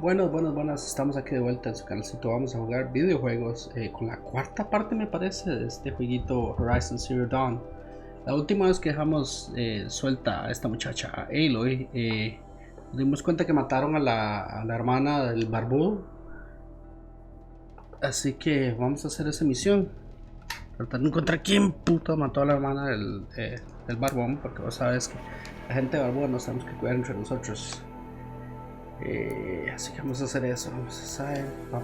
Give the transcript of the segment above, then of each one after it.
Buenas, estamos aquí de vuelta en su canalcito. Vamos a jugar videojuegos con la cuarta parte, me parece, de este jueguito Horizon Zero Dawn. La última vez que dejamos suelta a esta muchacha, a Aloy, nos dimos cuenta que mataron a la hermana del barbudo. Así que vamos a hacer esa misión. Tratar de encontrar quién puta mató a la hermana del barbón, porque vos sabes que la gente barbuda nos tenemos que cuidar entre nosotros. Así que vamos a hacer eso. Vamos a hacer pa.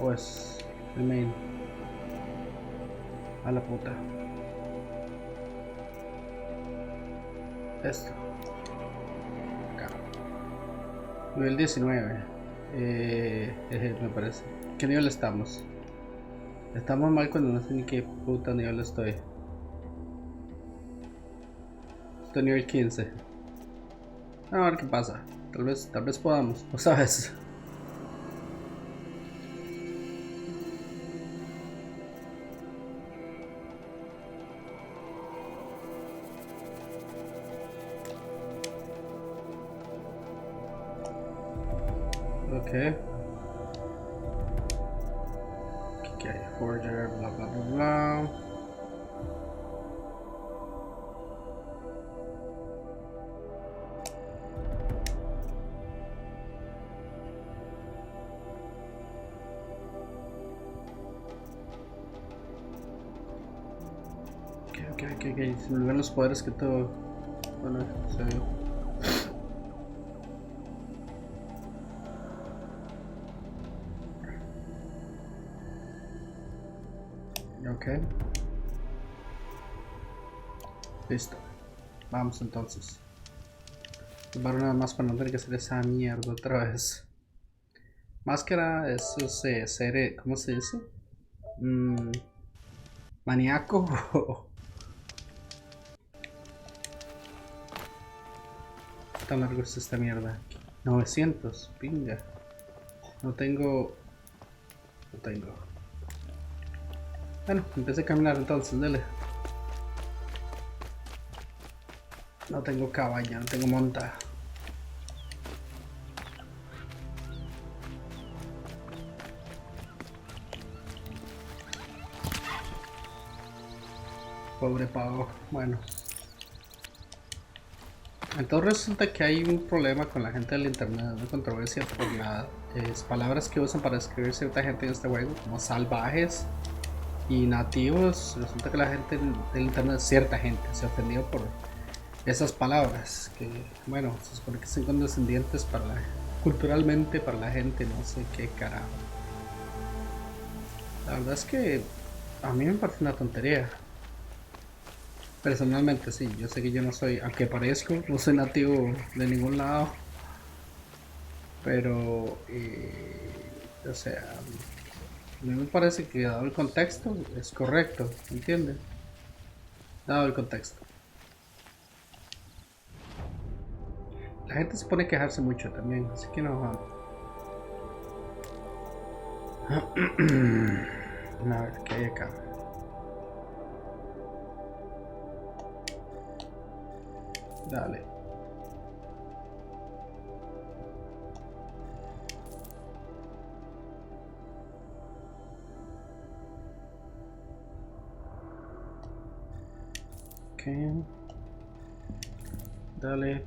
Pues el main a la puta. Esto acá. Nivel 19. Me parece. ¿Qué nivel estamos? Estamos mal cuando no sé ni qué puta nivel estoy. Estoy nivel 15. A ver qué pasa. Tal vez podamos. ¿No sabes? Ok. ¿Qué hay? Forger, bla. Ok. Se me olvidan los poderes que todo. Bueno, se vio. Ok. Listo. Vamos entonces. Tomar nada más para no tener que hacer esa mierda otra vez. Máscara, eso es ser. ¿Cómo se dice? Maníaco. ¿Qué tan largo es esta mierda? 900, pinga. No tengo. Bueno, empecé a caminar entonces, dele. No tengo cabaña, no tengo monta. Pobre pavo. Bueno. Entonces resulta que hay un problema con la gente del internet, una controversia por las palabras que usan para describir cierta gente en este juego, como salvajes y nativos. Resulta que la gente del internet, cierta gente, se ofendió por esas palabras, que bueno, se supone que son condescendientes culturalmente para la gente, no sé qué carajo. La verdad es que a mí me parece una tontería. Personalmente sí, yo sé que yo no soy, aunque parezco, no soy nativo de ningún lado, pero o sea, a mí me parece que dado el contexto es correcto, ¿entiendes? Dado el contexto. La gente se pone a quejarse mucho también, así que no. A ver, ¿qué hay acá? Dale. Ok. Dale.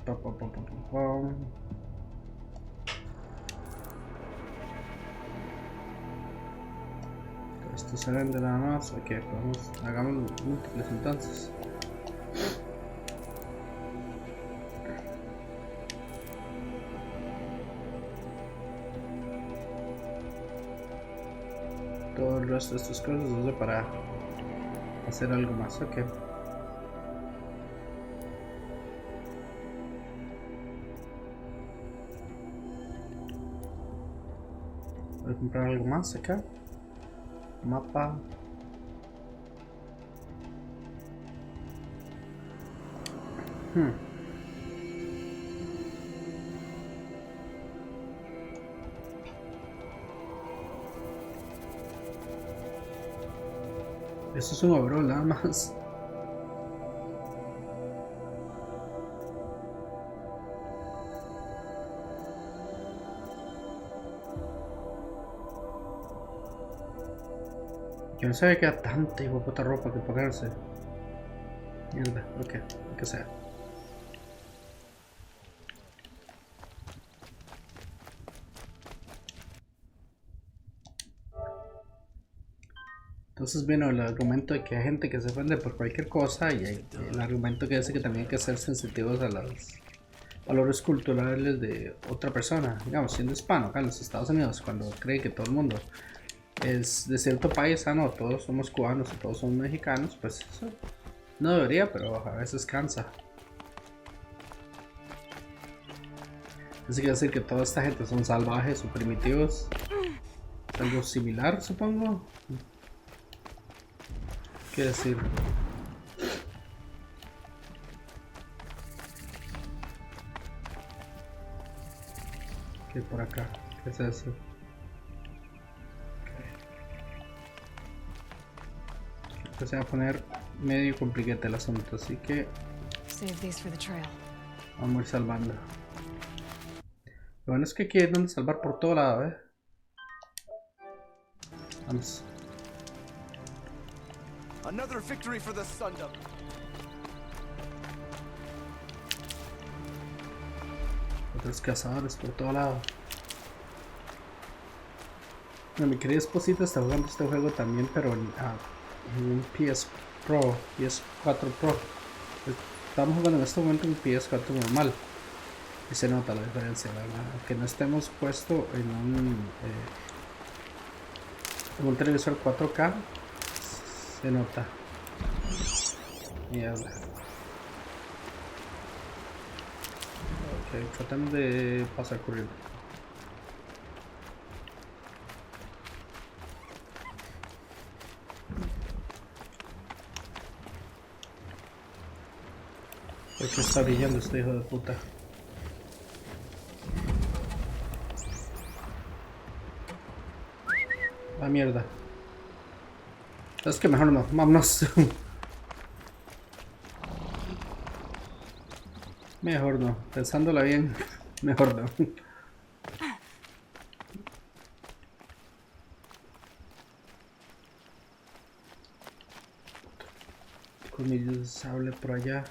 Esto se vende nada más. Ok, podemos. Hagamos múltiples entonces. Todo el resto de estas cosas es para hacer algo más. Ok. Voy a comprar algo más acá. Mapa. Eso es un overall nada más. Yo no sabía que era tanta hijo de puta ropa que ponerse. Mierda, ok, lo que sea. Entonces vino el argumento de que hay gente que se ofende por cualquier cosa y hay el argumento que dice que también hay que ser sensitivos a los valores culturales de otra persona. Digamos, siendo hispano acá en los Estados Unidos, cuando cree que todo el mundo es de cierto país, no, todos somos cubanos y todos somos mexicanos, pues eso no debería, pero a veces cansa. Eso quiere decir que toda esta gente son salvajes o primitivos. Es algo similar, supongo. ¿Qué decir? ¿Qué hay por acá? ¿Qué es eso? Creo que se va a poner medio complicado el asunto, así que vamos a ir salvando. Lo bueno es que aquí hay donde salvar por todo lado, ¿eh? Vamos. Another victory for the Sundom. Otros cazadores por todo lado. Bueno, mi querida esposita está jugando este juego también, pero en un PS Pro, PS4 Pro. Estamos jugando en este momento en PS4 normal. Y se nota la diferencia, ¿verdad? Aunque no estemos puesto en un televisor 4K, se nota. Mierda. Ok, tratando de pasar corriendo. ¿Por qué está brillando este hijo de puta? Ah, mierda. Es que mejor no, vámonos. Mejor no, pensándola bien, mejor no. Colmillos de sable por allá.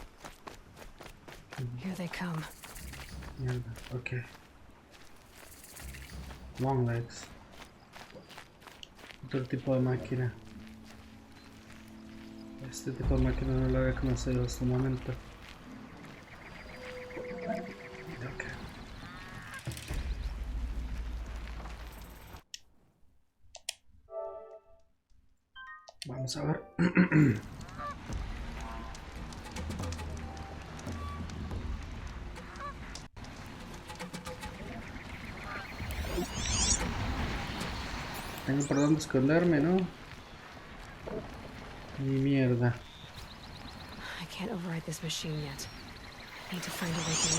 Here they come. Mierda, ok. Long legs. Otro tipo de máquina. Este tipo de máquina no lo había conocido hasta el momento. Ok. Vamos a ver. Tengo por dónde esconderme, ¿no? Ni mierda. I can't override this machine yet. I need to find a way to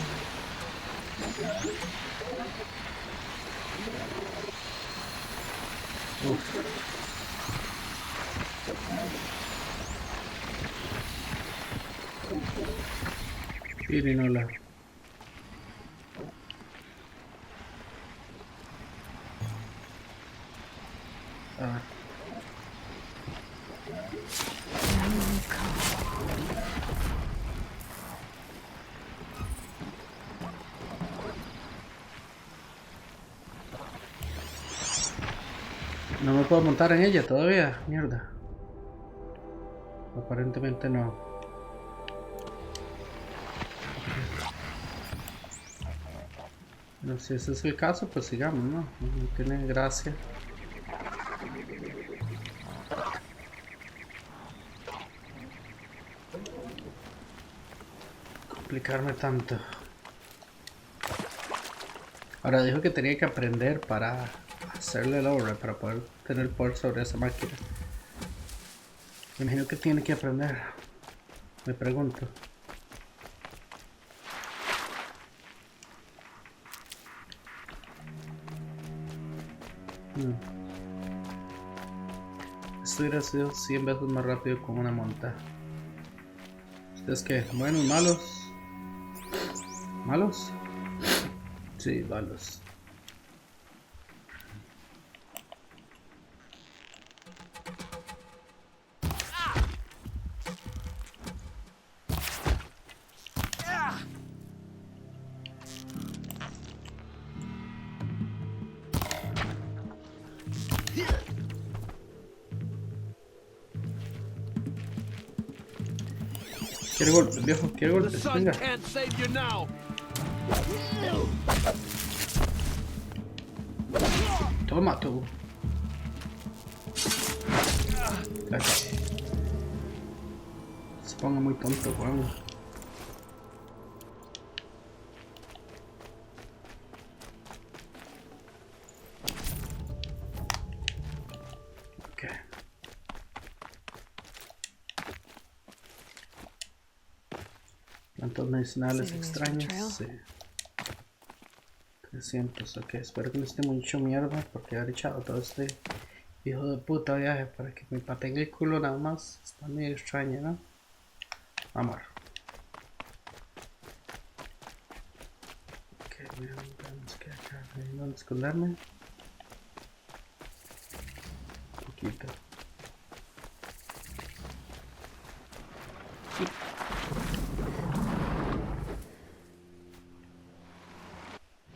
Pirinola. Ah. No me puedo montar en ella todavía, mierda. Aparentemente no. No, si ese es el caso, pues sigamos, ¿no? No tiene gracia. Complicarme tanto. Ahora dijo que tenía que aprender para hacerle el override, para poder tener poder sobre esa máquina. Me imagino que tiene que aprender. Me pregunto. Esto hubiera sido 100 veces más rápido con una monta. ¿Ustedes qué? ¿Buenos, malos? ¿Malos? Sí, malos. Quiere golpes, viejo, quiere The golpes, sun venga. can't save you now. Toma tú. Gracias. Se ponga muy tonto, weón. Ok. Plantas medicinales Saving these for the trail. extrañas. Sí. 300, ok. Espero que no esté mucho mierda porque haber echado todo este hijo de puta viaje para que me pateen el culo nada más. Está medio extraño, ¿no? Amor. Ok, veamos que acá hay donde esconderme. Un poquito.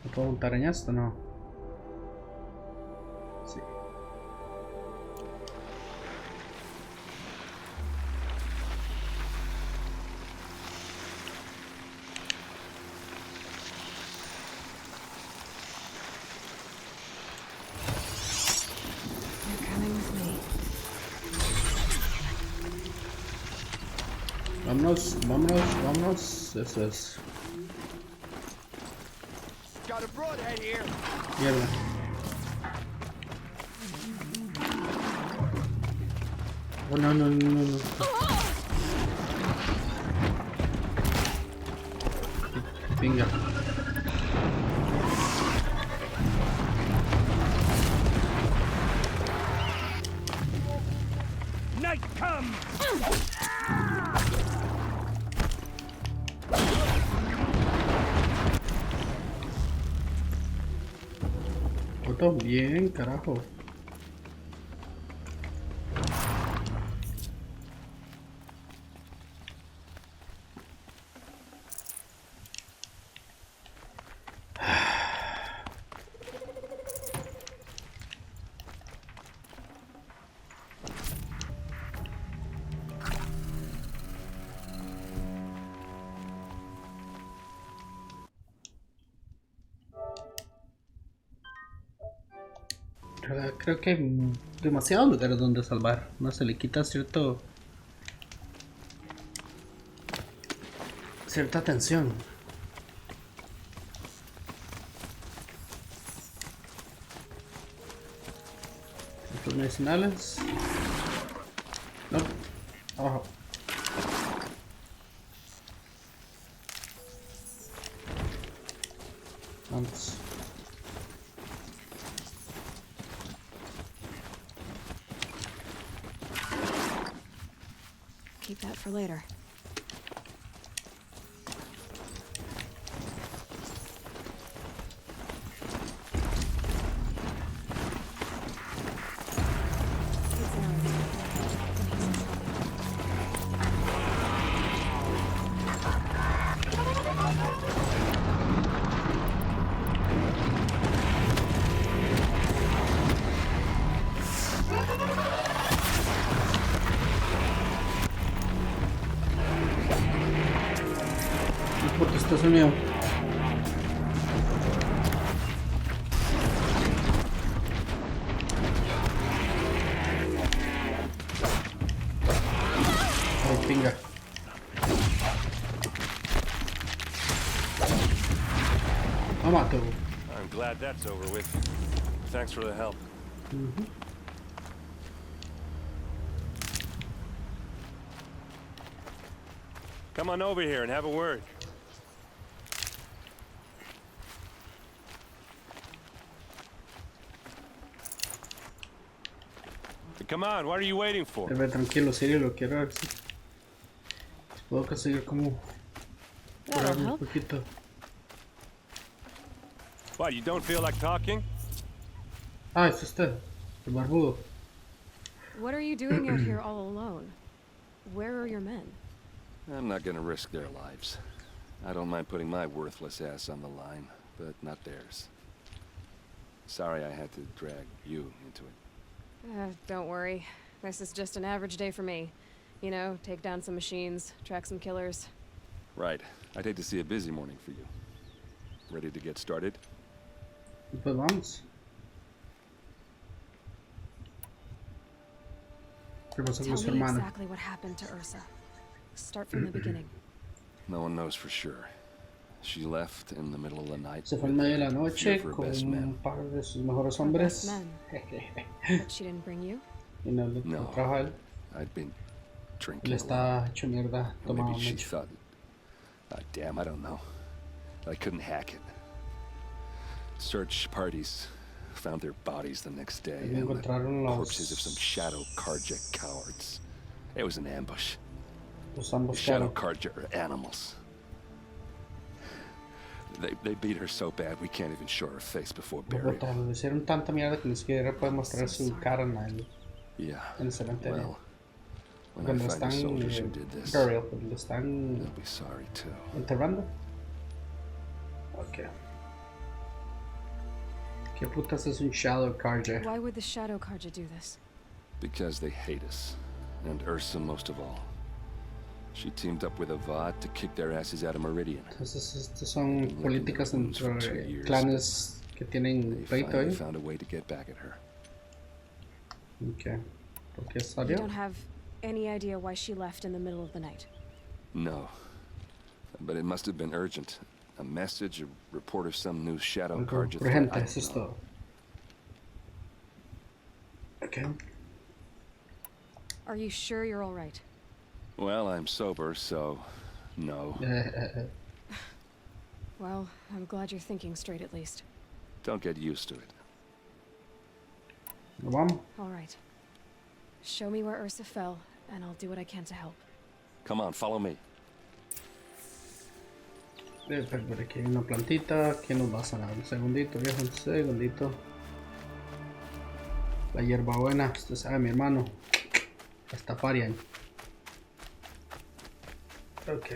¿Me puedo montar en esto? No. Sí. You're coming with me. Vámonos, vámonos, vámonos. Eso es. Got a broadhead here. Mierda. Oh, no, no, no, no, no. Venga. Night come. Todo bien, carajo. Creo que hay demasiados lugares donde salvar. No se le quita cierta atención. Los medicinales. No. Abajo. Vamos. Keep that for later. Porque estás unido. Ay, pinga. No mato. I'm glad that's over with. Thanks for the help. Come on over here and have a word. Come on, what are you waiting for? Tranquilo, serio, lo quiero ver si puedo conseguir como curarme un help. poquito. What, you don't feel like talking? Ah, es usted, el barbudo. What are you doing out here all alone? Where are your men? I'm not gonna risk their lives. I don't mind putting my worthless ass on the line, but not theirs. Sorry I had to drag you into it. Don't worry. This is just an average day for me. You know, take down some machines, track some killers. Right. I'd hate to see a busy morning for you. Ready to get started? Pues vamos. ¿Qué pasó con su Tell me hermana? exactly what happened to Ursa. Start from the beginning. No one knows for sure. She left in the middle of the night. Se fue en medio de la with a few noche of her con best un men. par de sus mejores Her best hombres. men. But she didn't bring you? Y no le No. trajo a él. I'd been Él drinking. está hecho mierda, Or tomaba maybe she mucho. thought. Damn, I don't know. I couldn't hack it. Search parties found their bodies the next day Ahí and the encontraron los- corpses of some shadow Karja cowards. It was an ambush. Los ambos The shadow caros. Karja are animals. They beat her so bad we can't even show her face before Lo burial. botaron, le hicieron tanta mierda que ni siquiera puede mostrar su cara en Yeah. el cementerio. Well, when I Cuando find the están soldiers who did this, burial, cuando lo están they'll be sorry too. enterrando. Ok. ¿Qué putas es un Shadow Carja? Why would the Shadow Karja do this? Because they hate us. And Ursa most of all. She teamed up with Avad to kick their asses out of Meridian. Entonces, estas son políticas entre clanes que tienen They pleito finally ahí. found a way to get back at her. Ok. ¿Por qué You salió? don't have any idea why she left in the middle of the night. No. But it must have been urgent. A message, a report of some new shadow Algo Karja threat. urgente, I eso es don't know. todo. Ok. Are you sure you're all right? Well, I'm sober, so no. Well, I'm glad you're thinking straight at least. Don't get used to it. ¿Nos vamos? All right. Show me where Ursa fell, and I'll do what I can to help. Come on, follow me. Por aquí hay una plantita que nos va a sanar. Un segundito, viejo, un segundito. La hierbabuena, usted sabe, mi hermano. Hasta parian. Ok.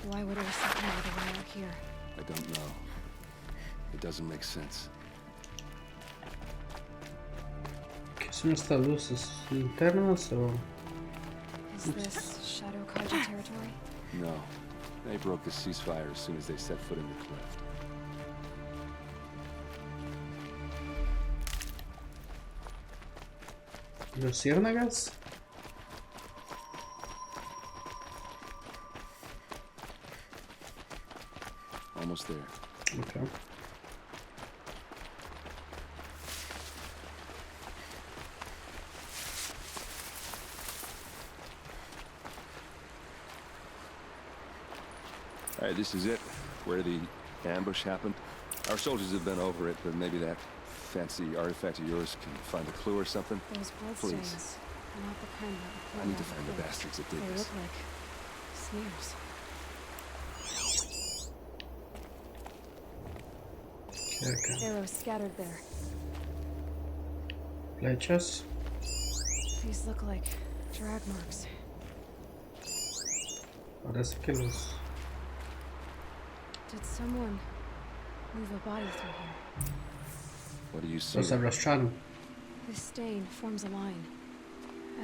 Why would Ursa come all the way out here? I don't know. It doesn't make sense. ¿Qué son estas luces? ¿Linternas o...? Is this Shadow Karja territory? No. They broke the ceasefire as soon as they set foot in the cleft. ¿Luciérnagas? Almost there. Ok. Alright, this is it. Where the ambush happened. Our soldiers have been over it, but maybe that fancy artifact of yours can find a clue or something. Those Please. bloodstains. Not the kind that I need to find the bastards that did They this. look like smears. ¿Qué acá? Arrows scattered there. Flechas. These look like drag marks. Parece que los... Did someone move a body through here? What do you see? Los arrastraron. This stain forms a line,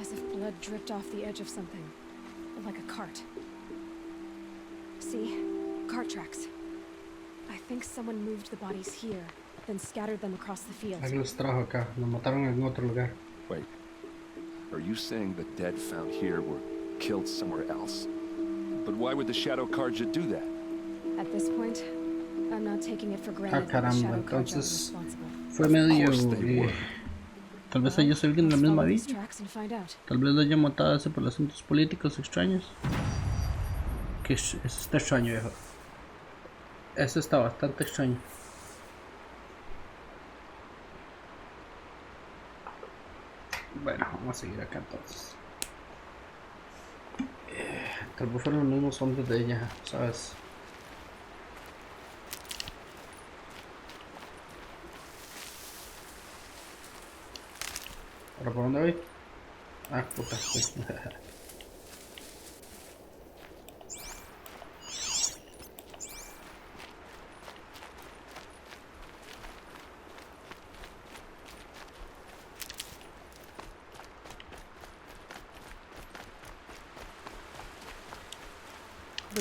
as if blood dripped off the edge of something, like a cart. See? Cart tracks. I think someone moved the bodies here, then scattered them across the field. Alguien los trajo acá. Nos mataron en otro lugar. Wait. Are you saying the dead found here were killed somewhere else? But why would the Shadow Karja do that? At this point, I'm not taking it for granted that the caramba, Shadow Karja was entonces- responsible. Fue medio... course they were. Tal vez ellos alguien en la Let's misma follow these villa. tracks and find out. Tal vez lo hayan matado ese por asuntos políticos extraños. Que eso está extraño, viejo. Eso está bastante extraño. Bueno, vamos a seguir acá entonces. Tal vez fueron los mismos hombres de ella, ¿sabes? ¿Ahora por dónde voy? Ah, puta.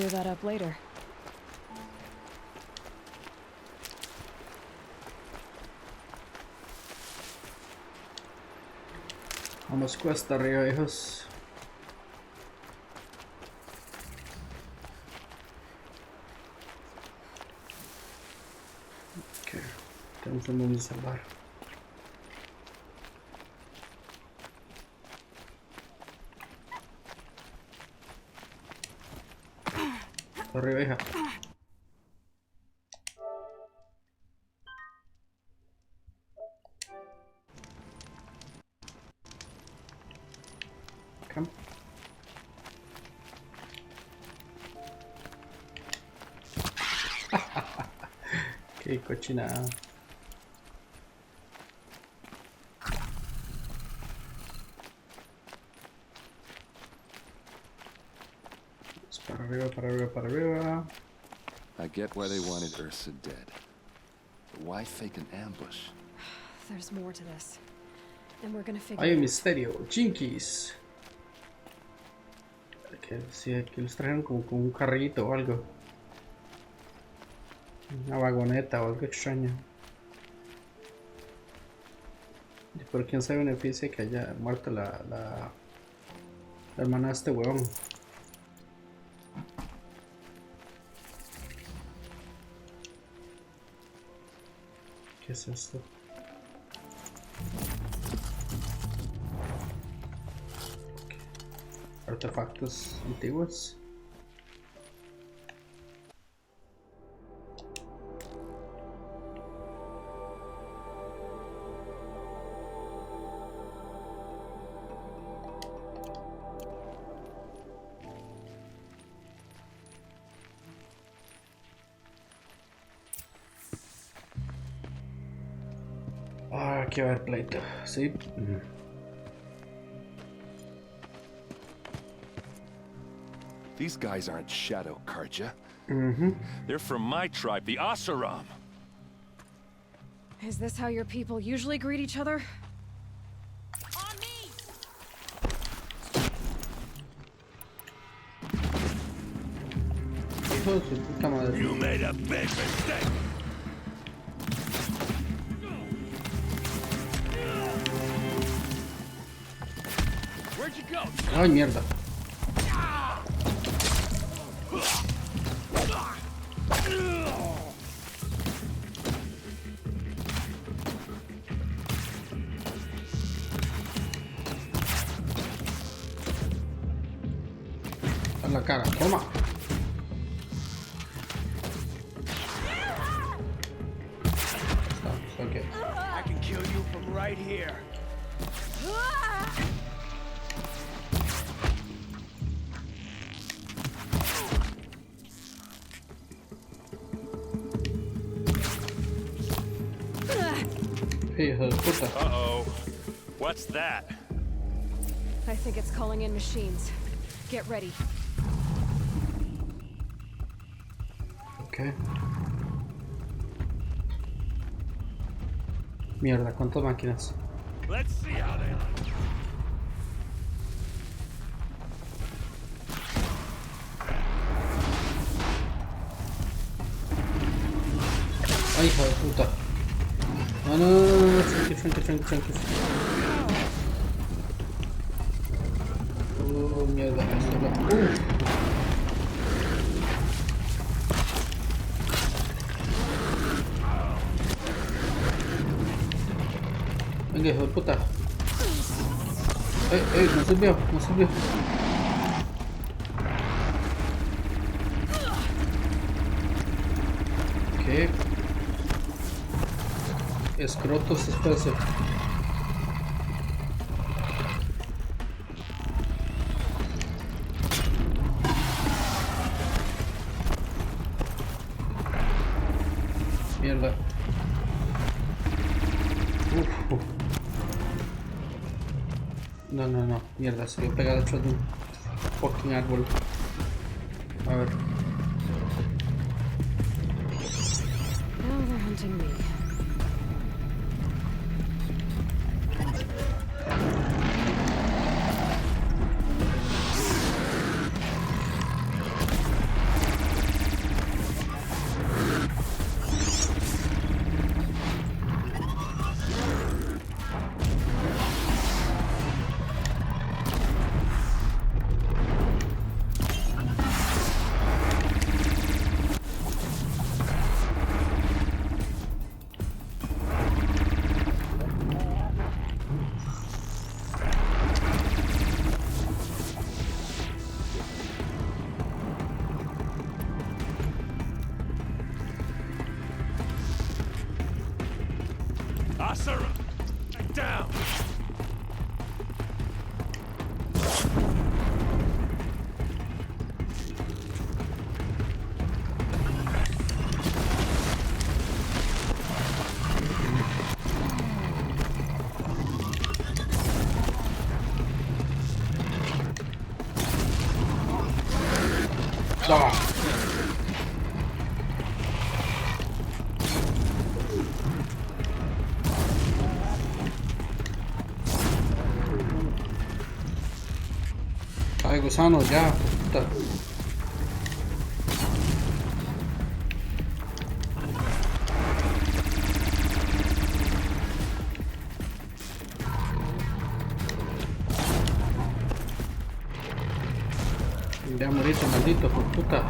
clear that up later. Vamos cuesta arriba, hijos. Ok, tenemos un mundo salvar. Arriba, hija. Come. Qué cochinada. Para arriba, para arriba, para arriba. I get why they wanted Ursa dead. But why fake an ambush? There's more to this. And we're gonna figure Hay un it out. misterio. Jinkies. Que sí, aquí los trajeron como con un carrito o algo. Una vagoneta o algo extraño. Y por quién se beneficia que haya muerto la hermana de este huevón. ¿Qué es esto? Artefactos antiguos. Ah, aquí va a haber pleito, sí. These guys aren't Shadow Karja. Mhm. They're from my tribe, the Asaram. Is this how your people usually greet each other? Hijo de su puta madre. You made a big mistake. Where'd you go? Ay, mierda. En la cara, toma. Está, ok. I can kill you from right here. Hijo de puta. Uh-oh. What's that? I think it's calling in machines. Get ready. Ok. Mierda, ¿cuántas máquinas? Let's see how they look. Ay, hijo de puta. No, no, no, no, no, tranqui. Mierda, mierda. Venga, hijo de puta. No subió, no subió. ¿Qué? Escrotos especie. Mierda. Uf. No. Mierda, se lo pega detrás de un fucking árbol. A ver. Now they're hunting me. Asura! Down! Ah. Ay, gusanos, ya, puta. Ya moriste, maldito, por puta.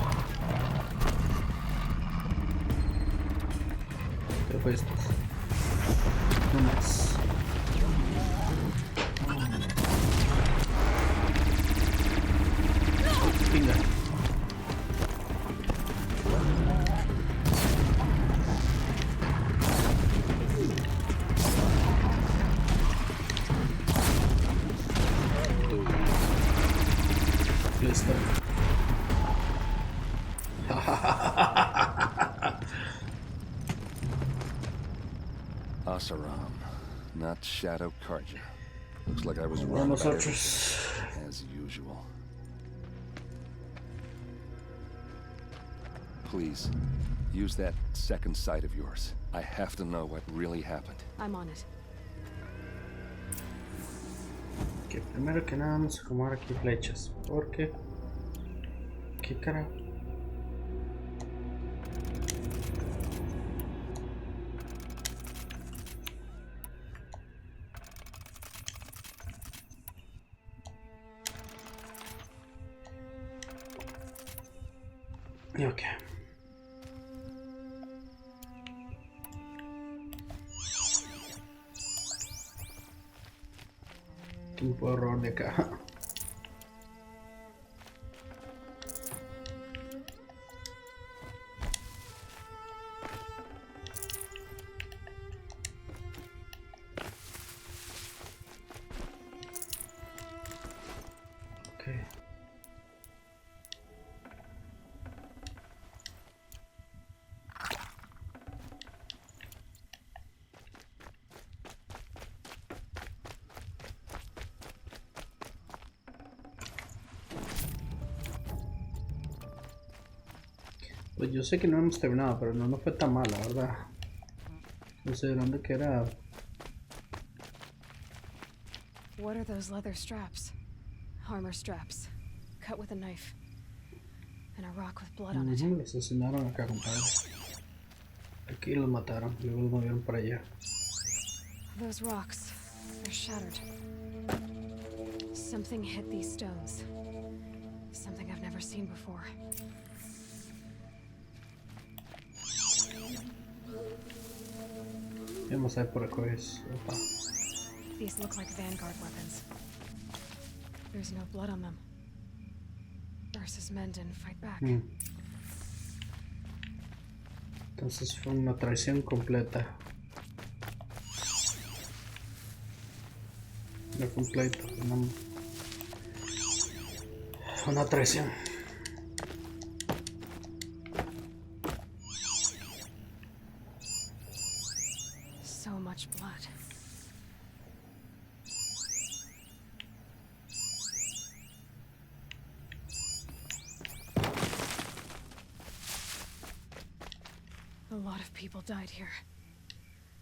¿Qué fue esto? No más. Venga. Listo. Asaram, not Shadow Karja. Looks like I was wrong Vamos about otros. everything, as usual. Please, use that second sight of yours. I have to know what really happened. I'm on it. Que primero que nada vamos a acomodar aquí flechas. Porque... ¿Qué carajo? Ok. ¿Quién puedo robar de acá? Ok. Pues yo sé que no hemos terminado, pero no fue tan mal, la verdad. Considerando que era... What are those leather straps? Armor straps. Cut with a knife. And a rock with blood on it. Lo asesinaron acá, compadre. Aquí los mataron, luego los movieron para allá. Those rocks, they're shattered. Something hit these stones. Something I've never seen before. Vamos a ver por acá es. Opa. These look like vanguard weapons. There's no blood on them. Ursa's men didn't fight back. Entonces fue una traición completa. No completo, una traición. So much blood. A lot of people died here.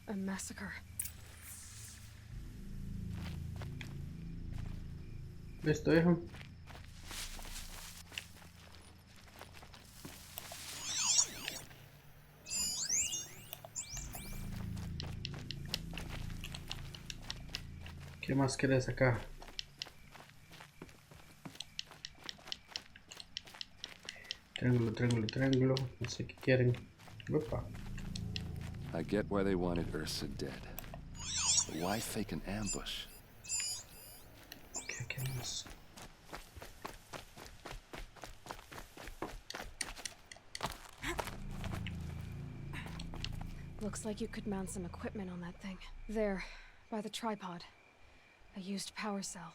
A massacre. Listo, hijo. ¿Qué más quieres acá? Triángulo, triángulo, triángulo. No sé qué quieren. Opa. I get why they wanted Ursa dead. But why fake an ambush? ¿Qué más? Looks like you could mount some equipment on that thing. There, by the tripod. A used power cell.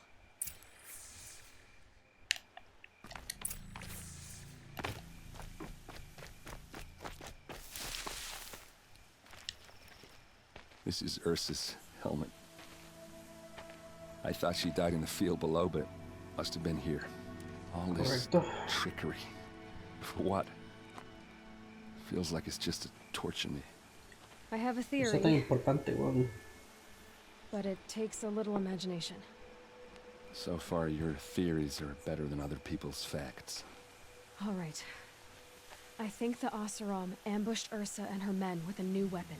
This is Ursa's helmet. I thought she died in the field below, but must have been here. All this Correcto. trickery. For what? Feels like it's just to torture me. I have a Eso tan theory, importante, weón. but it takes a little imagination. So far, your theories are better than other people's facts. All right. I think the Oseram ambushed Ursa and her men with a new weapon.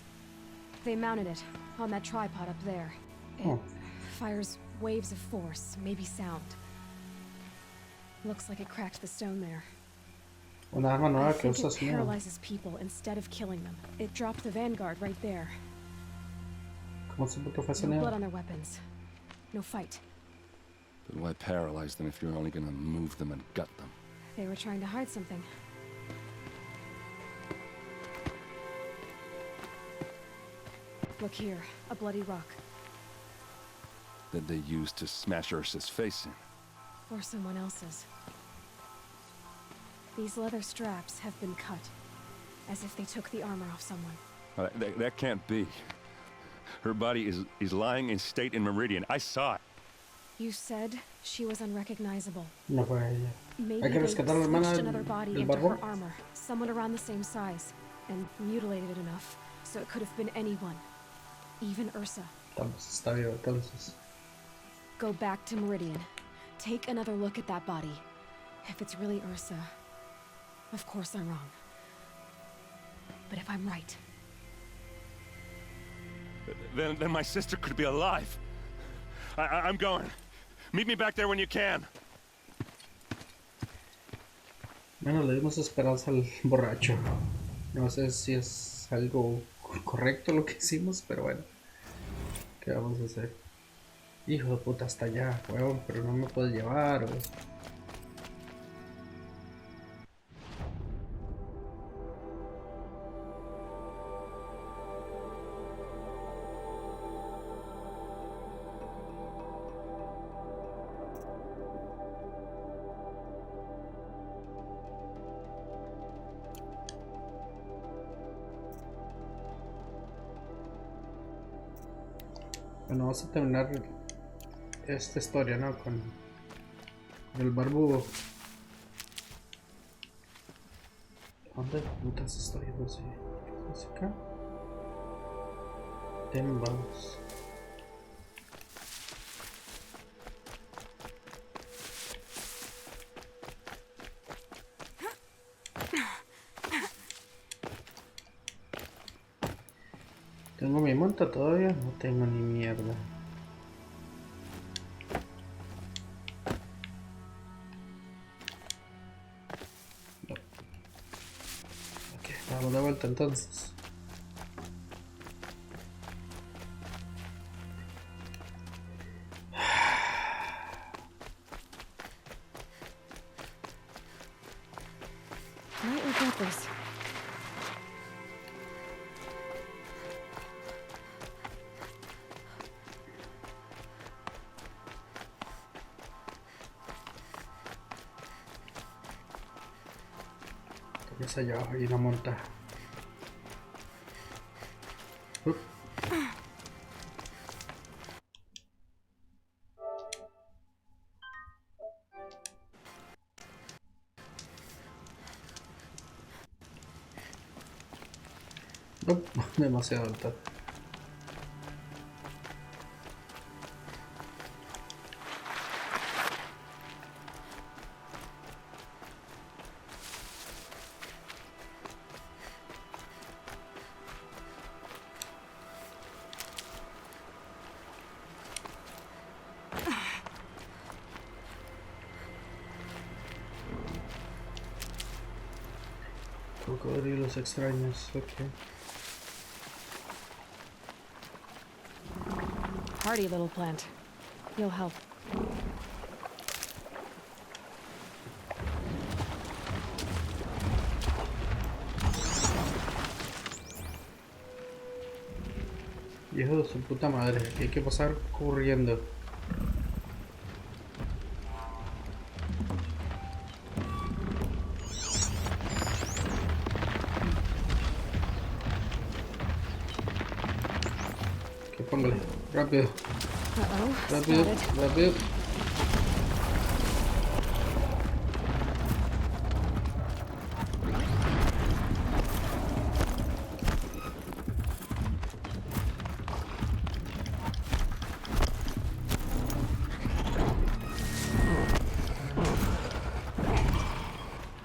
They mounted it on that tripod up there. It Oh. fires waves of force, maybe sound. Looks like it cracked the stone there. Una arma I nueva que think it usas nueva. paralyzes people instead of killing them. It dropped the vanguard right there. ¿Cómo se puto fue ese No neo? blood on their weapons. No fight. But why paralyze them if you're only gonna move them and gut them? They were trying to hide something. Look here, a bloody rock. That they used to smash Ursa's face in. Or someone else's. These leather straps have been cut, as if they took the armor off someone. That can't be. Her body is lying in state in Meridian. I saw it. You said she was unrecognizable. No fue ella. Maybe Hay que they rescatar a la hermana switched another body del into her barbón. armor, someone around the same size, and mutilated it enough, so it could have been anyone. Even Ursa. Está vivo entonces. Go back to Meridian. Take another look at that body. If it's really Ursa, of course I'm wrong. But if I'm right, Then my sister could be alive. I'm going. Meet me back there when you can. Bueno, le dimos esperanza al borracho. No sé si es algo correcto lo que hicimos, pero bueno. ¿Qué vamos a hacer? Hijo de puta, hasta allá, huevón, pero no me puedes llevar, o... Bueno, vamos a terminar esta historia, ¿no? Con el barbudo. ¿Dónde putas estoy? No sé. ¿Qué es acá? Vamos. ¿Tengo mi monta todavía? No tengo ni mierda. No. Ok, vamos de vuelta entonces. might regret this. Entonces allá abajo hay una monta. Up. Up, demasiado alta. Cocodrilos extraños, ok. Hardy little plant. You'll help. Hijo de su puta madre, aquí hay que pasar corriendo. Que póngale, rápido, Uh-oh, rápido, spotted. rápido.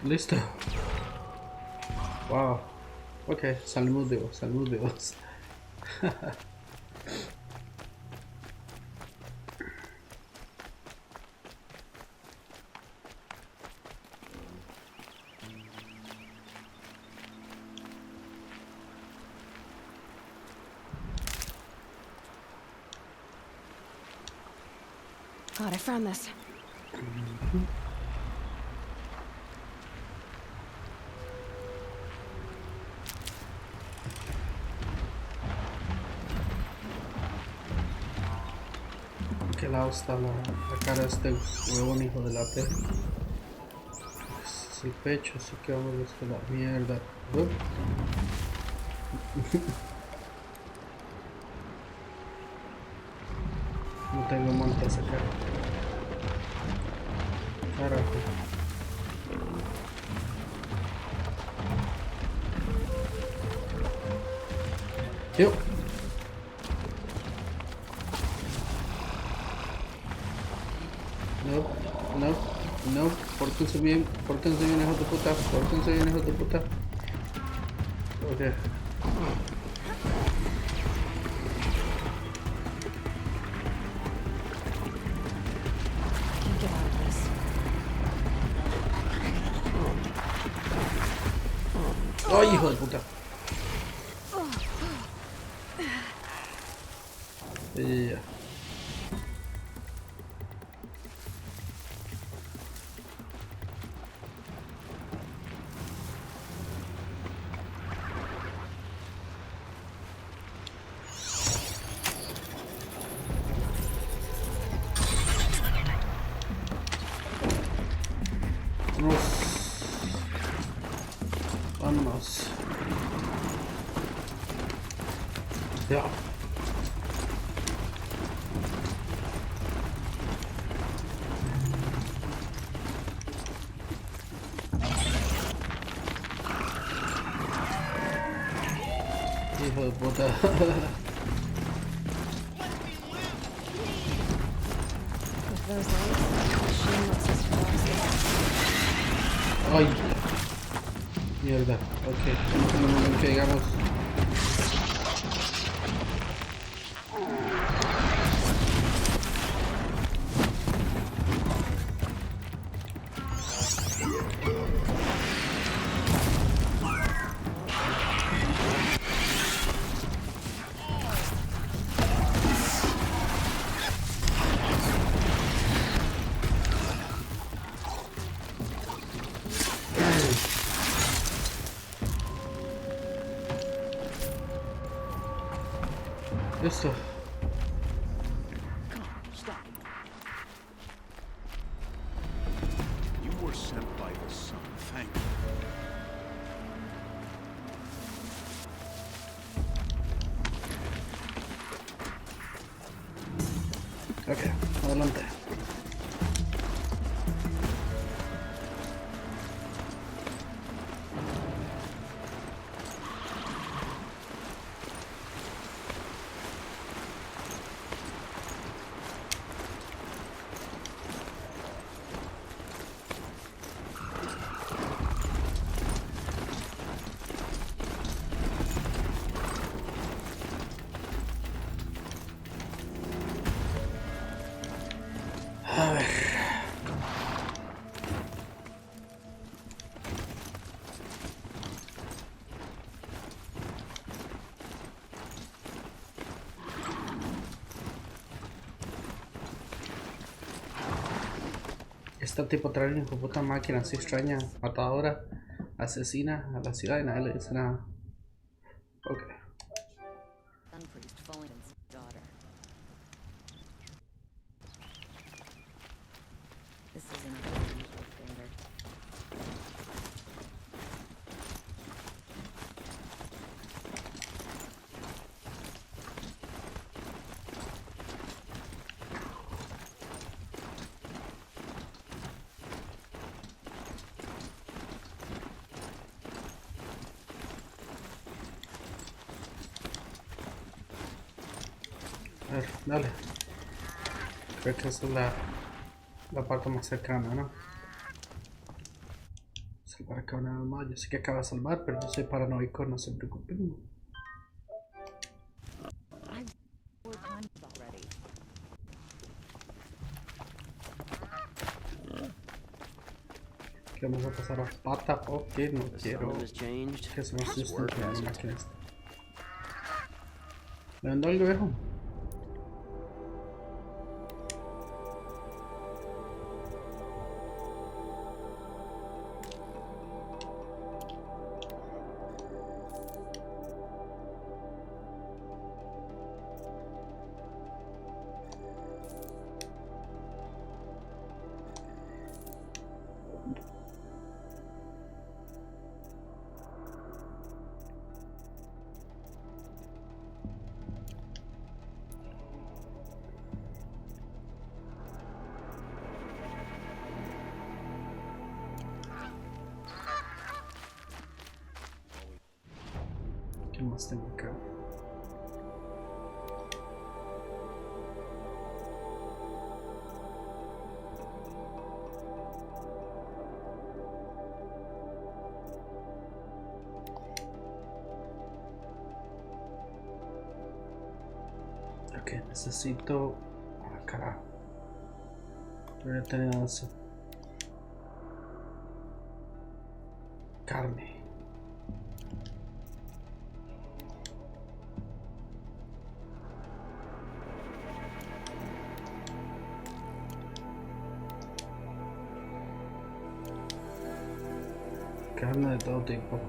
Listo. Wow. Ok, salimos vivos, salimos vivos. God, I found this. ¿Qué lado está la cara de este huevón hijo de la P? Es el pecho, así que vamos a buscar la mierda. No tengo monte a sacar. Carajo. Tío. No, no, no, pórtense bien, hijos de puta, pórtense bien, hijos de puta. Ok. Can't get out of this. ¡Ay, hijo de puta! Ya. Vámonos. Ya. Hijo de puta. With those lights, the machine lets us cross the... Ay. Mierda. Ok. No tenemos en que llegamos. Listo. Stop. You were sent by the sun. Thank you. Ok, adelante. A ver. Este tipo trae una puta máquina así extraña, matadora, asesina a la ciudad y nadie le dice nada. Ok. Unpriest Follins. This isn't a usual finger. A ver, dale. Creo que esa es la parte más cercana, ¿no? Salvar acá una vez más. Yo sé que acaba de salvar, pero yo soy paranoico, no se preocupen. I've 4 times already. Que vamos a pasar a pata porque no The quiero sun has changed. que se me This asusten work con la hasn't. máquina esta. ¿Me vendo algo, viejo? ¿Qué más tengo acá? Ok, necesito... Ah, carajo. Debería tener eso. Carne. Carne de todo tipo.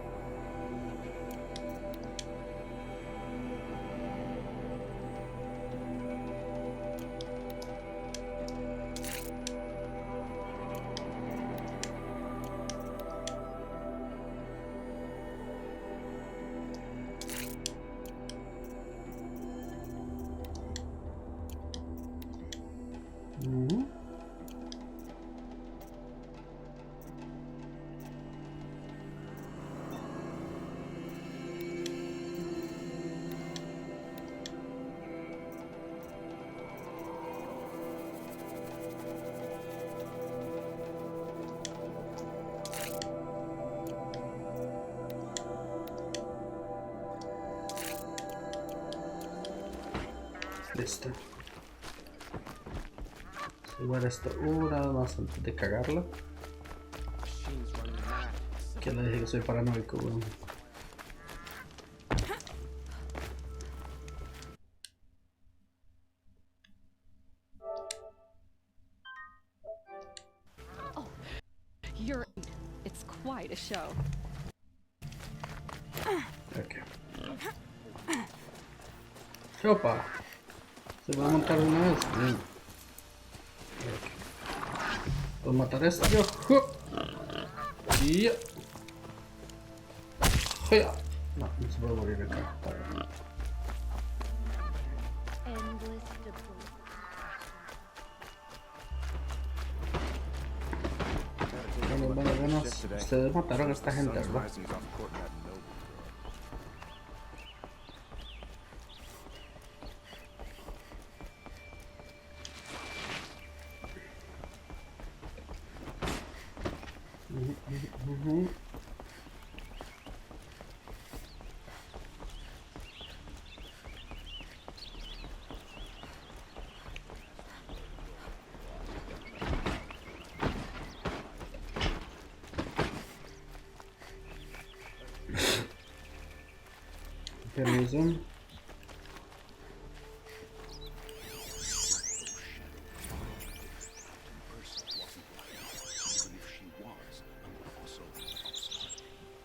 Ujú. Listo. Igual esto una vez más antes de cagarla. Machine's running mad. Que le dije que soy paranoico, weón. You're... It's quite a show. Ok. Opa. ¿Se va a montar una vez? Bien. Ok. Puedo matar a este yo. Y... No, no se puede morir acá. Endless debris. Bueno. Ustedes mataron a esta gente, ¿verdad? Rising's off court in that noble Ujú. Permiso.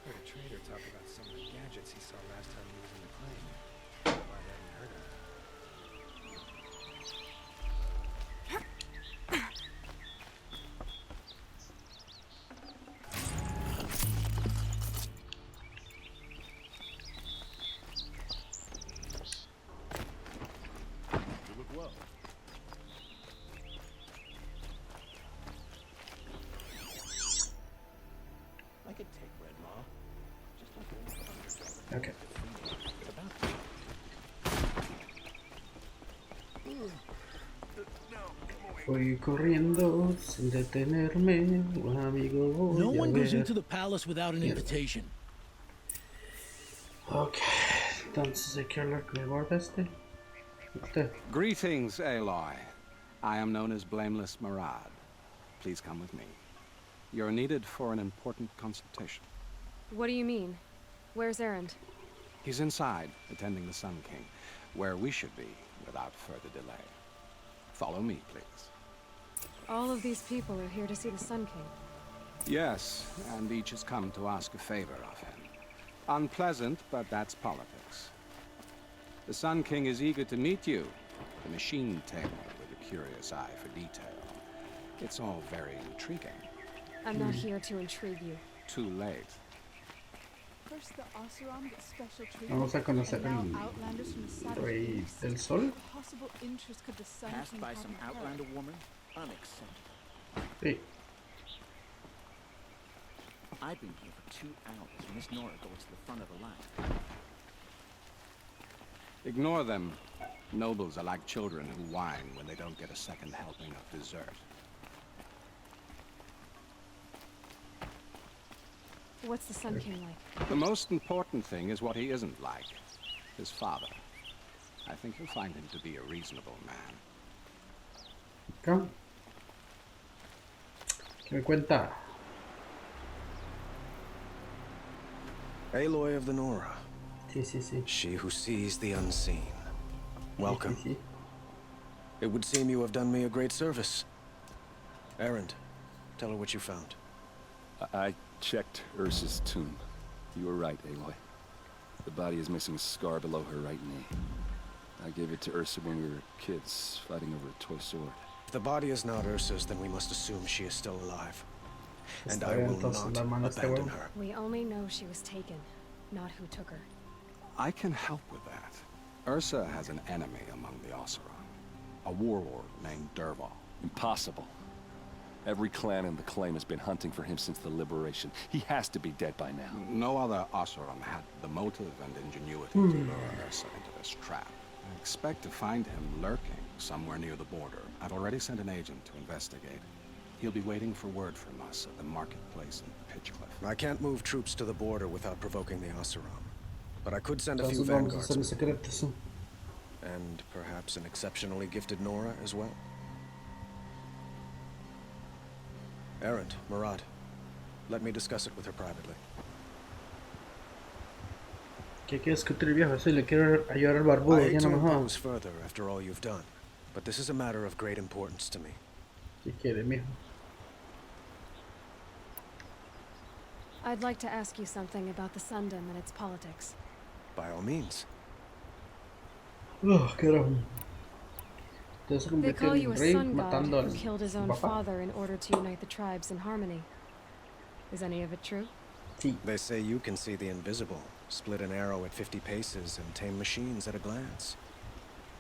Heard a trader talk about some of the gadgets he saw last time he was in the claim. I hadn't heard of them. below. I could take Red Maw. Just like an underdog. Ok. It's about Voy corriendo sin detenerme, amigo. Voy No a one goes ver. into the palace without an invitation. Ok, entonces hay que hablar con el guarda este. Usted. Greetings, Aloy. I am known as Blameless Murad. Please come with me. You're needed for an important consultation. What do you mean? Where's Erend? He's inside, attending the Sun King, where we should be without further delay. Follow me, please. All of these people are here to see the Sun King. Yes, and each has come to ask a favor of him. Unpleasant, but that's politics. The Sun King is eager to meet you, the machine tamer with a curious eye for detail. It's all very intriguing. I'm not here to intrigue you. Too late. First the Oseram gets special treatment, Vamos a conocer and now el outlanders from the Savage Rey East. del Sol. What possible interest could the Sun passed King by have some in her? Outlander woman. Unacceptable. Sí. I've been here for 2 hours. Miss Nora goes to the front of the line. Ignore them. Nobles are like children who whine when they don't get a second helping of dessert. What's the Sun King like? The most important thing is what he isn't like. His father. I think you'll find him to be a reasonable man. Acá. ¿Qué me cuenta? Aloy of the Nora, Sí, sí, sí. she who sees the unseen. Sí, Welcome. sí, sí. It would seem you have done me a great service. Erend, tell her what you found. I checked Ursa's tomb. You were right, Aloy. The body is missing a scar below her right knee. I gave it to Ursa when we were kids, fighting over a toy sword. If the body is not Ursa's, then we must assume she is still alive. And Está I bien, will entonces not la hermana está abandon buena. her. We only know she was taken, not who took her. I can help with that. Ursa has an enemy among the Oseram. A warlord named Derval. Impossible. Every clan in the claim has been hunting for him since the liberation. He has to be dead by now. No other Oseram had the motive and ingenuity to lure Ursa into this trap. I expect to find him lurking somewhere near the border. I've already sent an agent to investigate. He'll be waiting for word from us at the marketplace in Pitchcliff. I can't move troops to the border without provoking the Oseram. But I could send a few Entonces vamos a hacer vanguards. el secreto, sí. And perhaps an exceptionally gifted Nora as well. Erend, Murad, let me discuss it with her privately. ¿Qué quiere discutir el viejo? Sí, le quiero ayudar al barbudo, I ya hate to no me jodas. impose further after all you've done, but this is a matter of great importance to me. ¿Qué quiere, mijo? I'd like to ask you something about the Sundom and its politics. By all means. Oh, carajo. Usted se They convirtió call you en a rey sun god matando who al killed his su own papá. father in order to unite the tribes in harmony. Is any of it true? Sí. They say you can see the invisible, split an arrow at 50 paces, and tame machines at a glance.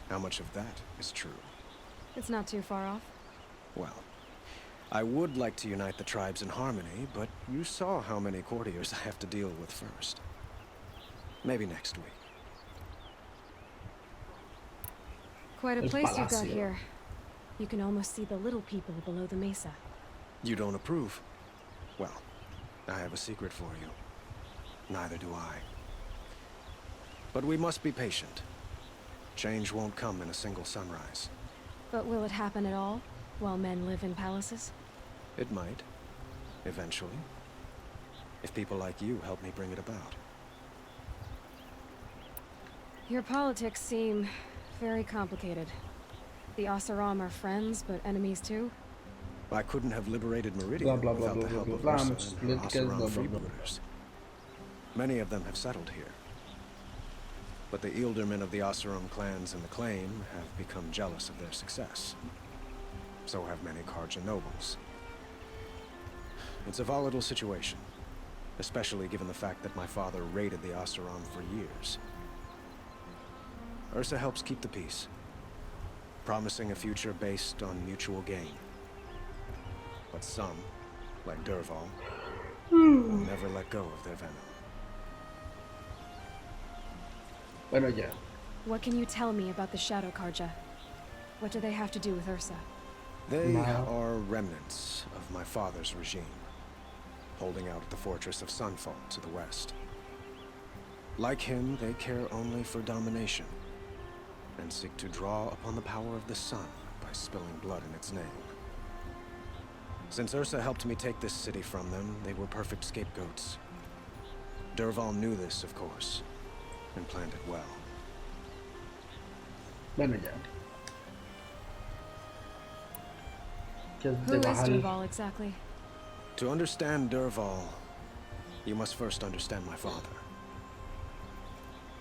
How much of that is true? It's not too far off. Well, I would like to unite the tribes in harmony, but you saw how many courtiers I have to deal with first. Maybe next week. Quite a El place you've got palacio. here. You can almost see the little people below the mesa. You don't approve? Well, I have a secret for you. Neither do I. But we must be patient. Change won't come in a single sunrise. But will it happen at all, while men live in palaces? It might. Eventually. If people like you help me bring it about. Your politics seem very complicated. The Oseram are friends, but enemies too? I couldn't have liberated Meridian Blah, blah, without blah, the blah, help blah, of blah, Ursa muchas and her políticas, blah, Oseram blah, blah. freebooters. Many of them have settled here. But the Ealdormen of the Oseram clans in the claim have become jealous of their success. So have many Karja nobles. It's a volatile situation, especially given the fact that my father raided the Oseram for years. Ursa helps keep the peace. promising a future based on mutual gain. But some, like Dervahl, will never let go of their venom. Bueno, ya. What can you tell me about the Shadow Karja? What do they have to do with Ursa? They Wow. are remnants of my father's regime, holding out at the fortress of Sunfall to the west. Like him, they care only for domination, and seek to draw upon the power of the sun by spilling blood in its name. Since Ursa helped me take this city from them, they were perfect scapegoats. Dervahl knew this, of course, and planned it well. Bueno, ya. Que es Who de is Bajal. Dervahl exactly? To understand Dervahl, you must first understand my father.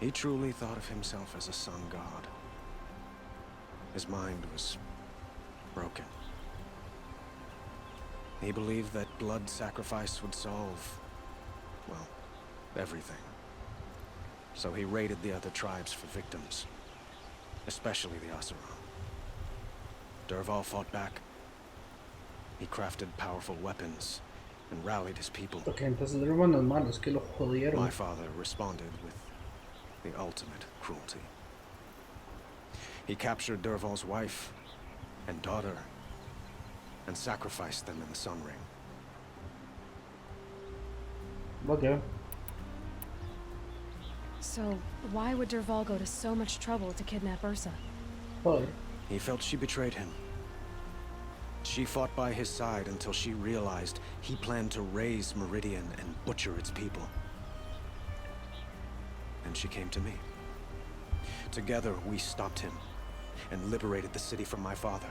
He truly thought of himself as a sun god. His mind was broken. He believed that blood sacrifice would solve, well, everything. So he raided the other tribes for victims, especially the Asuran. Dervahl fought back. He crafted powerful weapons and rallied his people. Ok, entonces los hermanos malos que lo jodieron. My father responded with the ultimate cruelty. He captured Dervahl's wife and daughter and sacrificed them in the Sun Ring. Ok. So, why would Dervahl go to so much trouble to kidnap Ursa? Joder. He felt she betrayed him. She fought by his side until she realized he planned to raise Meridian and butcher its people. And she came to me. Together, we stopped him and liberated the city from my father.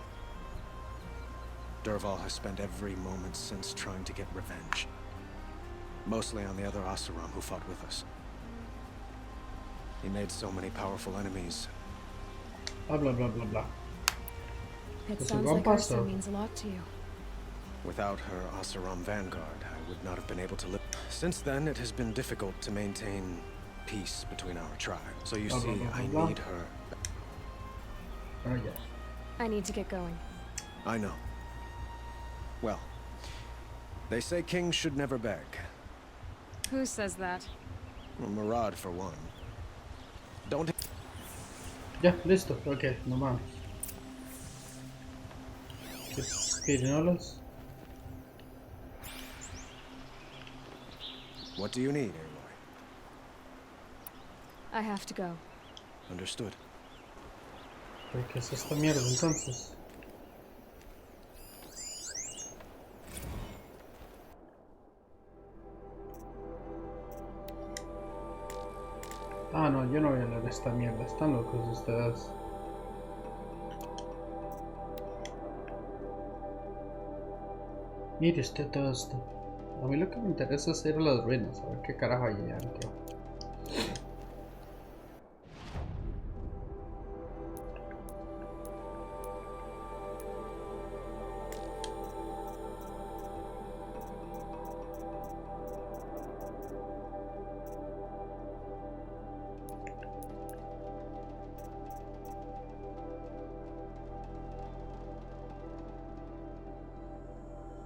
Dervahl has spent every moment since trying to get revenge. Mostly on the other Asuram who fought with us. He made so many powerful enemies. Bla bla bla bla bla. It Pues sounds igual like Ursa pasó. means a lot to you. Without her Asuram vanguard, I would not have been able to live. Since then, it has been difficult to maintain peace between our tribes. So you Blah, blah, see, blah, I blah. need her. Bueno, ya. I need to get going. I know. Well, they say kings should never beg. Who says that? Murad, for one. Don't. Ya, listo. Ok, no mames. Pirinolas. What do you need, Aloy? I have to go. Understood. ¿Pero qué es esta mierda entonces? Ah, no, yo no voy a leer esta mierda. Están locos ustedes. Mire usted todo esto. A mí lo que me interesa es ir a las ruinas, a ver qué carajo hay allá adentro.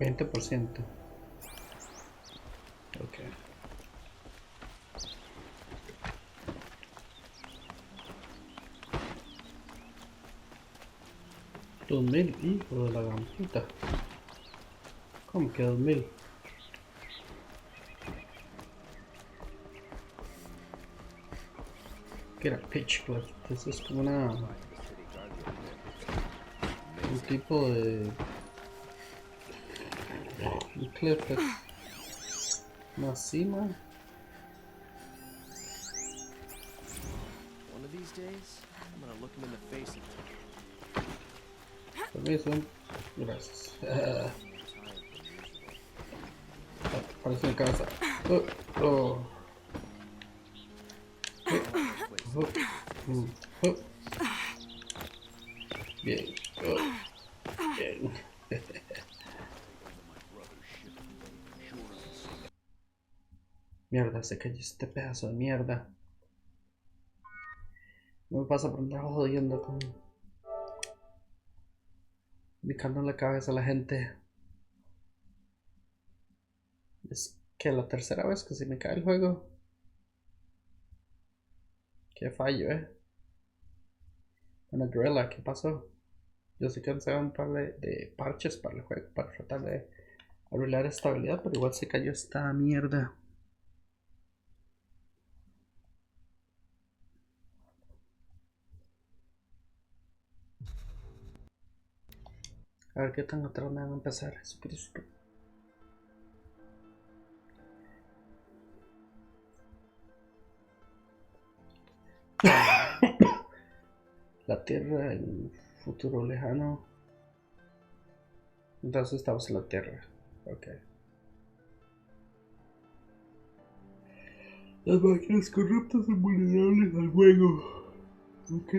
%. Ok. $2000, hijo de la gran puta. ¿Cómo que 2000? Que era pitch cliff. Entonces es como un tipo de un cliff, una cima. One of these days, I'm gonna look him in the face and Permiso. Gracias. Parece una casa. Oh. Bien. Bien. Mierda, se cayó este pedazo de mierda. No me pasa por andar jodiendo con Picando en la cabeza a la gente. Es que la tercera vez que se me cae el juego. Qué fallo, Bueno, Gorilla, ¿qué pasó? Yo sé que han usado un par de parches para el juego para tratar de arreglar estabilidad, pero igual se cayó esta mierda. A ver qué tan atrás me van a empezar. Jesucristo. La Tierra, el futuro lejano. Entonces estamos en la Tierra. Ok. Las máquinas corruptas son vulnerables al juego. Ok.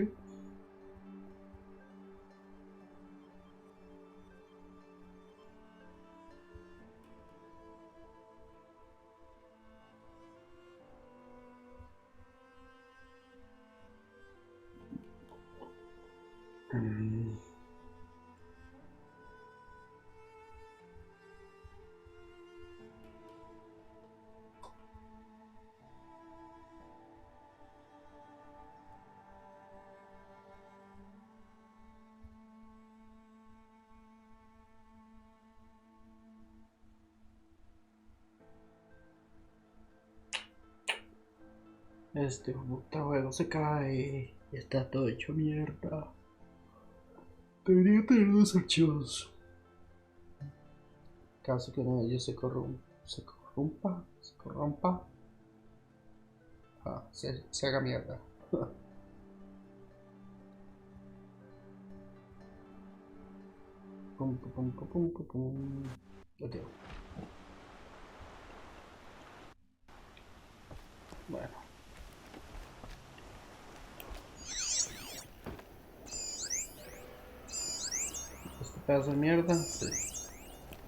Este puta juego se cae y está todo hecho mierda. Debería tener dos archivos. Caso que uno de ellos se corrompa. Se haga mierda. Pum, pum, pum, pum, pum, pum. Ok. Bueno. Este pedazo de mierda. Sí.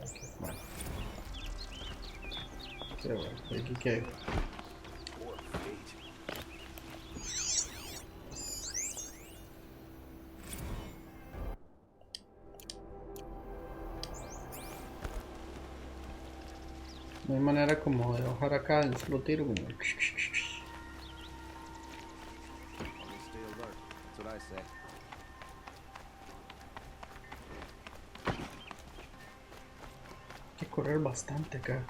Ok, bueno. Sí, bueno, aquí que. No hay manera como de bajar acá y explotar como. Always stay alert. That's what I say. Hay que correr bastante acá.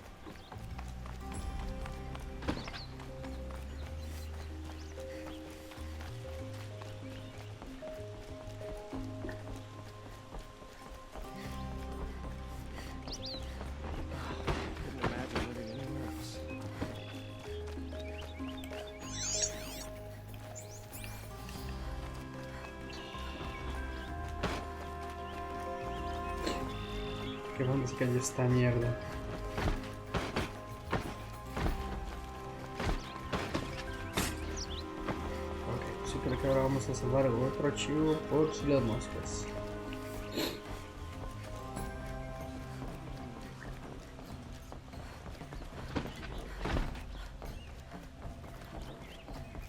Couldn't imagine living anywhere else. Que dónde se cayó esta mierda. Ok, sí, creo que ahora vamos a salvar el otro archivo por si las moscas.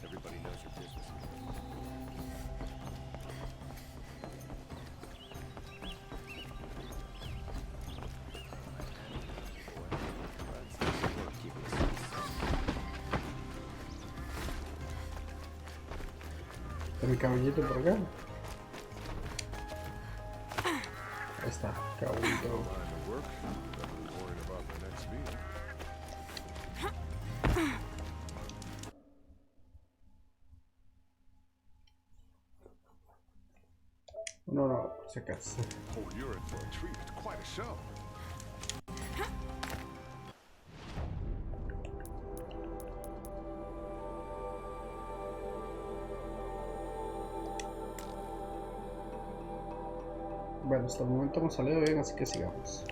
Everybody knows your business. Mi caballito por acá. Ahí está, caballito. No, por si acaso. Oh, you're in for a treat. It's quite a show. Bueno, hasta el momento hemos salido bien, así que sigamos.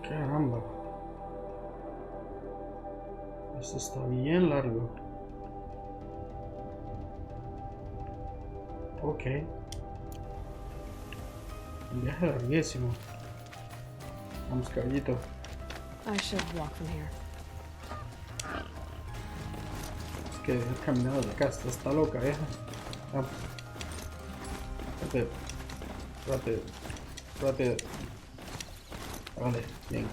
Caramba. Esto está bien largo. Ok. Un viaje larguísimo. Vamos, caballito. I should walk from here. Es que he caminado de acá, está loca, vieja. Vamos. Rápido. Rápido. Rápido. Vale, bien.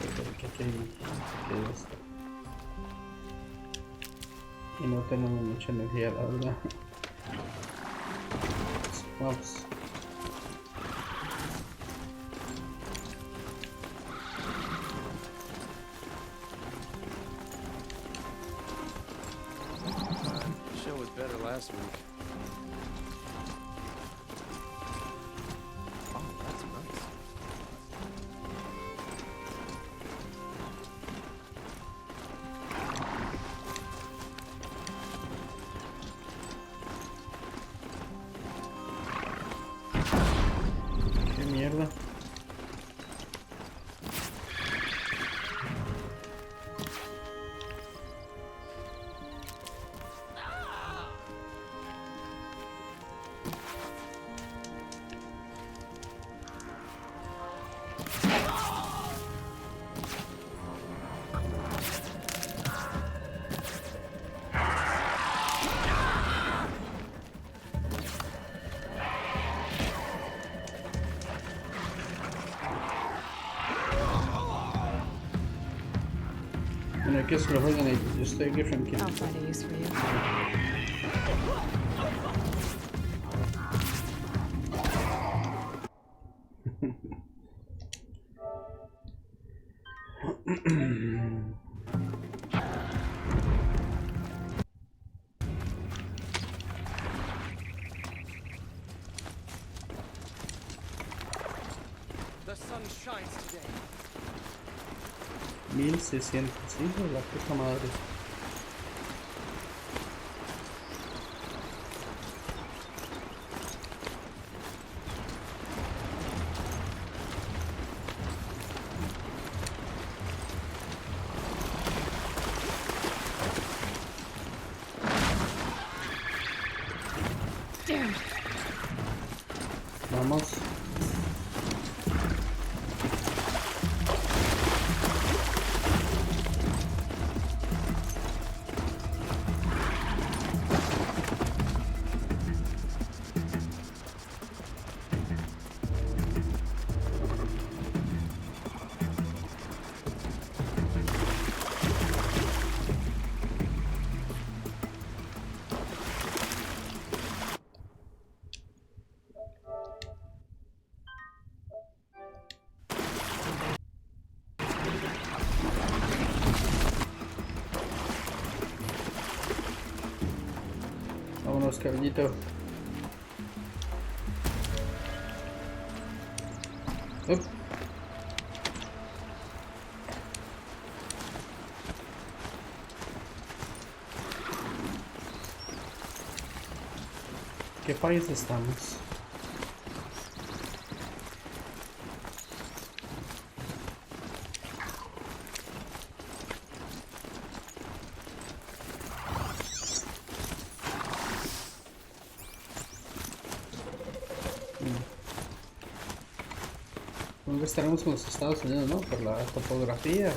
¿Qué hay esto? Y no tenemos mucha energía, la verdad. Vamos. The show was better last week. Oh, that's nice. Qué mierda. Bueno, hay que se lo jueguen ahí. Yo estoy aquí tranquilo. I'll find a use for you. The sun shines today. 1600, hijo de la puta madre. Damn. Vamos. Vámonos, caballito. Up. ¿Qué país estamos? ¿Dónde estaremos con los Estados Unidos, no? Por la topografía.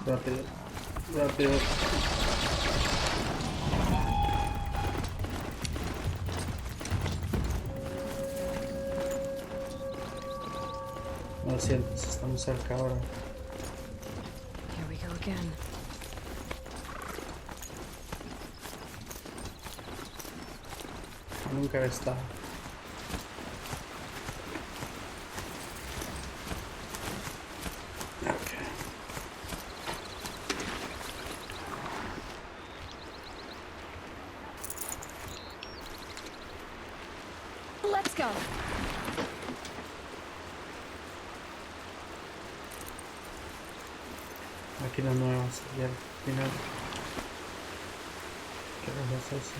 Rápido, rápido. No sientes, estamos cerca ahora. Here we go again. Nunca he estado. Let's go. Aquí máquinas nuevas y al final, ¿qué es eso?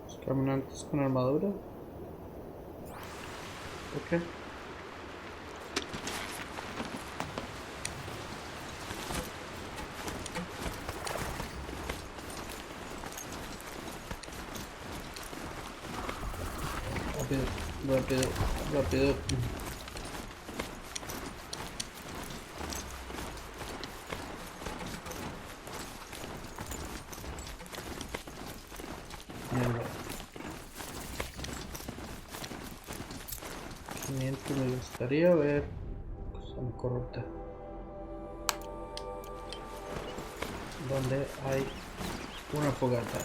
Los caminantes con armadura. Ok. Rápido, rápido. Mierda. 500 me gustaría ver. Son corrupta. Donde hay una fogata.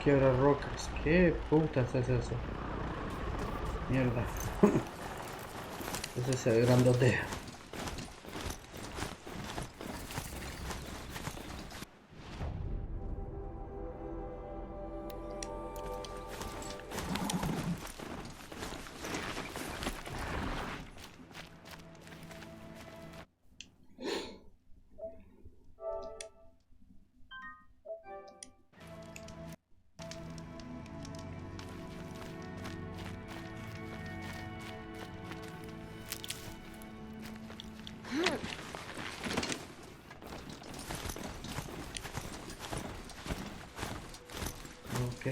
Quiebra rocas. ¿Qué putas es eso? Mierda. Ese se ve grandote. Ok.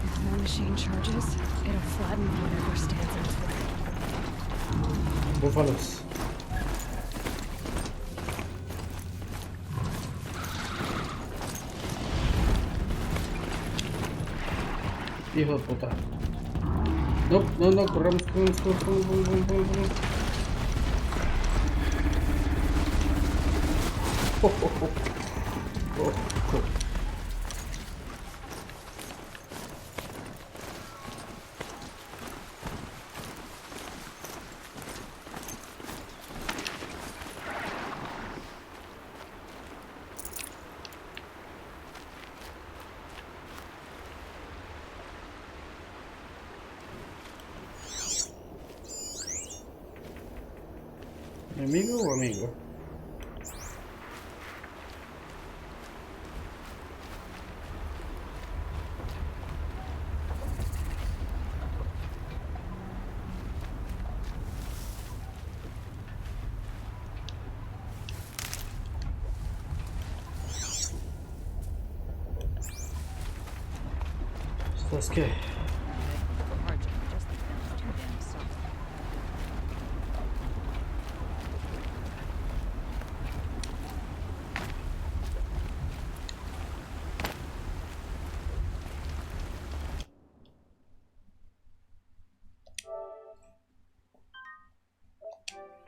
If more machine charges, it'll flatten whatever stands in its way. Búfalos. Hijo de puta. No, no, no, corremos, corremos, corremos, corremos, corremos, corremos. Oh, oh, oh. Oh, oh. ¿Enemigo o amigo? ¿Estás qué?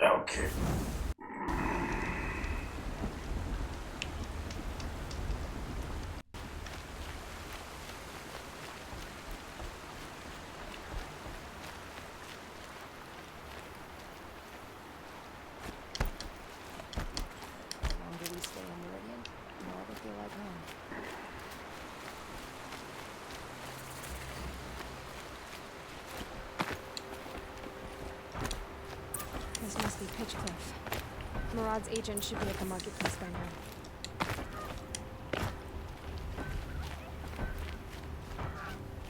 Okay. must be Pitchcliff. Murad's agent should be at the marketplace by now.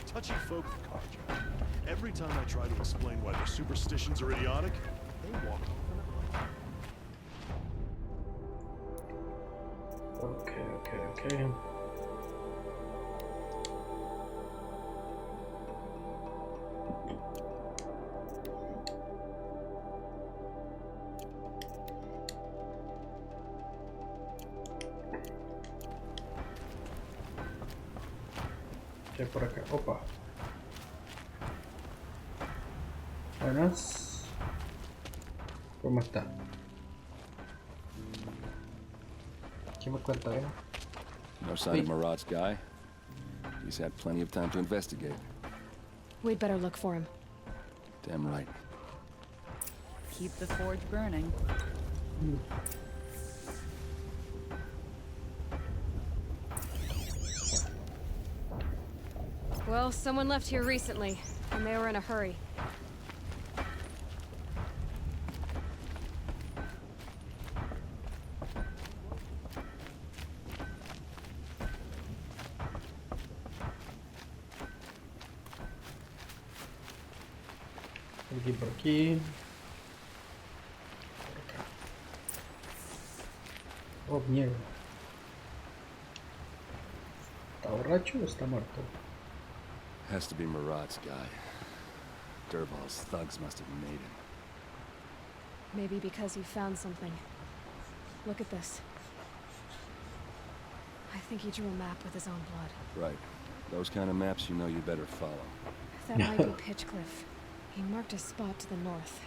Touchy folk Carja. Every time I try to explain why their superstitions are idiotic, they walk off and on. Okay. ¿Qué hay por acá? Opa. Buenas. ¿Cómo está? ¿Qué me cuenta, No sign of Murad's guy? He's had plenty of time to investigate. We'd better look for him. Damn right. Keep the forge burning. Well, someone left here recently, and they were in a hurry. Por aquí. Por acá. Oh, mierda. ¿Está borracho o está muerto? Has to be Murad's guy. Dervahl's thugs must have made him. Maybe because he found something. Look at this. I think he drew a map with his own blood. Right. Those kind of maps you know you better follow. That might be Pitchcliff. He marked a spot to the north.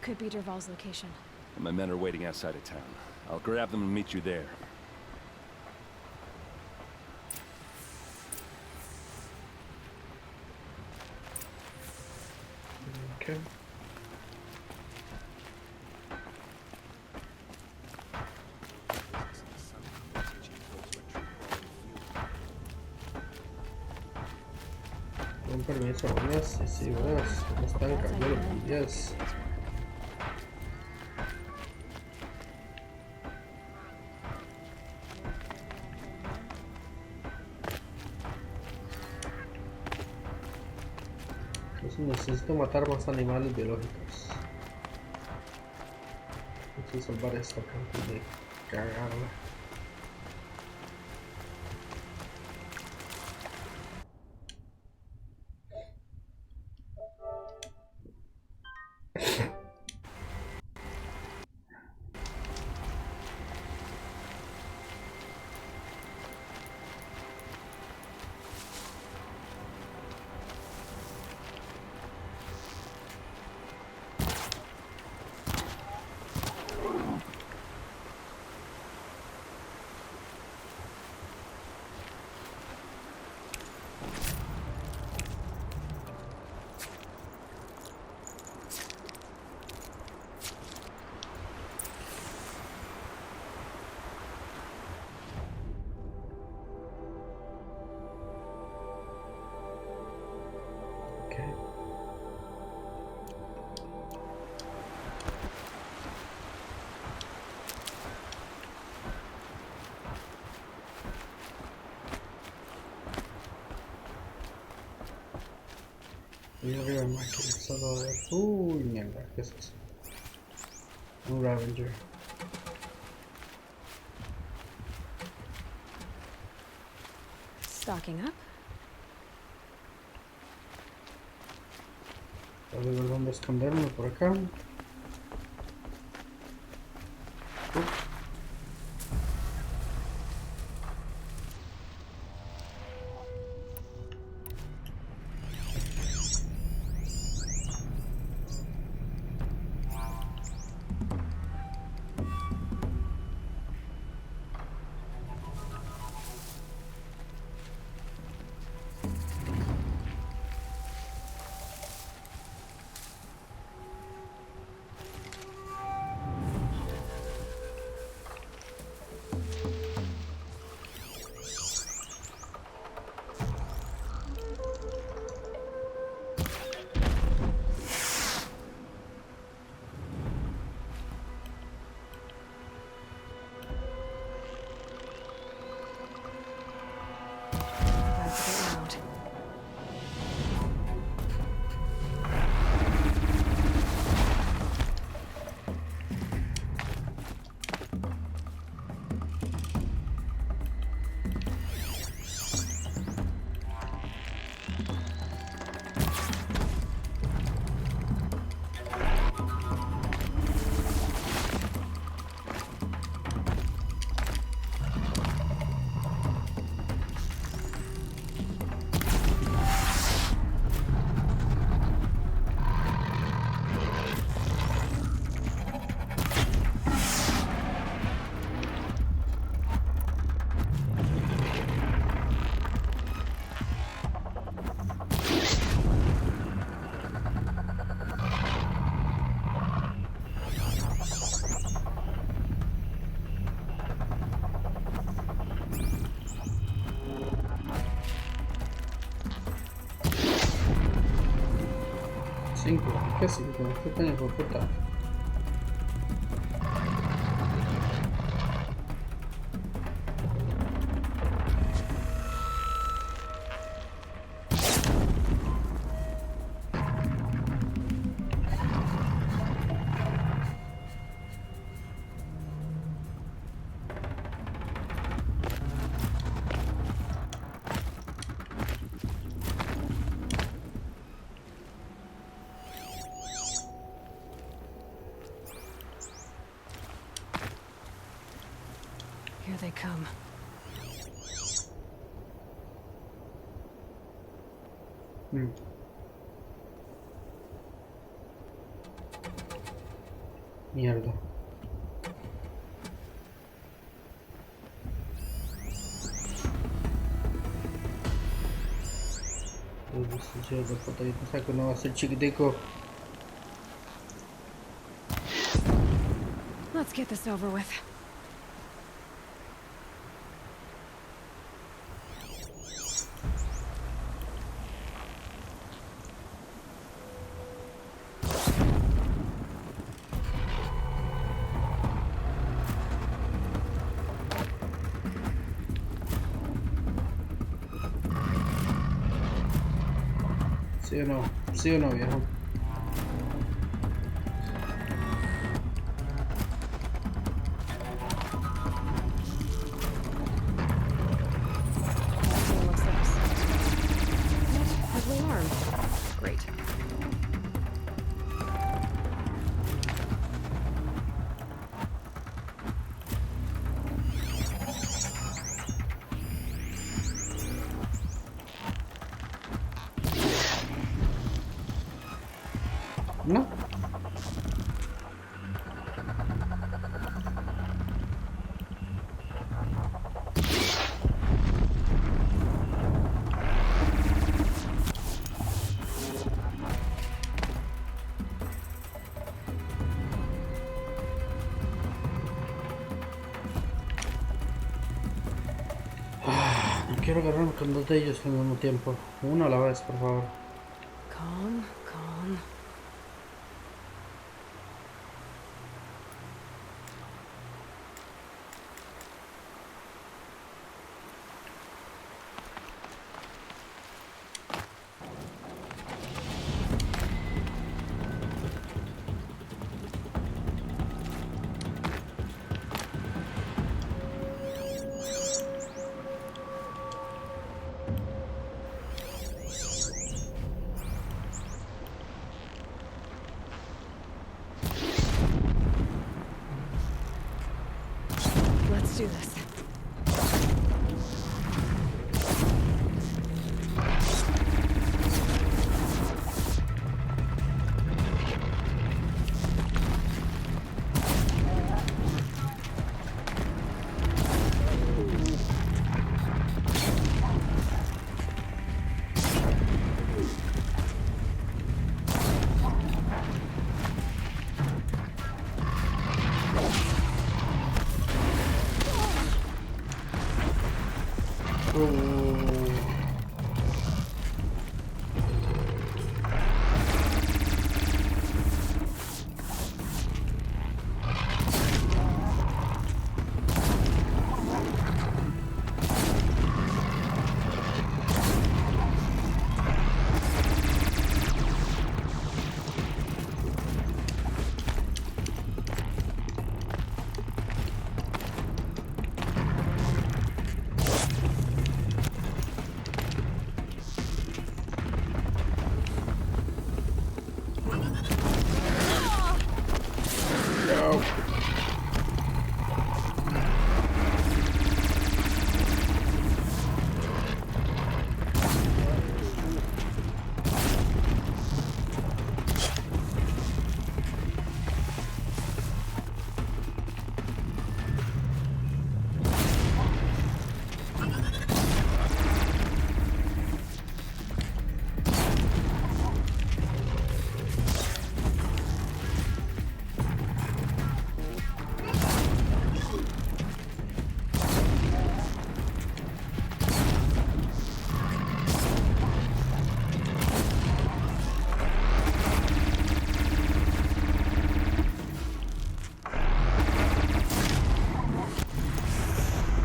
Could be Dervahl's location. And my men are waiting outside of town. I'll grab them and meet you there. Okay. Con permiso, buenas, sí, buenas. ¿Cómo están, caballero? Yes. Entonces necesito matar más animales biológicos. Necesito salvar esta antes de cagarla. Y arriba máquina, solo de... Uy, mierda, ¿qué es eso? Un Ravager. Stocking up. A ver dónde esconderme por acá. ¿Qué sí? ¿Qué coño fue puta? Here they come. Mierda. Yo de puta, yo pensaba que no va a ser chiquitico. Let's get this over with. ¿Sí o no, viejo? What's this? Heavily armed. Great. ¿No? No quiero agarrarme con dos de ellos al mismo tiempo. Uno a la vez, por favor. Calm, calm. Let's do this.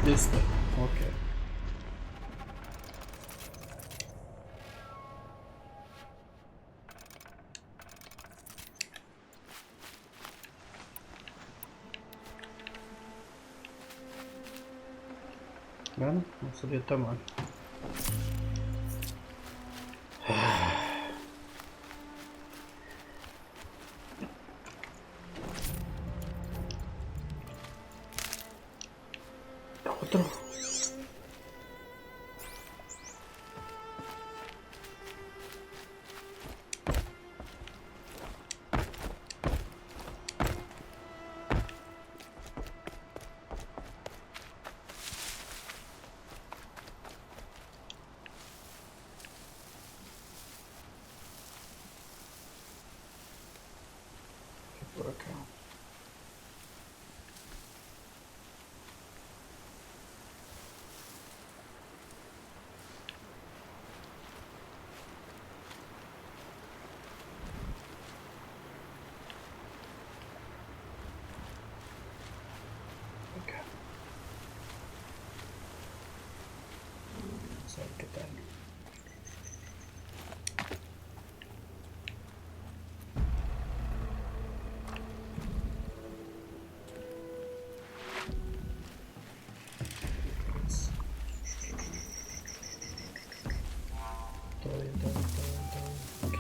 Listo. Ok. Bueno, no salió tan mal. Otro. Por acá. Acá. Vamos a ver qué tal. Todo bien, todo bien, todo bien, todo bien. Ok.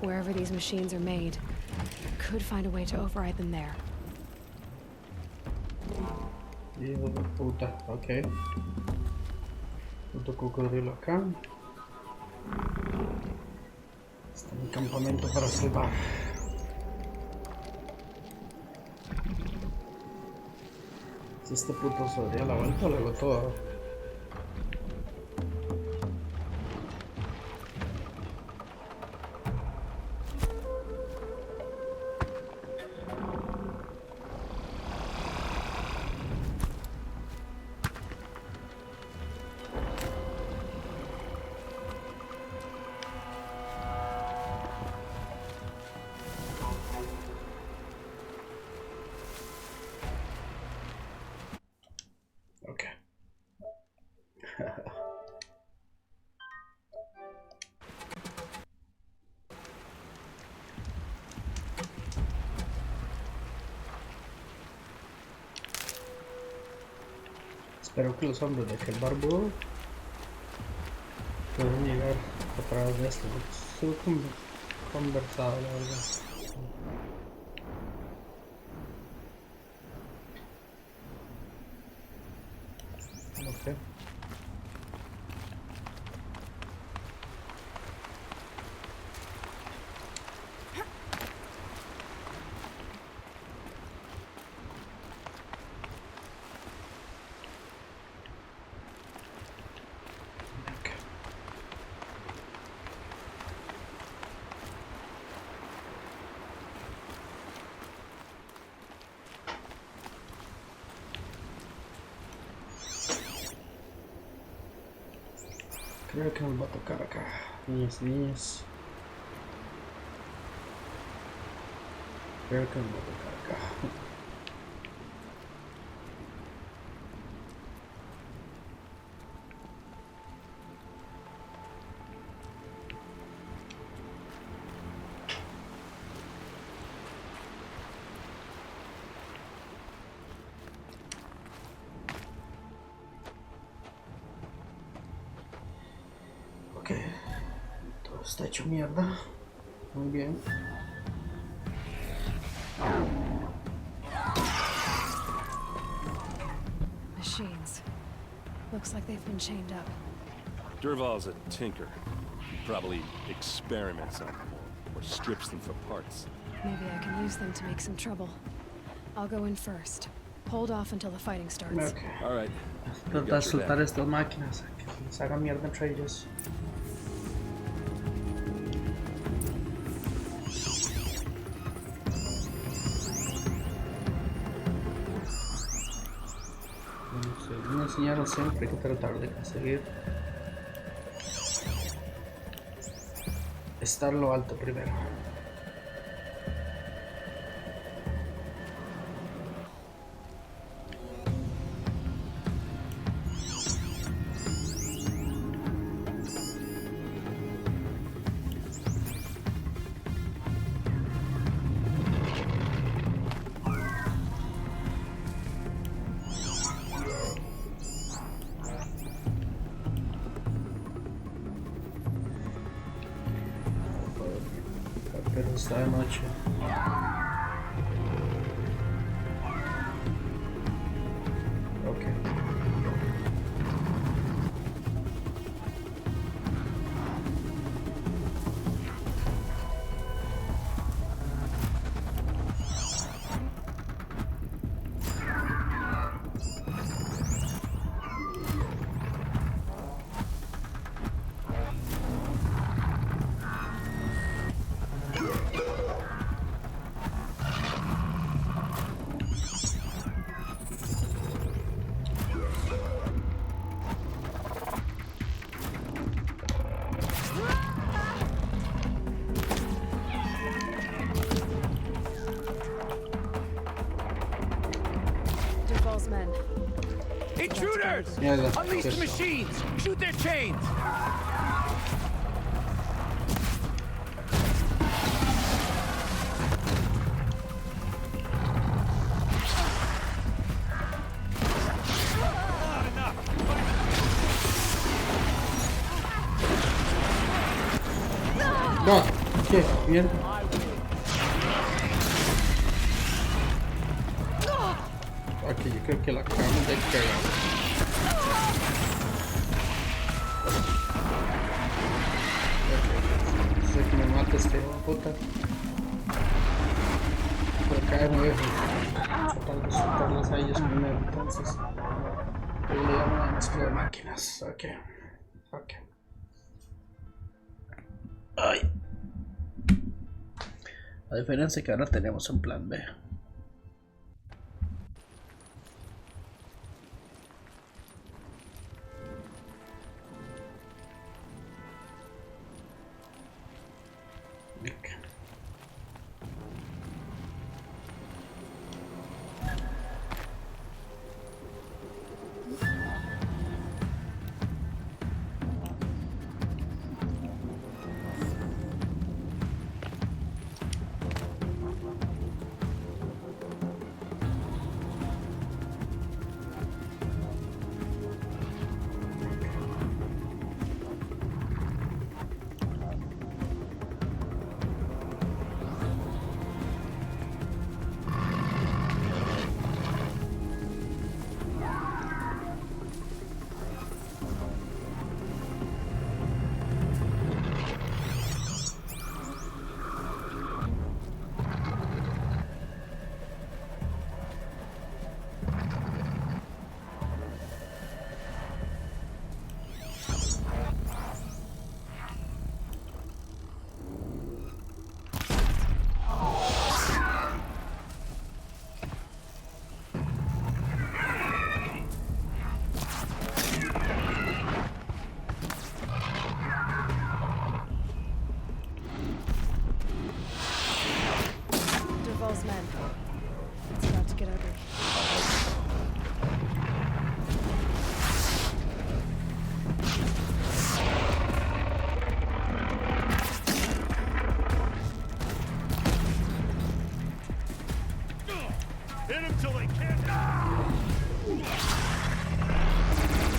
Wherever these machines are made, could find a way to override them there. Hijo de puta, ok. Otro cocodrilo acá. Está mi campamento para salvar. Si este puto se daría la vuelta, luego todo. Ok. Espero que los hombres de aquel barbudo puedan llegar a través de esto. Solo conversado, la verdad. Ok. Creo que nos va a tocar acá. Niños, niños. Creo que nos va a tocar acá. Ok. Todo está hecho mierda. Muy bien. Machines. Looks like they've been chained up. Durval's a tinker. He probably experiments on them or strips them for parts. Maybe I can use them to make some trouble. I'll go in first. Hold off until the fighting starts. Ok. All right. Tratar de soltar estas máquinas. Que les haga mierda entre ellos. enseñaron siempre hay que tratar de conseguir estar lo alto primero. Pero está de noche. Ok. Duval's men. Intruders! Mierda. Unleash the machines! Shoot their chains! No, ¿qué? Bien. Ok, yo creo que la acabamos de cagar. Ok, sé que me mata este hijo de puta. Por acá me dejo soltarlas a ellos primero, entonces. Yo le llamo a mezclar máquinas. Ok, ok. Ay. A diferencia que ahora tenemos un plan B. Okay. Duval's men. It's about to get ugly. Hit him till they can't.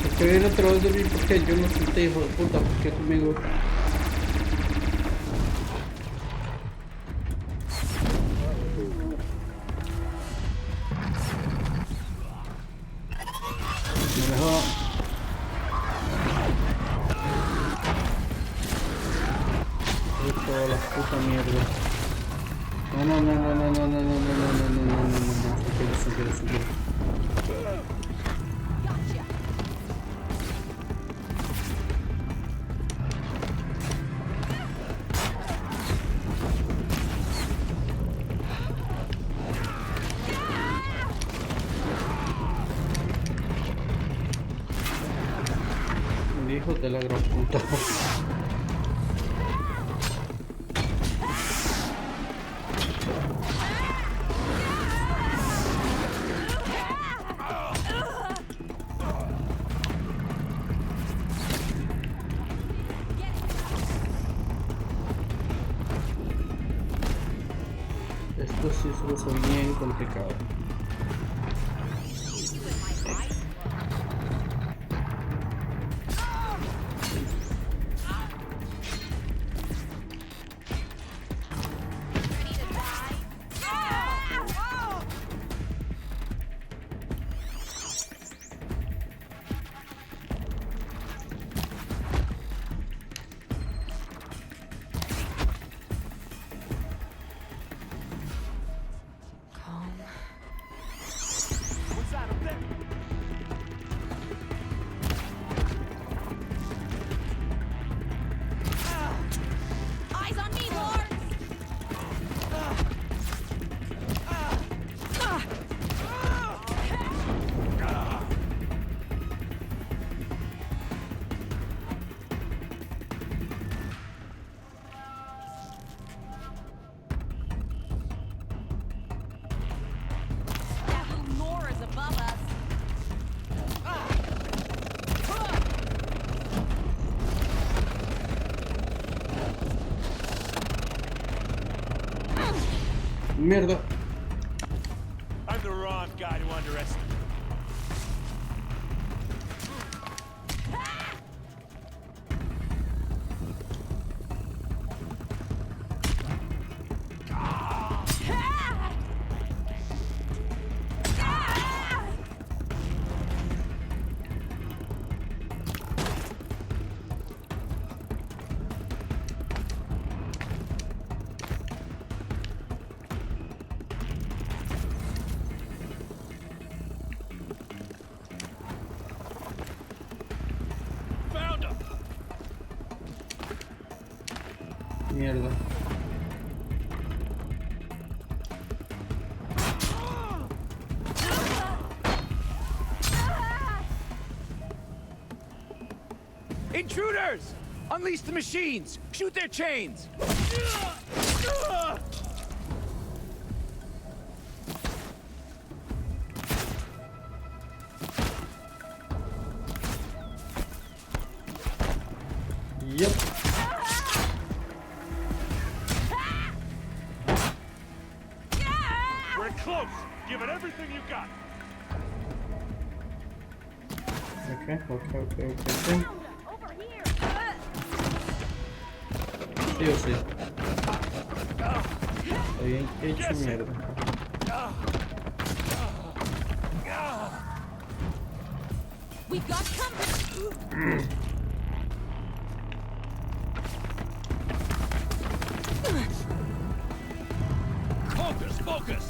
¿Por qué viene otra vez de mí? ¿Por qué? Yo no solté, hijo de puta. ¿Por qué conmigo? Me dejó. Toda la puta mierda. No, no, no, no, no, no, no, no, no, no, no, no, no, no, no, tranquilo. Hijos de la gran puta. Esto sí se puso bien complicado. Eyes on me, Lord! That little Nora's above us. Mierda. I'm the wrong guy to underestimate. Found him. Mierda. Intruders! Unleash the machines! Shoot their chains! Yep. We're close. Give it everything you got. Okay. Sí o sí. Está bien hecho mierda. We got company! Focus.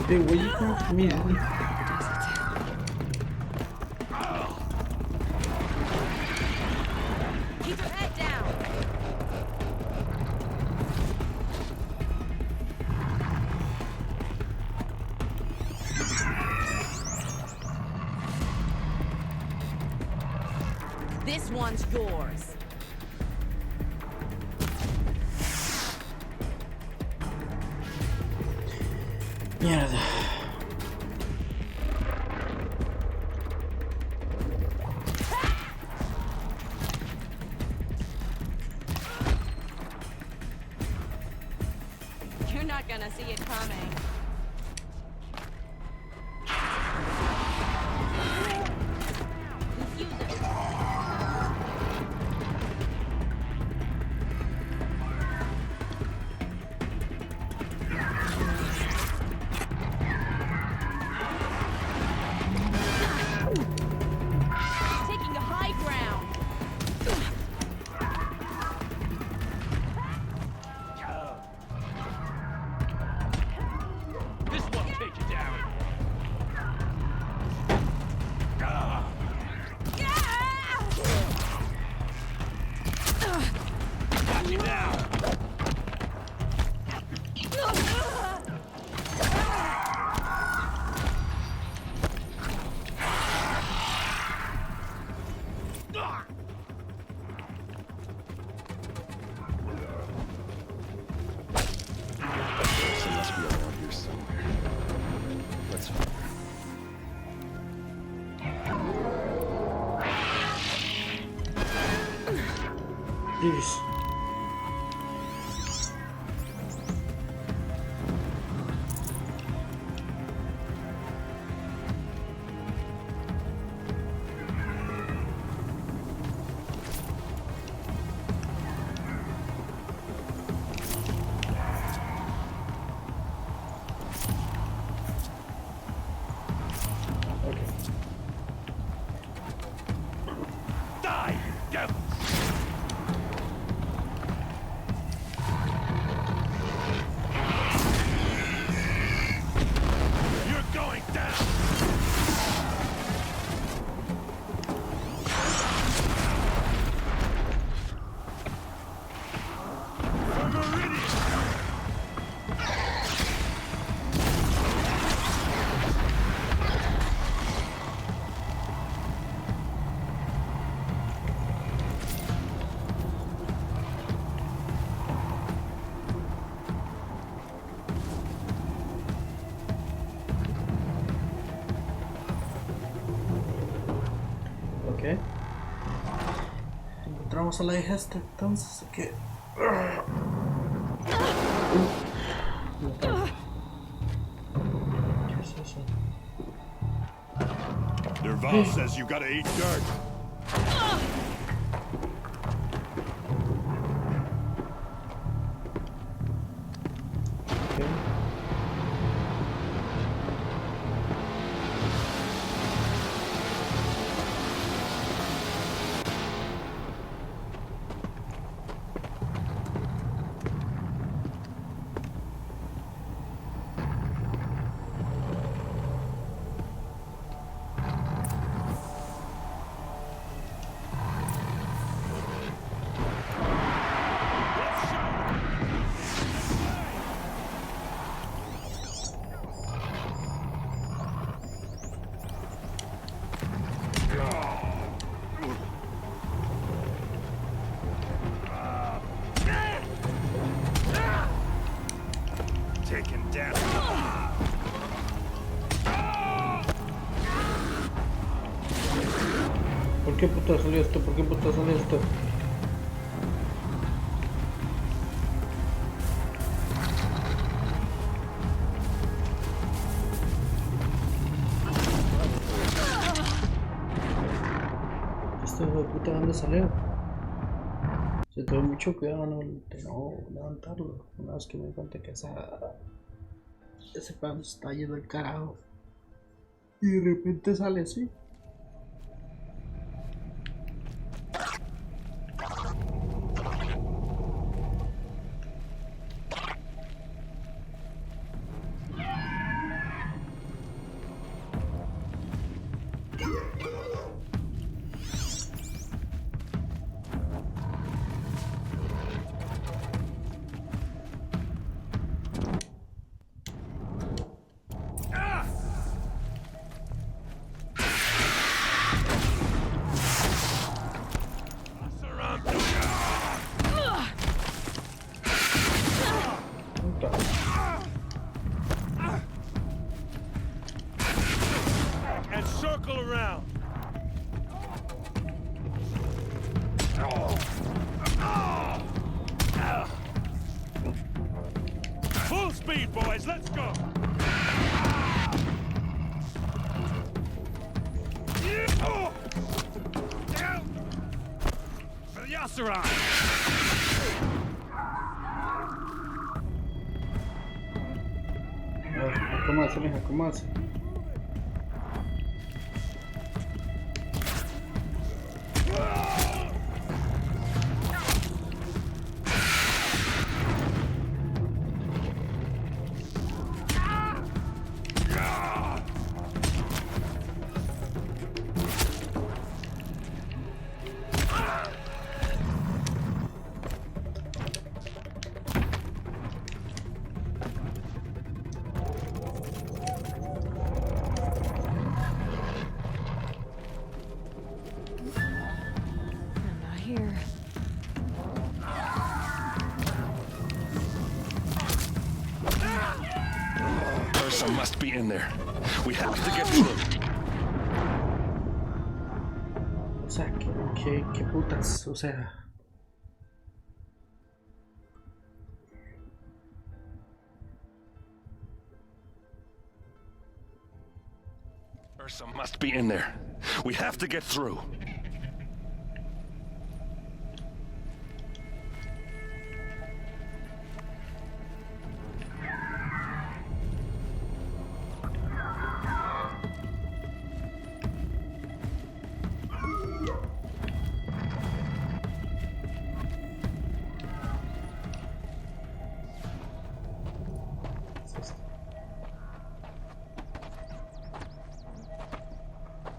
Hey, where you come from me? Keep your head down! This one's yours. Mierda. You're not gonna see it coming. Confuse it. Taking the high ground. Please. Die, devils! You're going down! For Meridian! Ok. Encontramos a la hija esta, entonces que. ¿Qué es eso? Nerval says you gotta eat dirt. Ok. Taken down. ¿Por qué puta salió esto? ¿Por qué puta salió esto? ¿Este hijo de puta dónde salió? Se tuvo mucho cuidado de no levantarlo. Una vez que me di cuenta que ese pan está lleno del carajo. Y de repente sale así. And circle around. Full speed, boys. Let's go. Down for the Oseram. ¿Cómo hace, mija? ¿Cómo hace? I'm not here. Ursa must be in there. We have to get through. O sea, ¿qué putas? O sea, Ursa must be in there. We have to get through.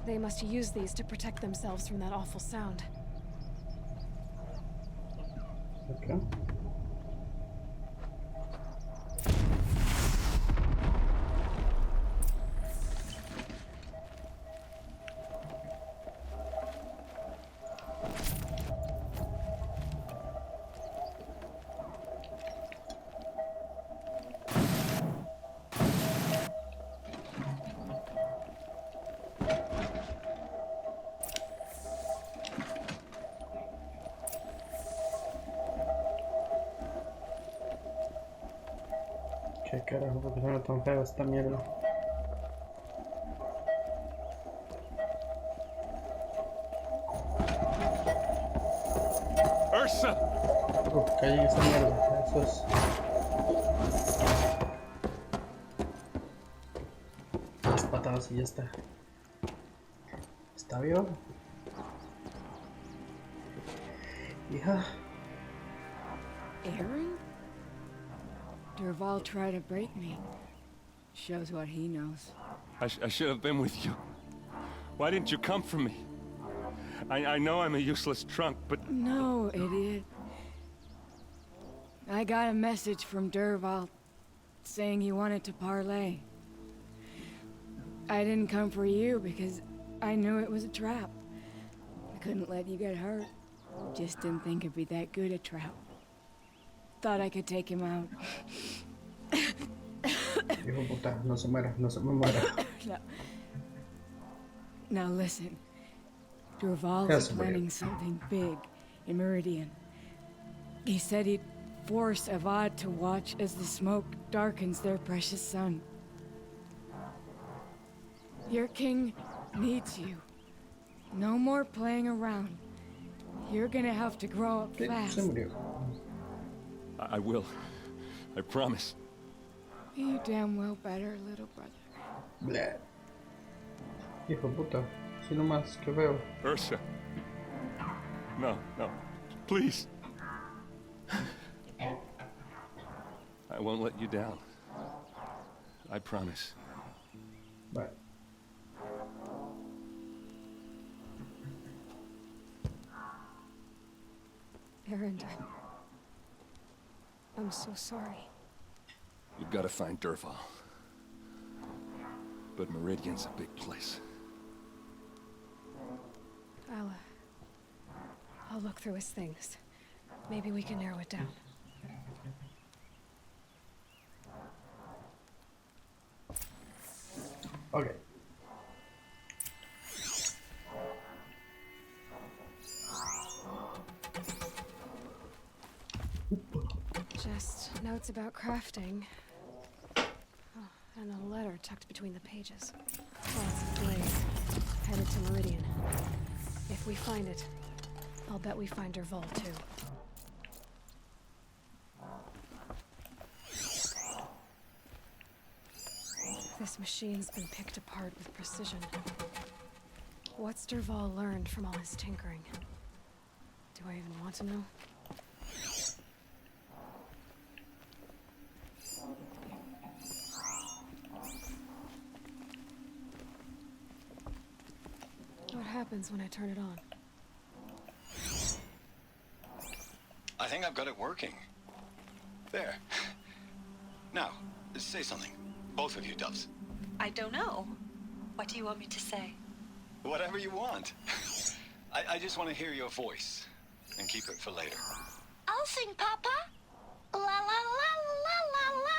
They must use these to protect themselves from that awful sound. Okay. ¿Qué carajo? ¿Por qué suena tan feo esta mierda? Ursa! Calle esa mierda. Eso es. Las patadas y ya está. ¿Está vivo? Hija. Aaron? Dervahl tried to break me. Shows what he knows. I should have been with you. Why didn't you come for me? I know I'm a useless trunk, but... No, idiot. I got a message from Dervahl saying he wanted to parlay. I didn't come for you because I knew it was a trap. I couldn't let you get hurt. Just didn't think it'd be that good a trap. Thought I could take him out. Hijo puta, no se muera, no se me muera. No. Now listen. Dervahl Yes, is planning something big in Meridian. He said he'd force Avad to watch as the smoke darkens their precious sun. Your king needs you. No more playing around. You're gonna have to grow up fast. Se murió. I will. I promise. You damn well better, little brother. Bleh. Hijo puta. Si no más, que veo. Ursa. No, no. Please. I won't let you down. I promise. Bye. Aaron, I'm so sorry. You've got to find Dervahl. But Meridian's a big place. I'll look through his things. Maybe we can narrow it down. Okay. Just notes about crafting. Oh, and a letter tucked between the pages. Lots of blaze. Headed to Meridian. If we find it, I'll bet we find Dervahl too. This machine's been picked apart with precision. What's Dervahl learned from all his tinkering? Do I even want to know? What happens when I turn it on? I think I've got it working. There. Now, say something. Both of you, Doves. I don't know. What do you want me to say? Whatever you want. I just want to hear your voice. And keep it for later. I'll sing, Papa. La la la la la la.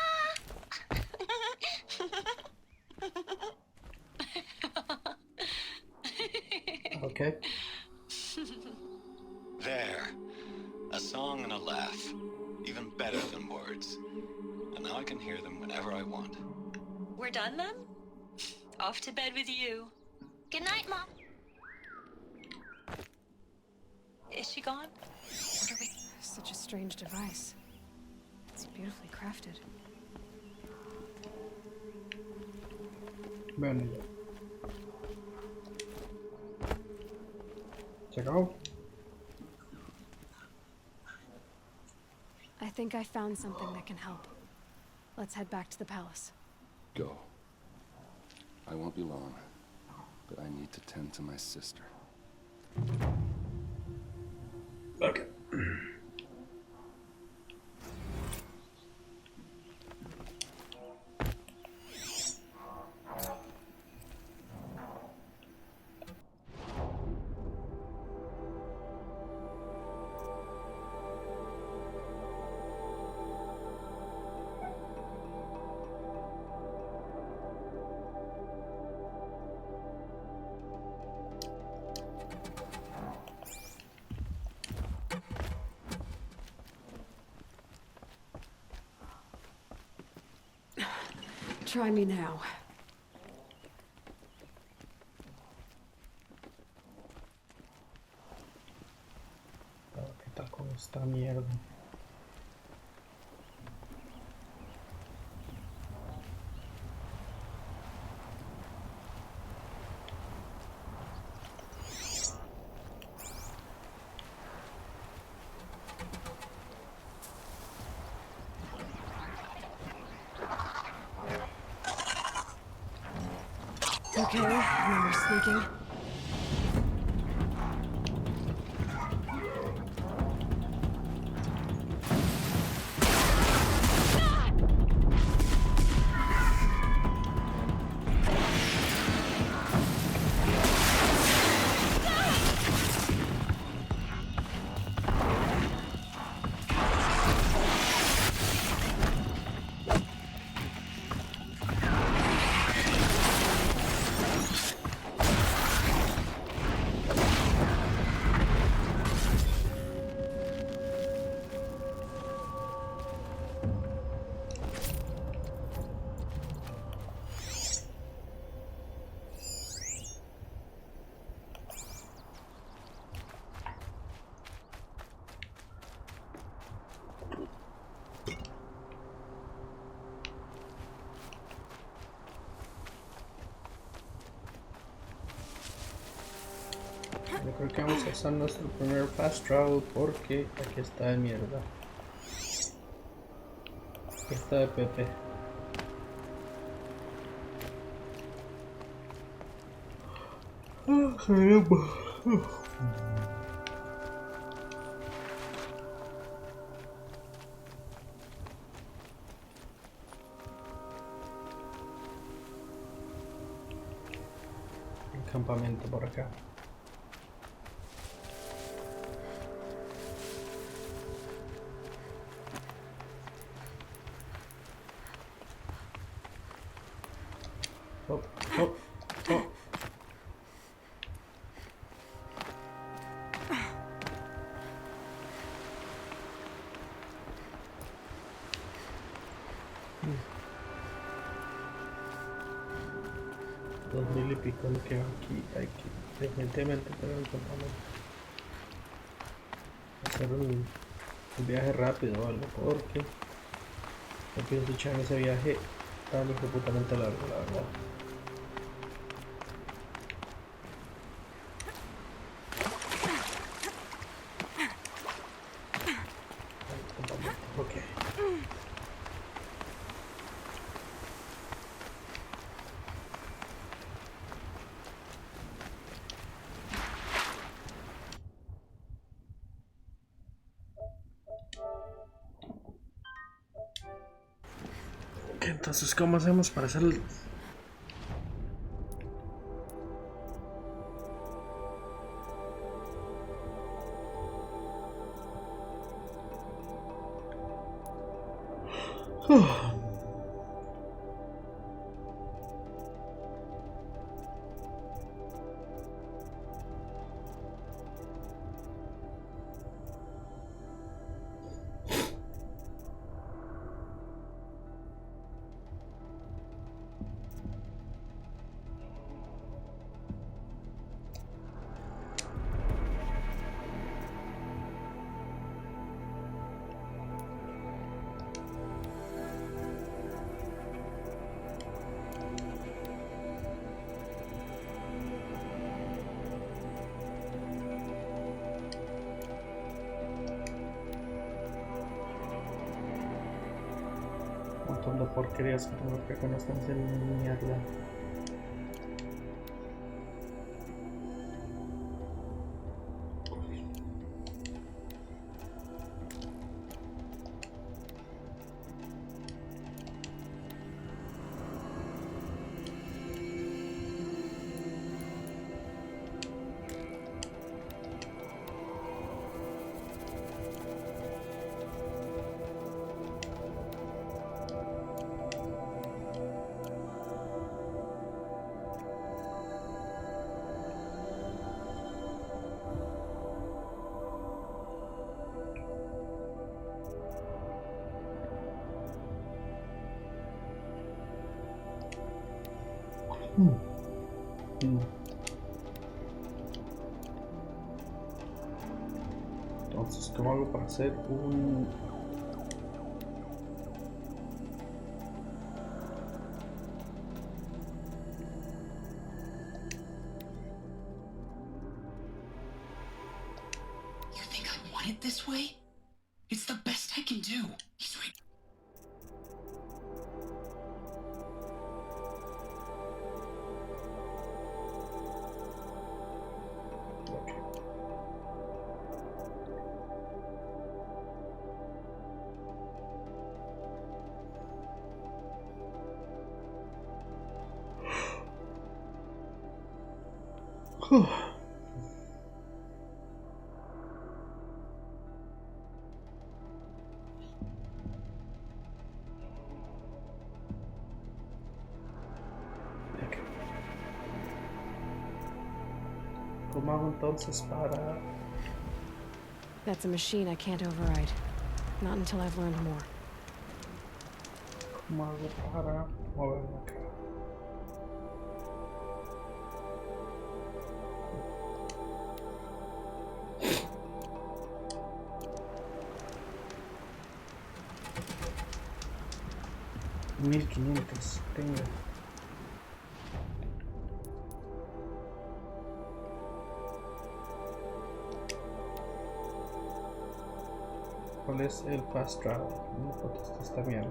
Okay. There. A song and a laugh. Even better than words. And now I can hear them whenever I want. We're done then? Off to bed with you. Good night, Mom. Is she gone? What are we... Such a strange device. It's beautifully crafted. Bueno, se acabó. I think I found something that can help. Let's head back to the palace. Go. I won't be long, but I need to tend to my sister. Okay. Try me now. ¿Qué tal con esta mierda? Okay, remember sneaking? Yo creo que vamos a hacer nuestro primer fast travel porque aquí está de mierda. Aquí está de Pepe. Caramba. El campamento por acá. Oh, oh, oh. Dos mil y pico lo que aquí hay que definitivamente tener el campamento. Hacer un viaje rápido o algo porque no pienso echar ese viaje tan completamente largo, la verdad. Ok. Ok, entonces, ¿cómo hacemos para hacer el... montón de porquerías que tengo que con esta mierda. Entonces, ¿cómo hago para hacer un... You think I want it this way? It's the best I can do. He's right. ¿Cómo hago entonces para...? That's a machine I can't override. Not until I've learned more. ¿Cómo hago para moverme acá? $1500 tengo. ¿Cuál es el fast travel? No contesta esta mierda.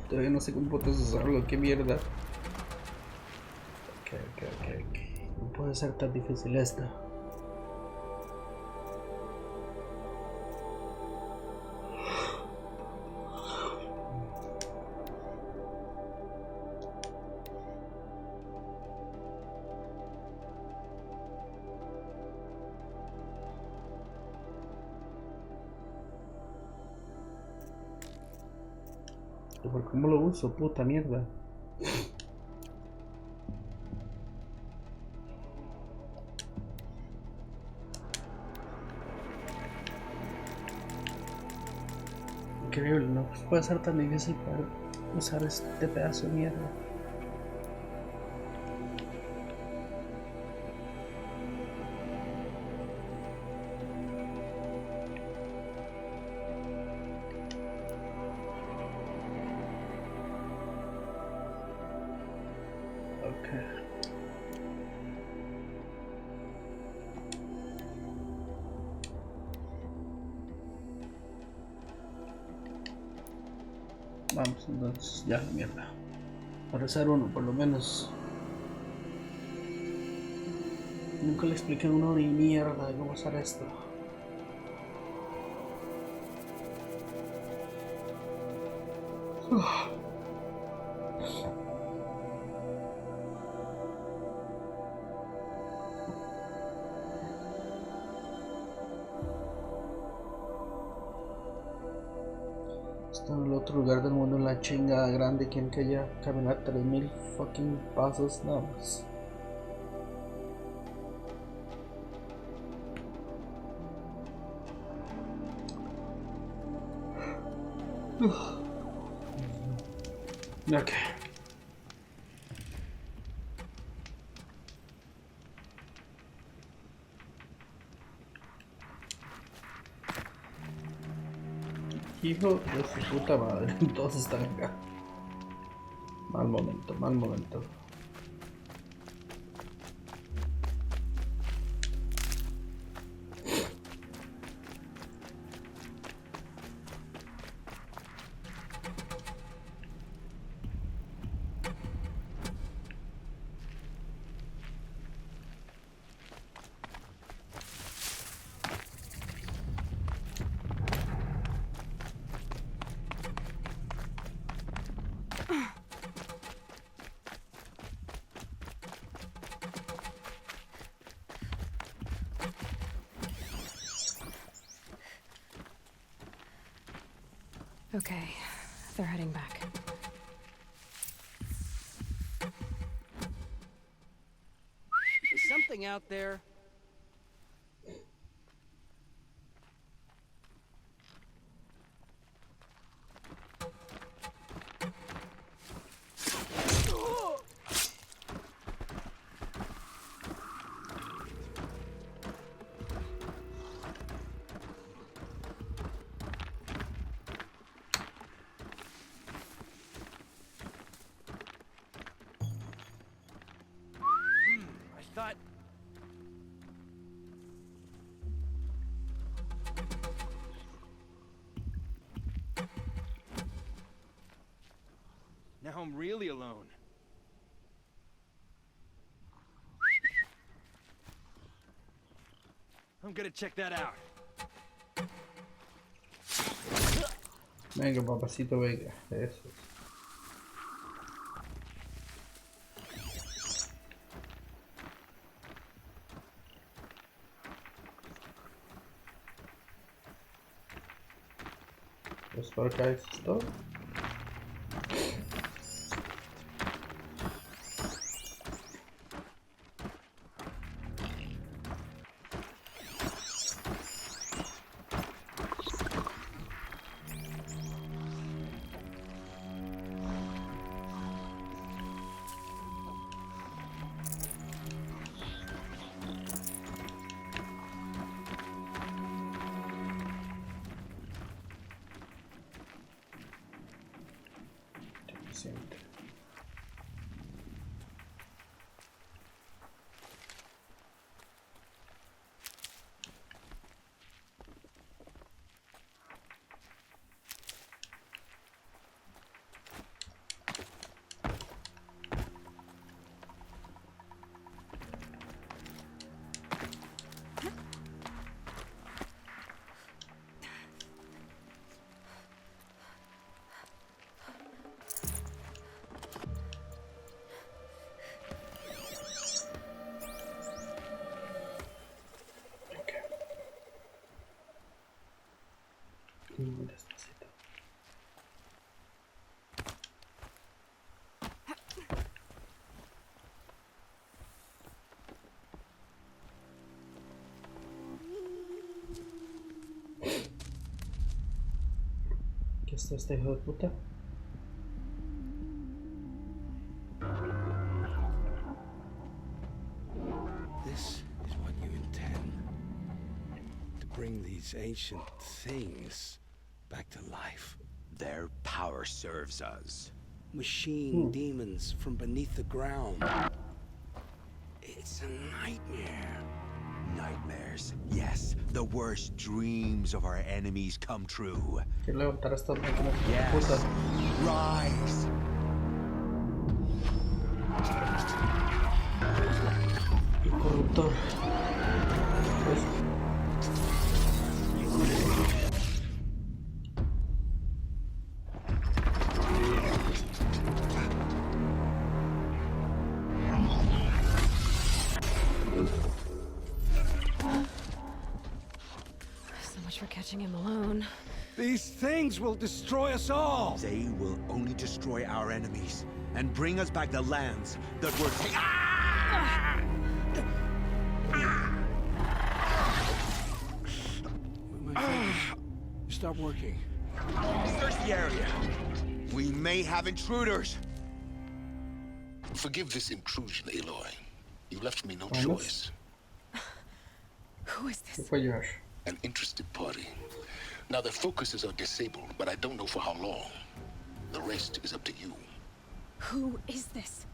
Todavía no sé cómo puedes usarlo, qué mierda. Ok. No puede ser tan difícil esto. ¿Por cómo lo uso? Puta mierda. Increíble, no puede ser tan difícil para usar este pedazo de mierda. Vamos, entonces, ya la mierda. Para ser uno, por lo menos. Nunca le expliqué a uno ni mierda de cómo usar esto. Está en el otro lugar del mundo, en la chingada grande, quien que haya caminar 3000 fucking pasos nada más. Ok. Hijo de su puta madre, todos están acá. Mal momento, mal momento. Okay, they're heading back. Is something out there? I thought... Now I'm really alone. I'm gonna check that out. Venga, papacito, venga. Eso es. Espero que haya existido. Siempre. Muy despacito. ¿Qué está este hijo de puta? This is what you intend. To bring these ancient things back to life. Their power serves us. Machine demons from beneath the ground. It's a nightmare. Nightmares, yes. The worst dreams of our enemies come true. Quiero levantar esta máquina. Yes. Rise. El corruptor. So much for catching him alone. These things will destroy us all. They will only destroy our enemies and bring us back the lands that were taken. My fingers stop working. Search the area. We may have intruders. Forgive this intrusion, Aloy. You left me no Vamos. choice. Who is this? ¿Qué fue, Josh? An interested party. Now their focuses are disabled, but I don't know for how long. The rest is up to you. Who is this?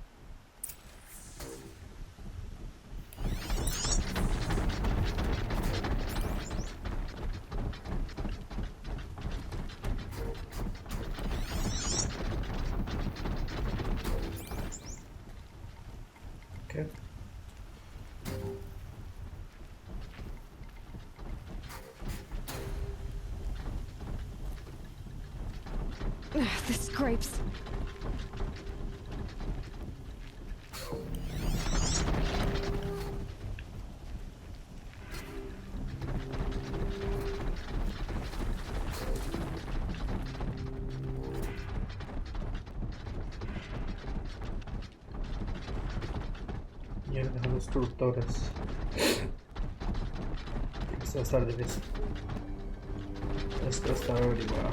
Okay. The scrapes. Mierda, los destructores. Esto va a estar difícil. Esto está averiguado.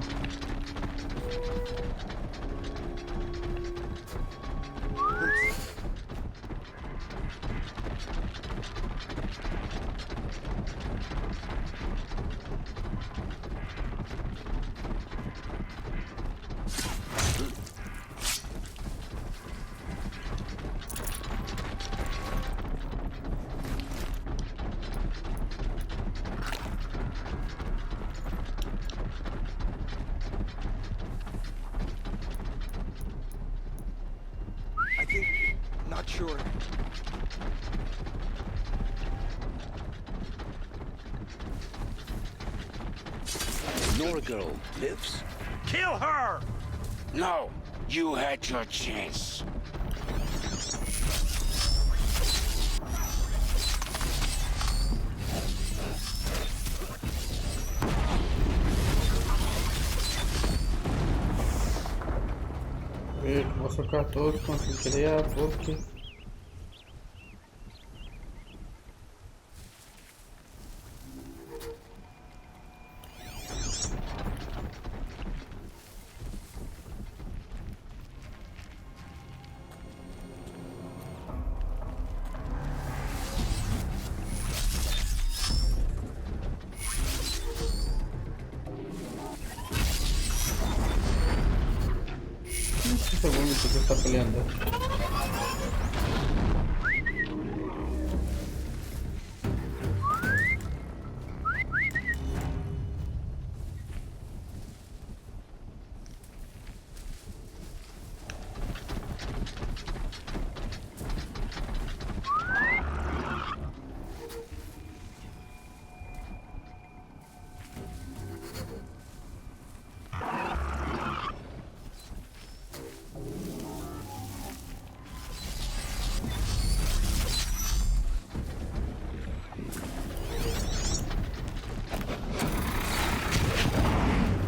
I think... not sure. Nora girl lives? Kill her! No, you had your chance. Vamos a sacar todos con sinceridad porque... Según que se está peleando.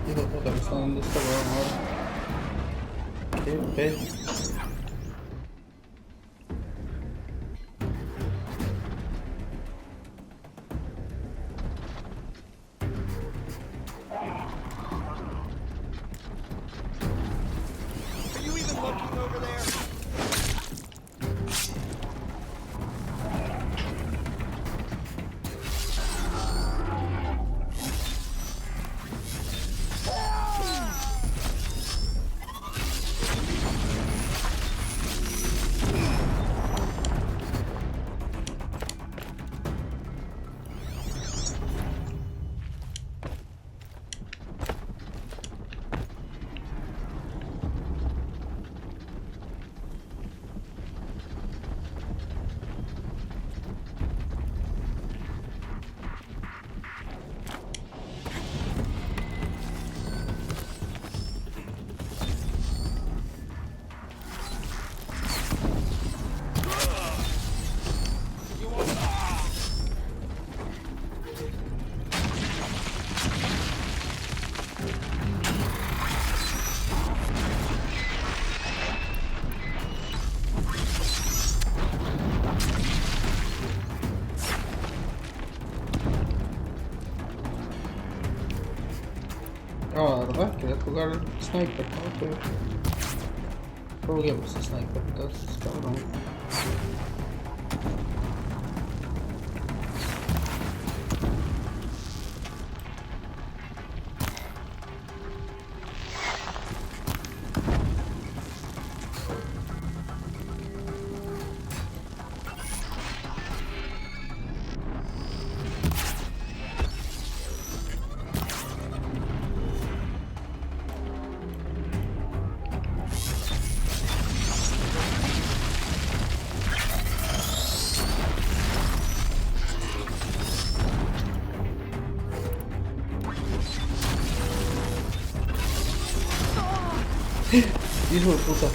Hijo de puta, ¿está dónde está el weón ahora? Qué pedo. Are you even looking over there? jugar sniper, ok. Juguemos sniper, entonces, cabrón. Hijo de puta. Ok.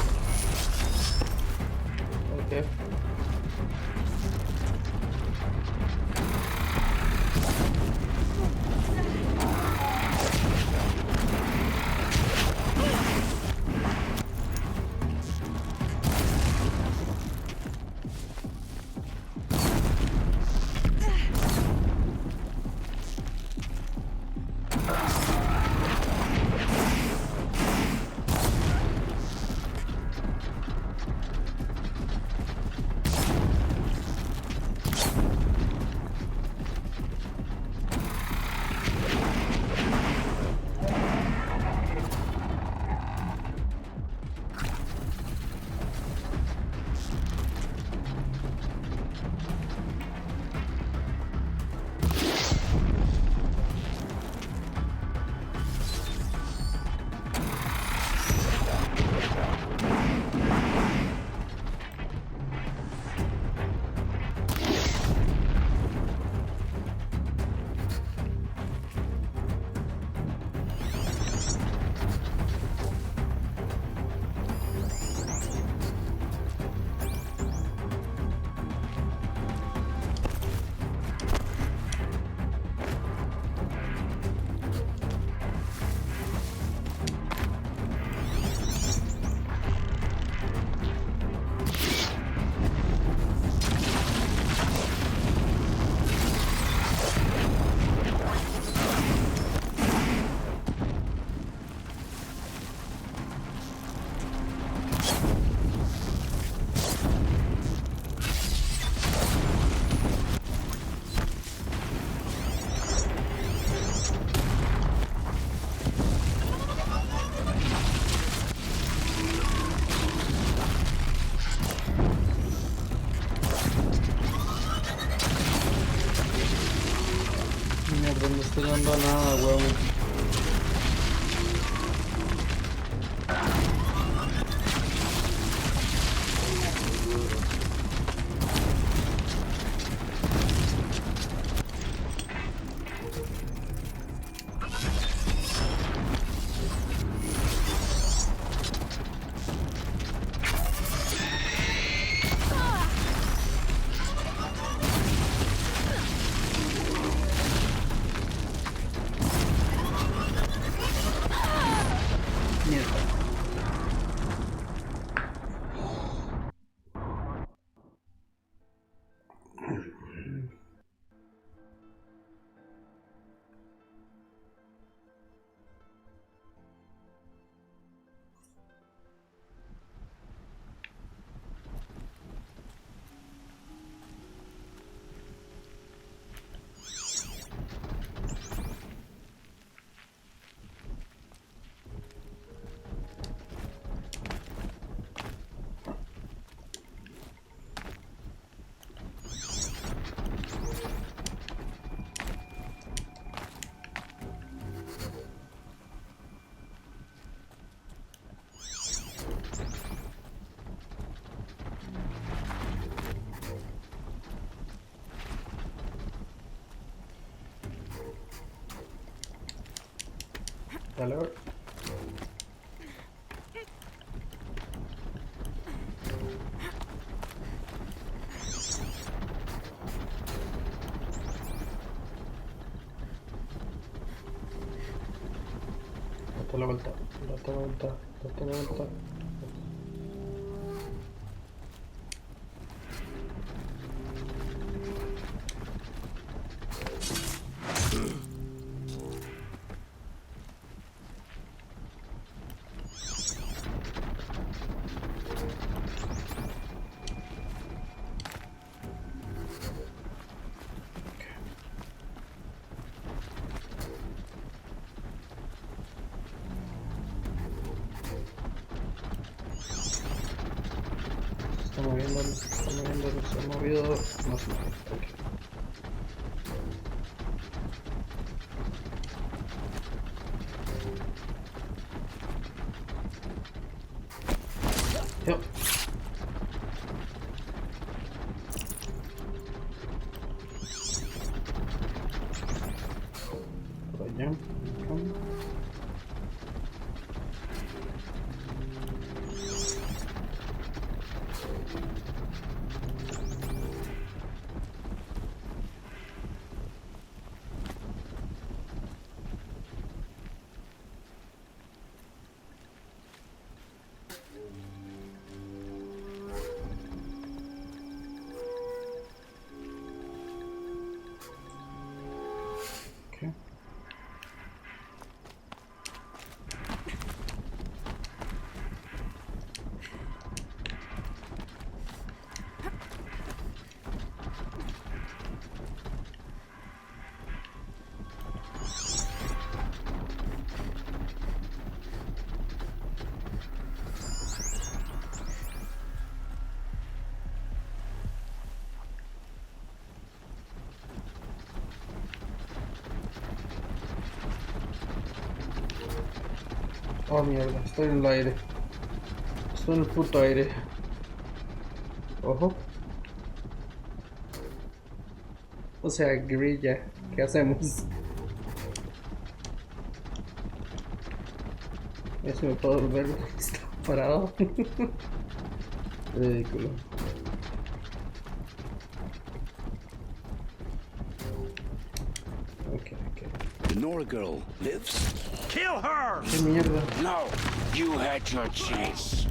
Mierda, no estoy dando a nada, huevo. Dale, date la vuelta, date la vuelta, date la vuelta. Está moviendo, se ha movido. No se mueve. Ok. Yo. Por allá. Okay. Oh mierda, estoy en el aire. Estoy en el puto aire. Ojo. O sea, grilla. ¿Qué hacemos? A ver si me puedo volver. Está parado. Ridículo. Okay. The Nora girl lives? Kill her! ¿Qué mierda? No, you had your chance.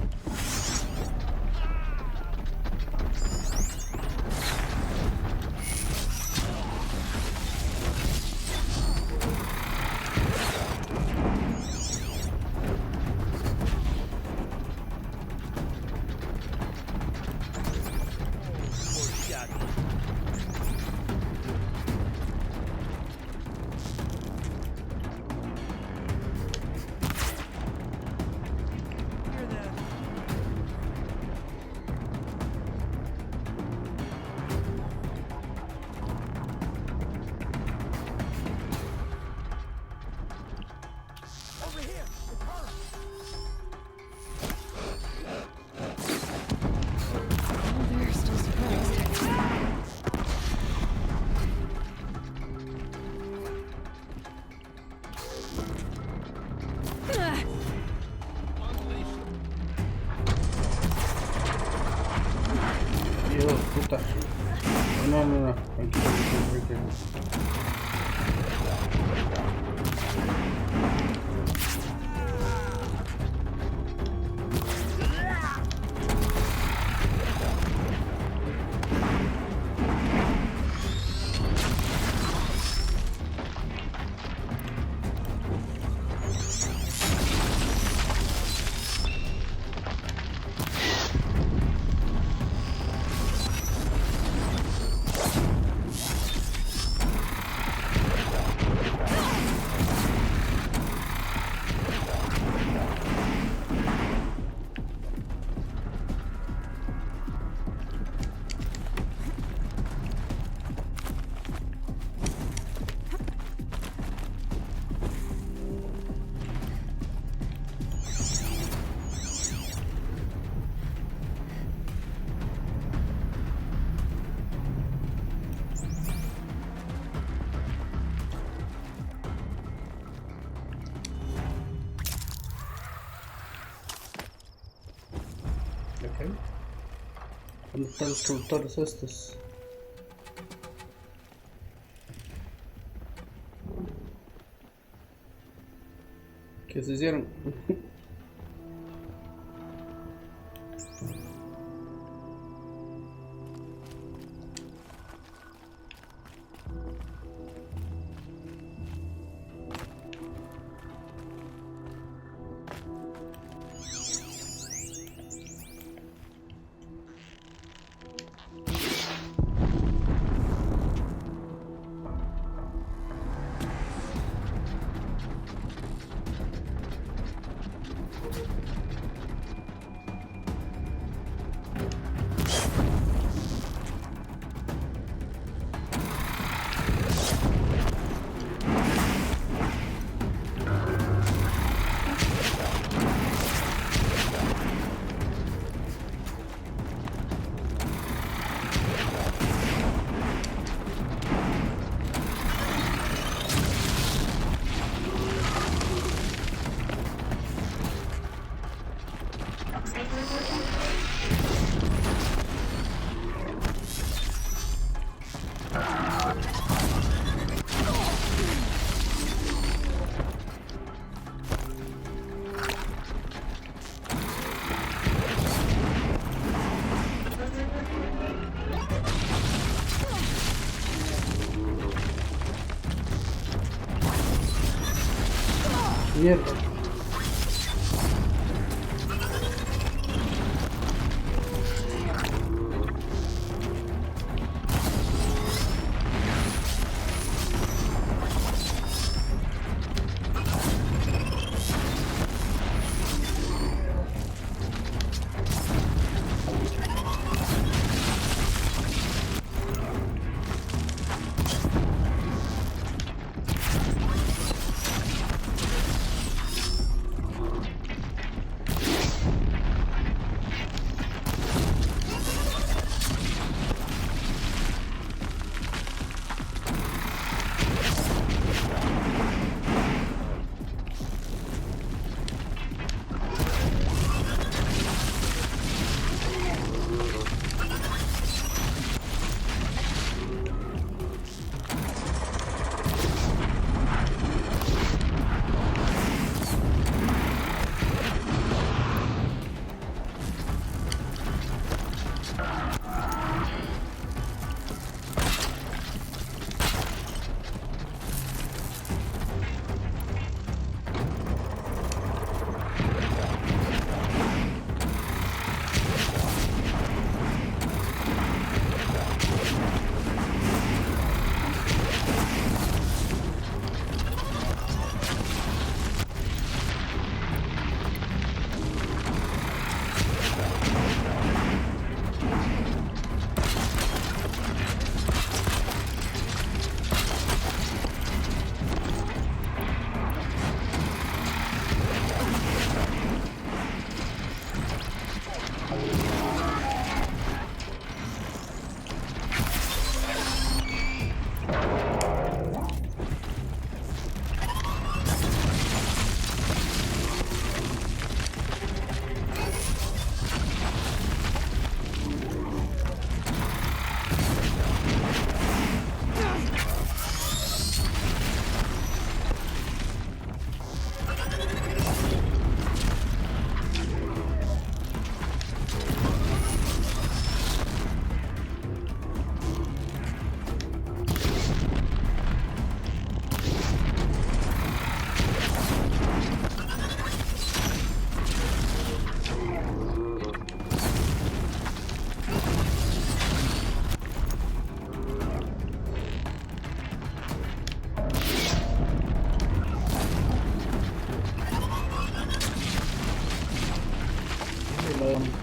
They're still surprised. Dios, puta. No. Tranquilo. Ok. ¿Dónde están los productores estos? ¿Qué se hicieron? mierda.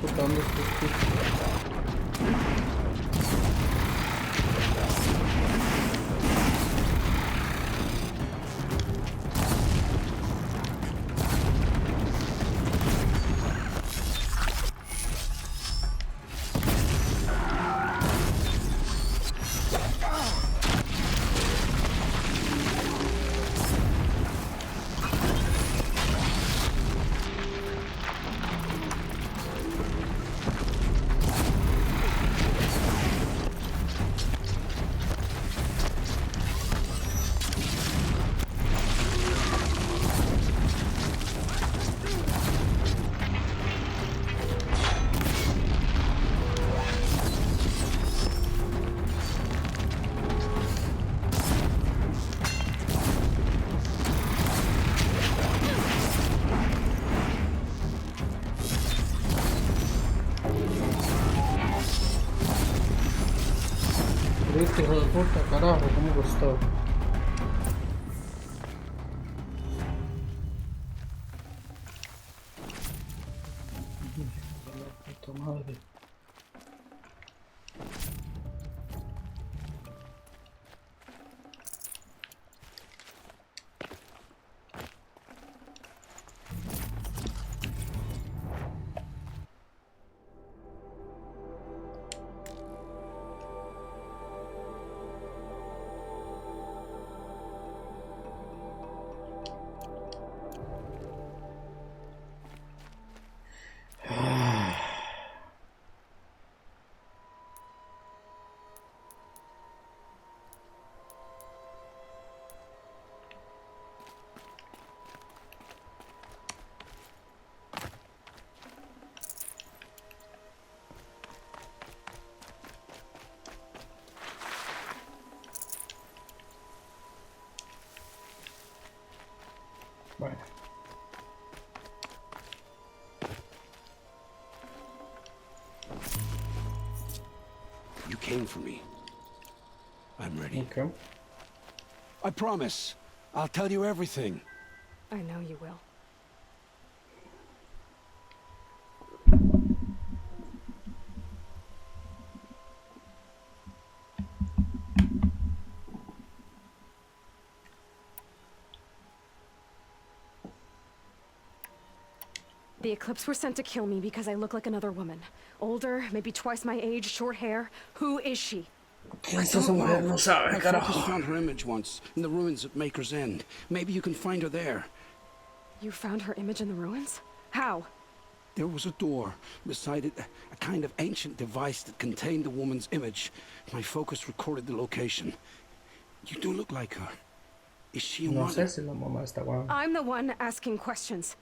Puta, este hijo de puta, carajo, cómo gustó. Puta madre. Bueno. You came for me. I'm ready. Okay. I promise. I'll tell you everything. I know you will. The Eclipse were sent to kill me because I look like another woman. Older, maybe twice my age, short hair. Who is she? I don't know. My focus found her image once in the ruins at Maker's End. Maybe you can find her there. You found her image in the ruins? How? There was a door. Beside it, a kind of ancient device that contained the woman's image. My focus recorded the location. You do look like her. Is she a mother? I'm the one asking questions.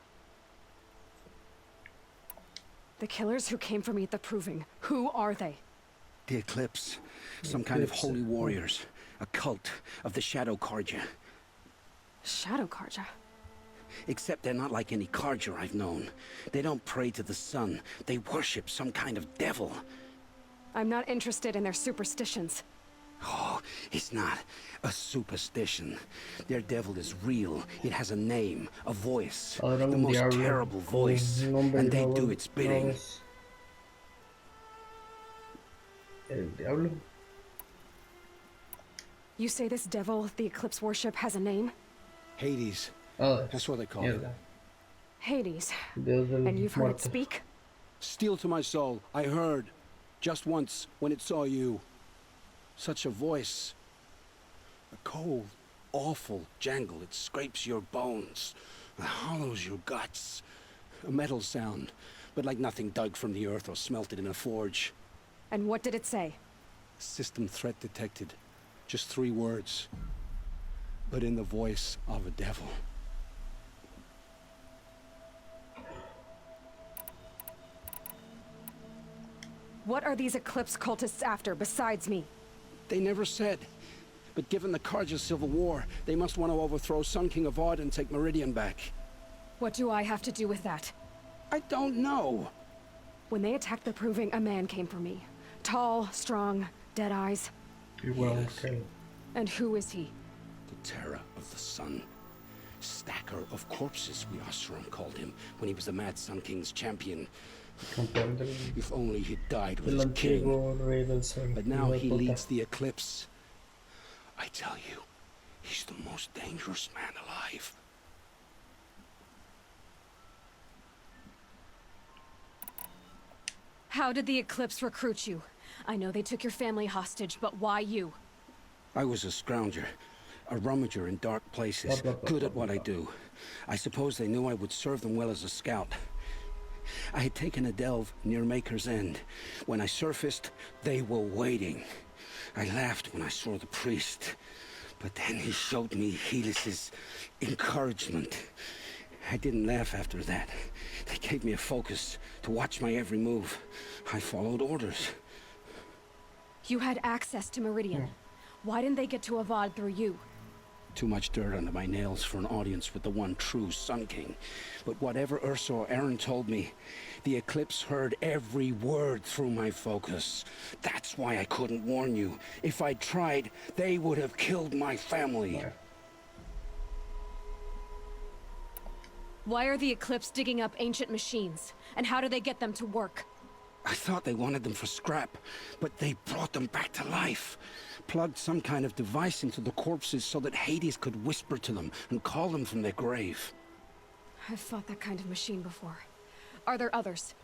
The killers who came for me at the Proving, who are they? The Eclipse. Some kind of holy warriors. A cult of the Shadow Carja. Shadow Carja? Except they're not like any Carja I've known. They don't pray to the sun. They worship some kind of devil. I'm not interested in their superstitions. Oh, it's not a superstition. Their devil is real. It has a name, a voice. The most terrible voice. And they do its bidding. El diablo. You say this devil the Eclipse worship has a name? Hades. Oh, that's what they call it. Hades. And you've heard it speak? Steel to my soul. I heard. Just once, when it saw you. Such a voice. A cold, awful jangle. It scrapes your bones. It hollows your guts. A metal sound, but like nothing dug from the earth or smelted in a forge. And what did it say? System threat detected. Just 3 words. But in the voice of a devil. What are these Eclipse cultists after besides me? They never said. But given the Carja civil war, they must want to overthrow Sun King Avad and take Meridian back. What do I have to do with that? I don't know. When they attacked the Proving, a man came for me. Tall, strong, dead eyes. And who is he? The terror of the sun. Stacker of corpses, we Oseram called him, when he was the Mad Sun King's champion. If only he died with his king. But now he leads the Eclipse. I tell you, he's the most dangerous man alive. How did the Eclipse recruit you? I know they took your family hostage, but why you? I was a scrounger, a rummager in dark places, good at what I do. I suppose they knew I would serve them well as a scout. I had taken a delve near Maker's End. When I surfaced, they were waiting. I laughed when I saw the priest, but then he showed me Helis's encouragement. I didn't laugh after that. They gave me a focus to watch my every move. I followed orders. You had access to Meridian. Why didn't they get to Avad through you? Too much dirt under my nails for an audience with the one true Sun King. But whatever Ursa or Aaron told me, the Eclipse heard every word through my focus. That's why I couldn't warn you. If I'd tried, they would have killed my family. Why are the Eclipse digging up ancient machines? And how do they get them to work? I thought they wanted them for scrap, but they brought them back to life. Plugged some kind of device into the corpses so that Hades could whisper to them and call them from their grave. I've fought that kind of machine before. Are there others?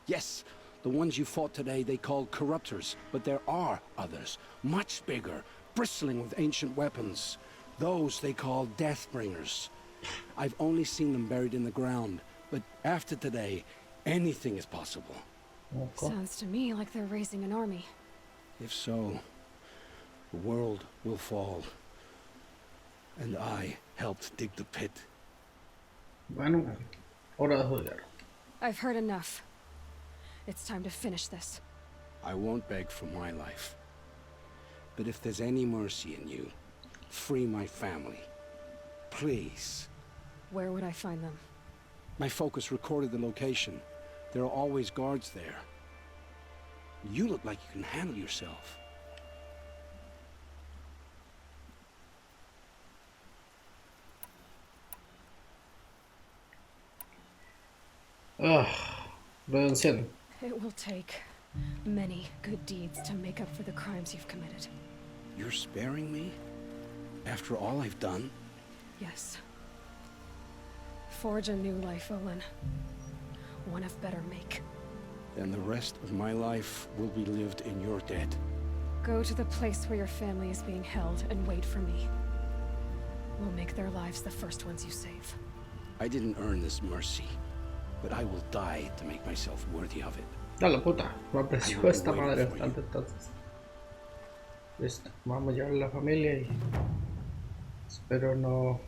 Yes. The ones you fought today they called corruptors, but there are others, much bigger, bristling with ancient weapons. Those they call Deathbringers. I've only seen them buried in the ground, but after today, anything is possible. Sounds to me like they're raising an army. If so, the world will fall. And I helped dig the pit. Bueno, hora de jugar. I've heard enough. It's time to finish this. I won't beg for my life. But if there's any mercy in you, free my family. Please. Where would I find them? My focus recorded the location. There are always guards there. You look like you can handle yourself. Ugh, renunciando. It will take many good deeds to make up for the crimes you've committed. You're sparing me? After all I've done? Yes. Forge a new life, Olin. One of better make. Then the rest of my life will be lived in your debt. Go to the place where your family is being held and wait for me. We'll make their lives the first ones you save. I didn't earn this mercy, but I will die to make myself worthy of it. A la puta, me apreció esta madre bastante entonces. Listo, vamos a llevar a la familia y espero no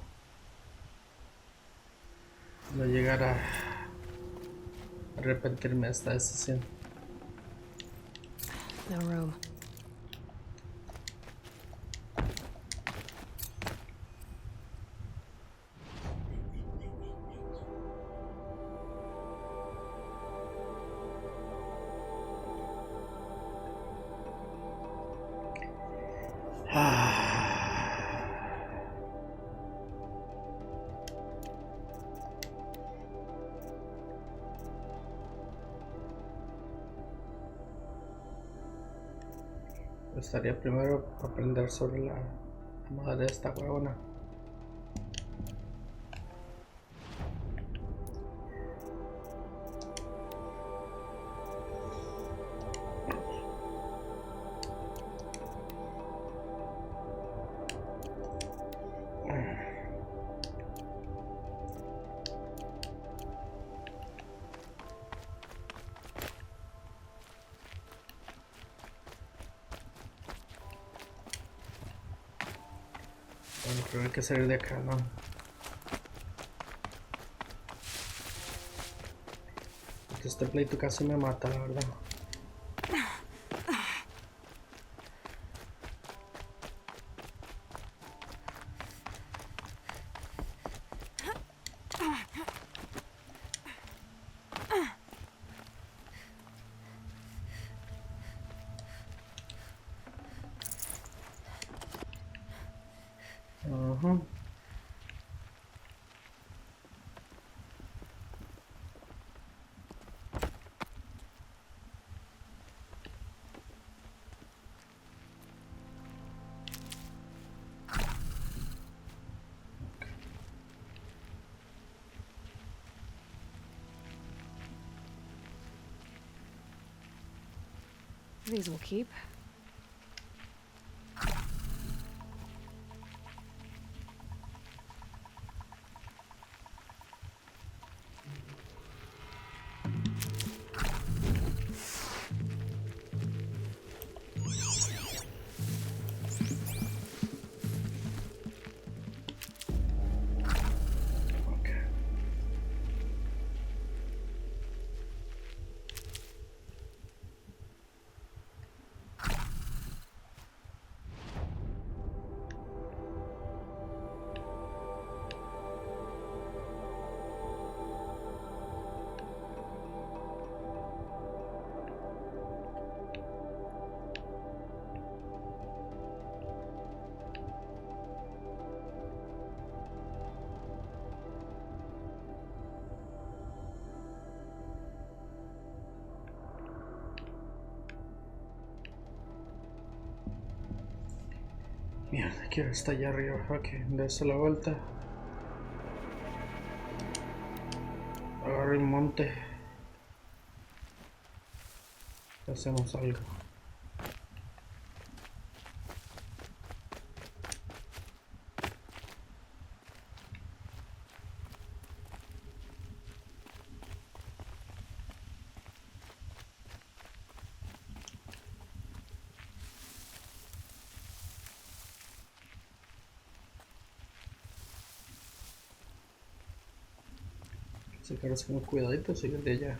llegar a arrepentirme de esta decisión. No room. Estaría primero aprender sobre la madre de esta huevona. Bueno, creo que hay que salir de acá, ¿no? Este pleito casi me mata, la verdad. These will keep. Mierda, quiero estar allá arriba. Ok, darse la vuelta. Agarro el monte. Hacemos algo. Sacarse con cuidadito, sigue de allá.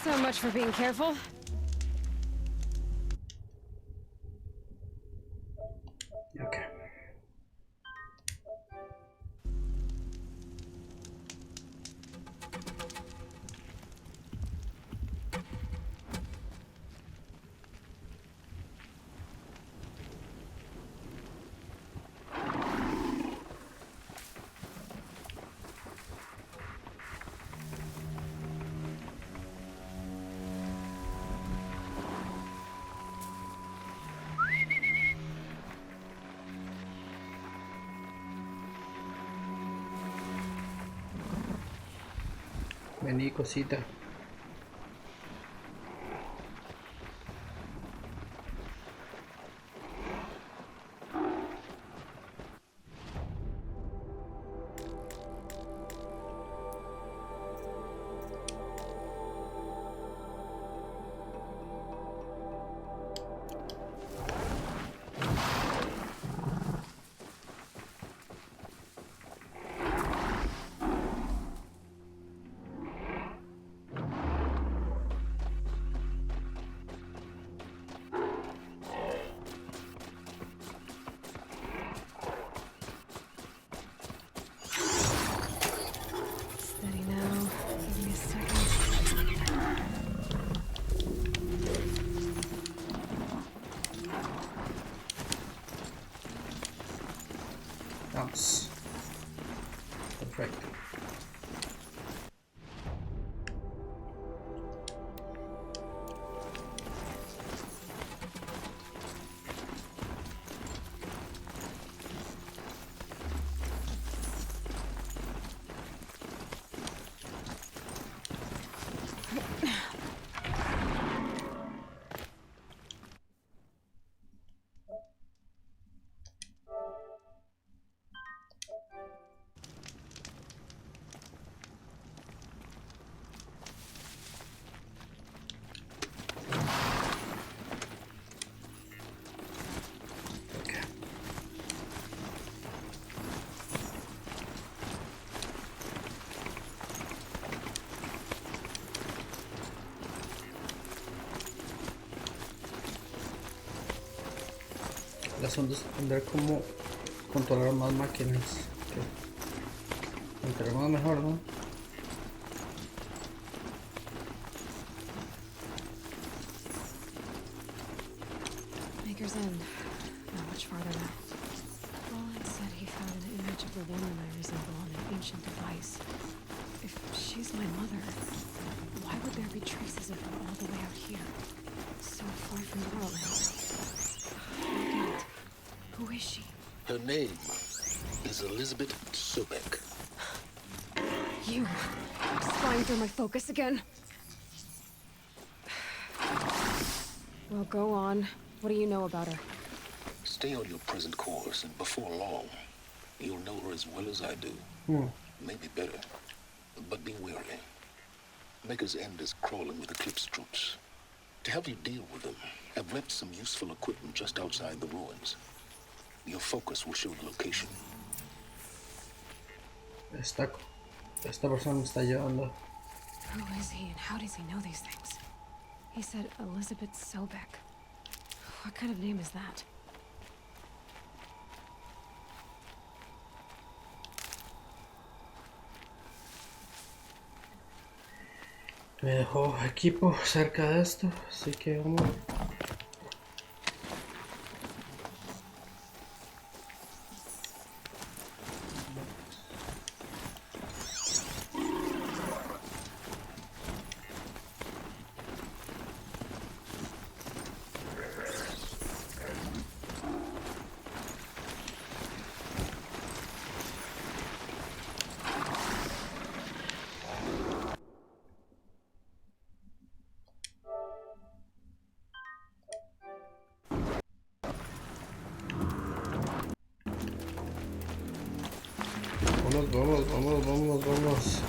So much for being careful. Okay. Vení, cosita. Steady now. Give me a second. Vamos. Perfecto. El asunto es aprender cómo controlar más máquinas. Entre más mejor, ¿no? Maker's End. Not much farther now. Roland said he found an image of the woman I resemble on an ancient device. If she's my mother, why would there be traces of her all the way out here? So far from Norland. Who is she? Her name is Elizabeth Sobek. You. Flying through my focus again. Well, go on. What do you know about her? Stay on your present course, and before long, you'll know her as well as I do. Maybe better. But be wary. Maker's End is crawling with Eclipse troops. To help you deal with them, I've left some useful equipment just outside the ruins. Your focus will show the location. Esta persona me está llevando. Who is he and how does he know these things? He said Elizabeth Sobek. What kind of name is that? Me dejó equipo cerca de esto, así que vamos. Vamos.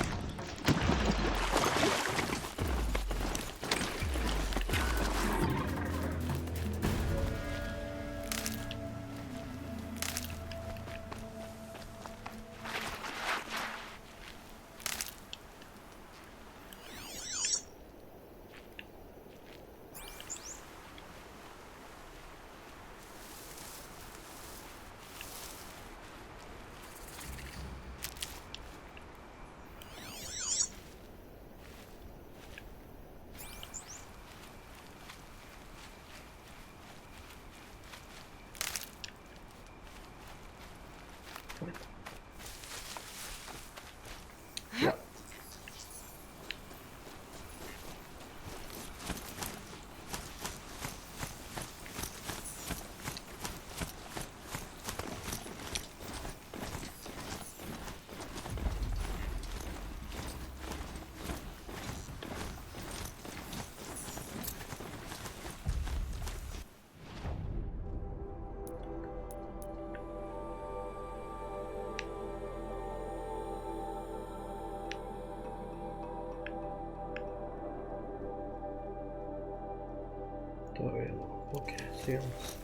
Todavía no. Ok, sigamos.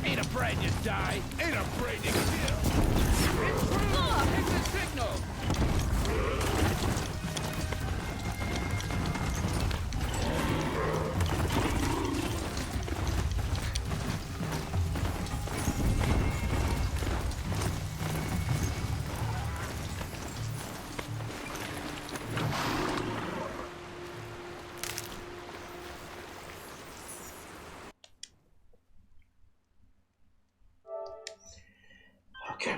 Ain't afraid to die. Ain't afraid to kill. Intruder! Hit the signal! Okay.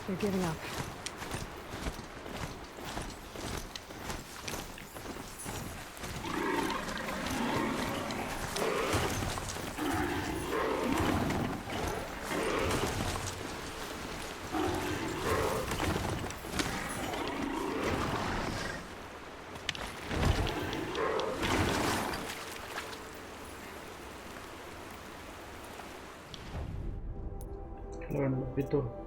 They're giving up. Bueno, repito.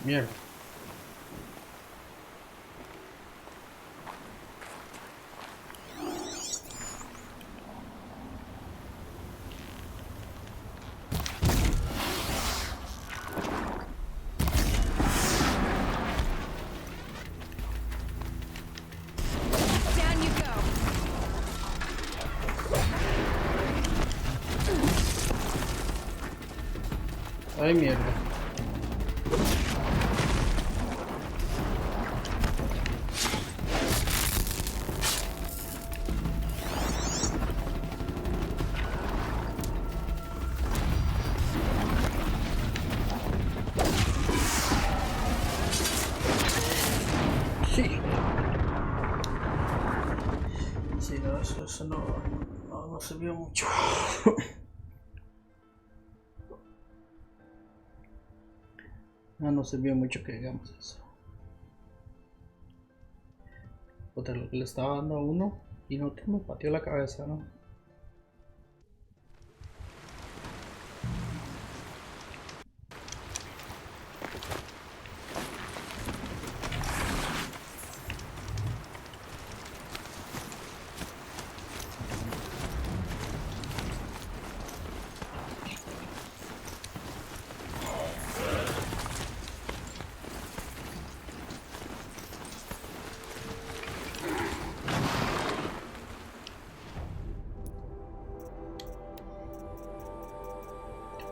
Mierda. Down you go. Ay, mierda. Sí. Sí, no, eso no sirvió mucho. No sirvió mucho que digamos eso. Otra lo que le estaba dando a uno y no me pateó la cabeza, ¿no?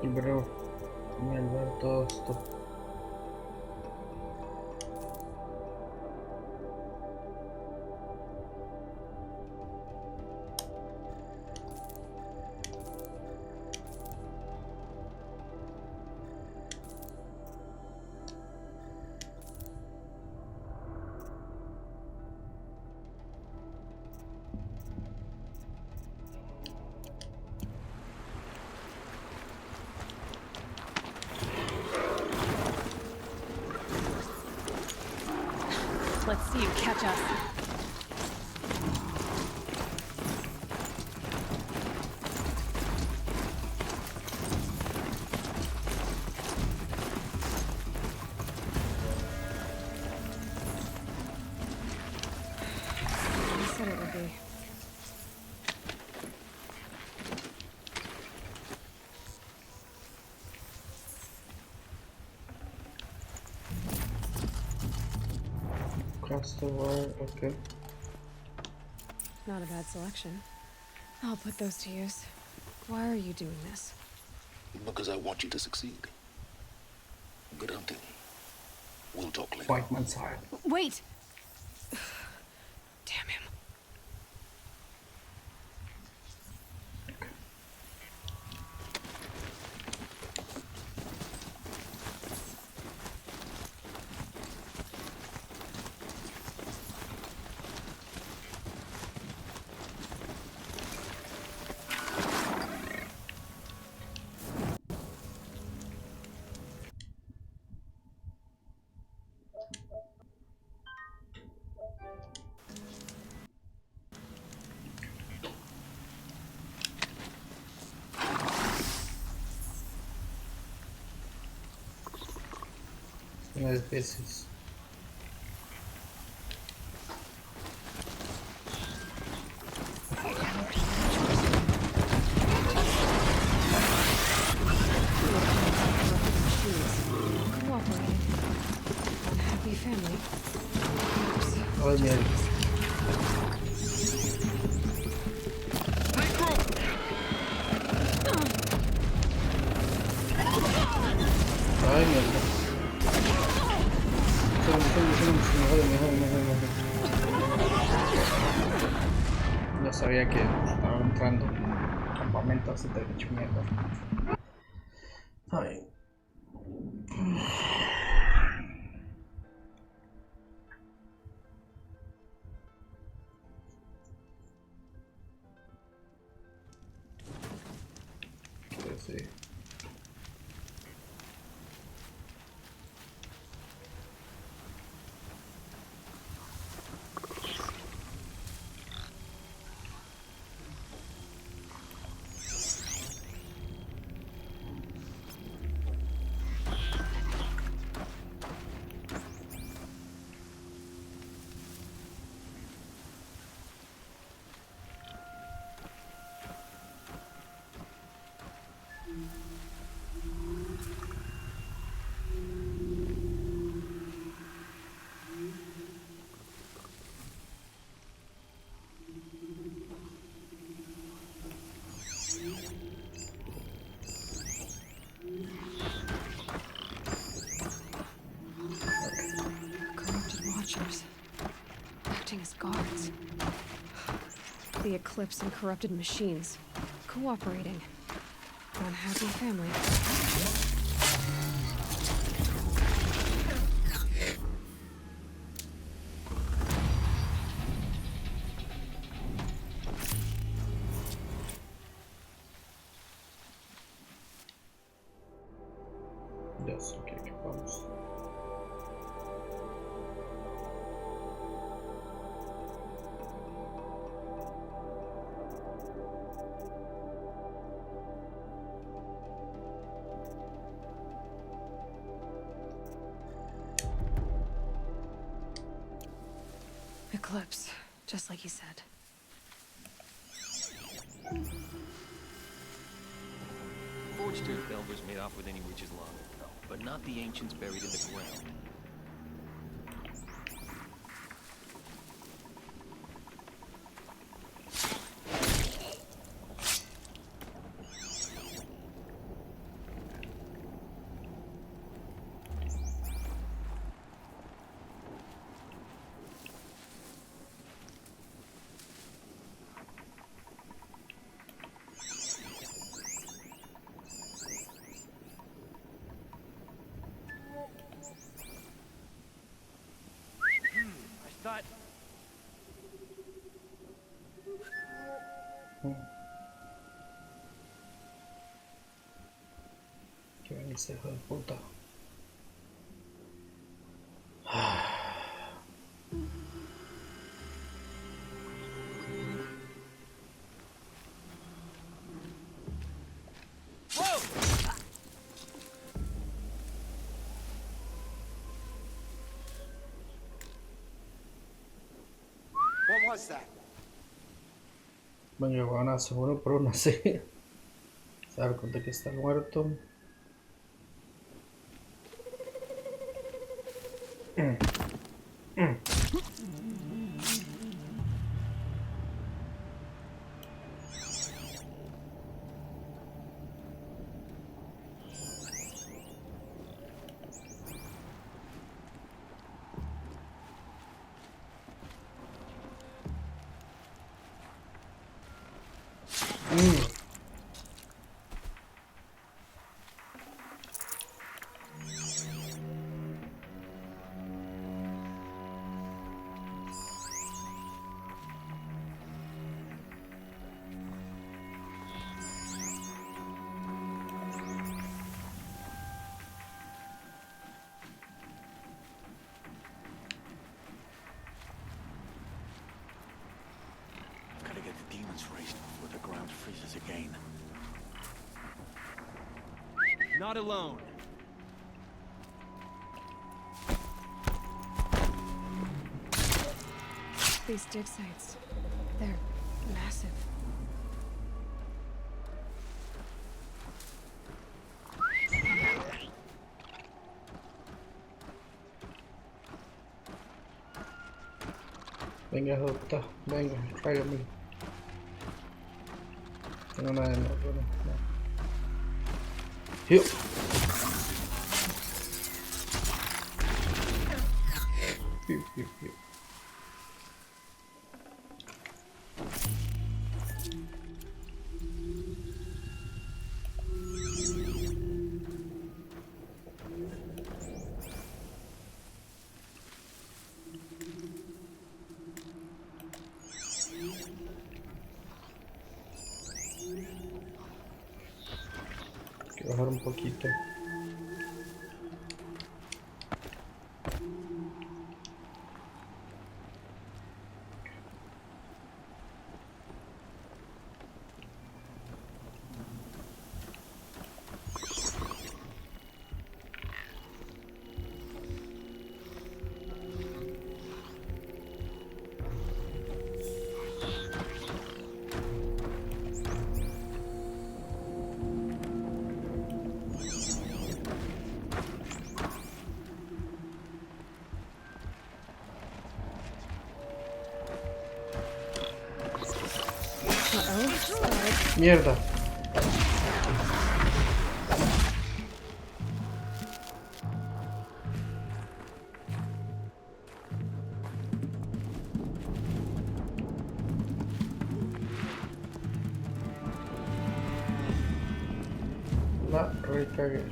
Bro, voy a ver todo esto. Let's see you catch us. I said it would be. Across the wire, okay. Not a bad selection. I'll put those to use. Why are you doing this? Because I want you to succeed. Good hunting. We'll talk later. White man's side. Wait! Damn him. Unas veces. Happy family. Ay, mierda. Ay, mierda. No sabía que estaba entrando en un campamento así de hecho mierda. Ay. Sí. Acting as guards. The Eclipse and corrupted machines. Cooperating. Unhappy family. Yes, okay, vamos. Eclipse, just like you said. Forged Tooth Delvers made off with any witches long ago, but not the ancients buried in the ground. that. ¿Qué ven ese hijo de puta? What was that? Bueno, van a seguro por una sí. Se da cuenta que está muerto. Gotta get the demons raised before the ground freezes again. Not alone. These dig sites, they're massive. Venga, Jota, venga, tráigame. Tengo nada de nuevo, no. Hiu. Hiu. Hay que bajar un poquito. Mierda. La recagué.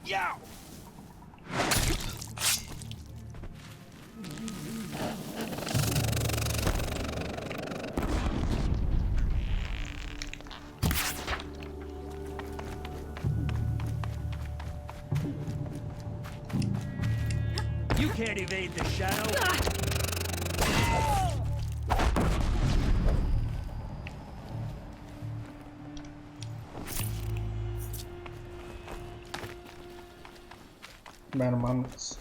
Yow! You can't evade the shadow. Hermanos.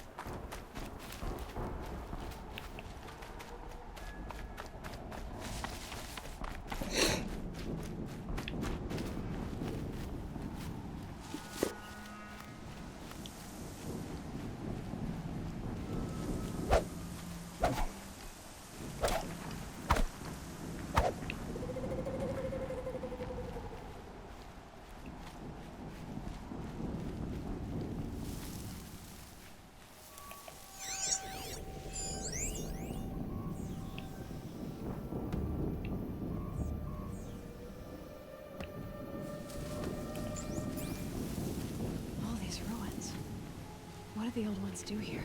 did the old ones do here?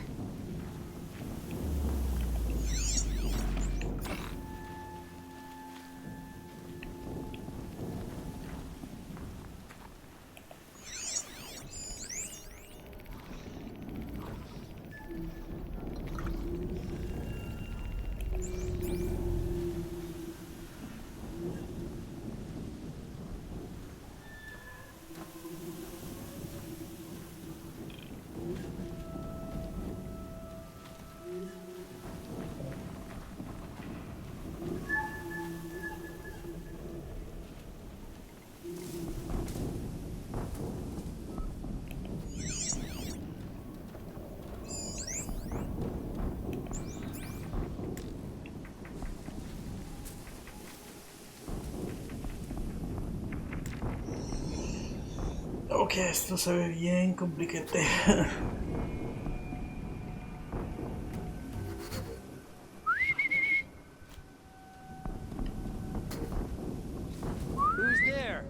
Ok, esto se ve bien complicado. Who's there?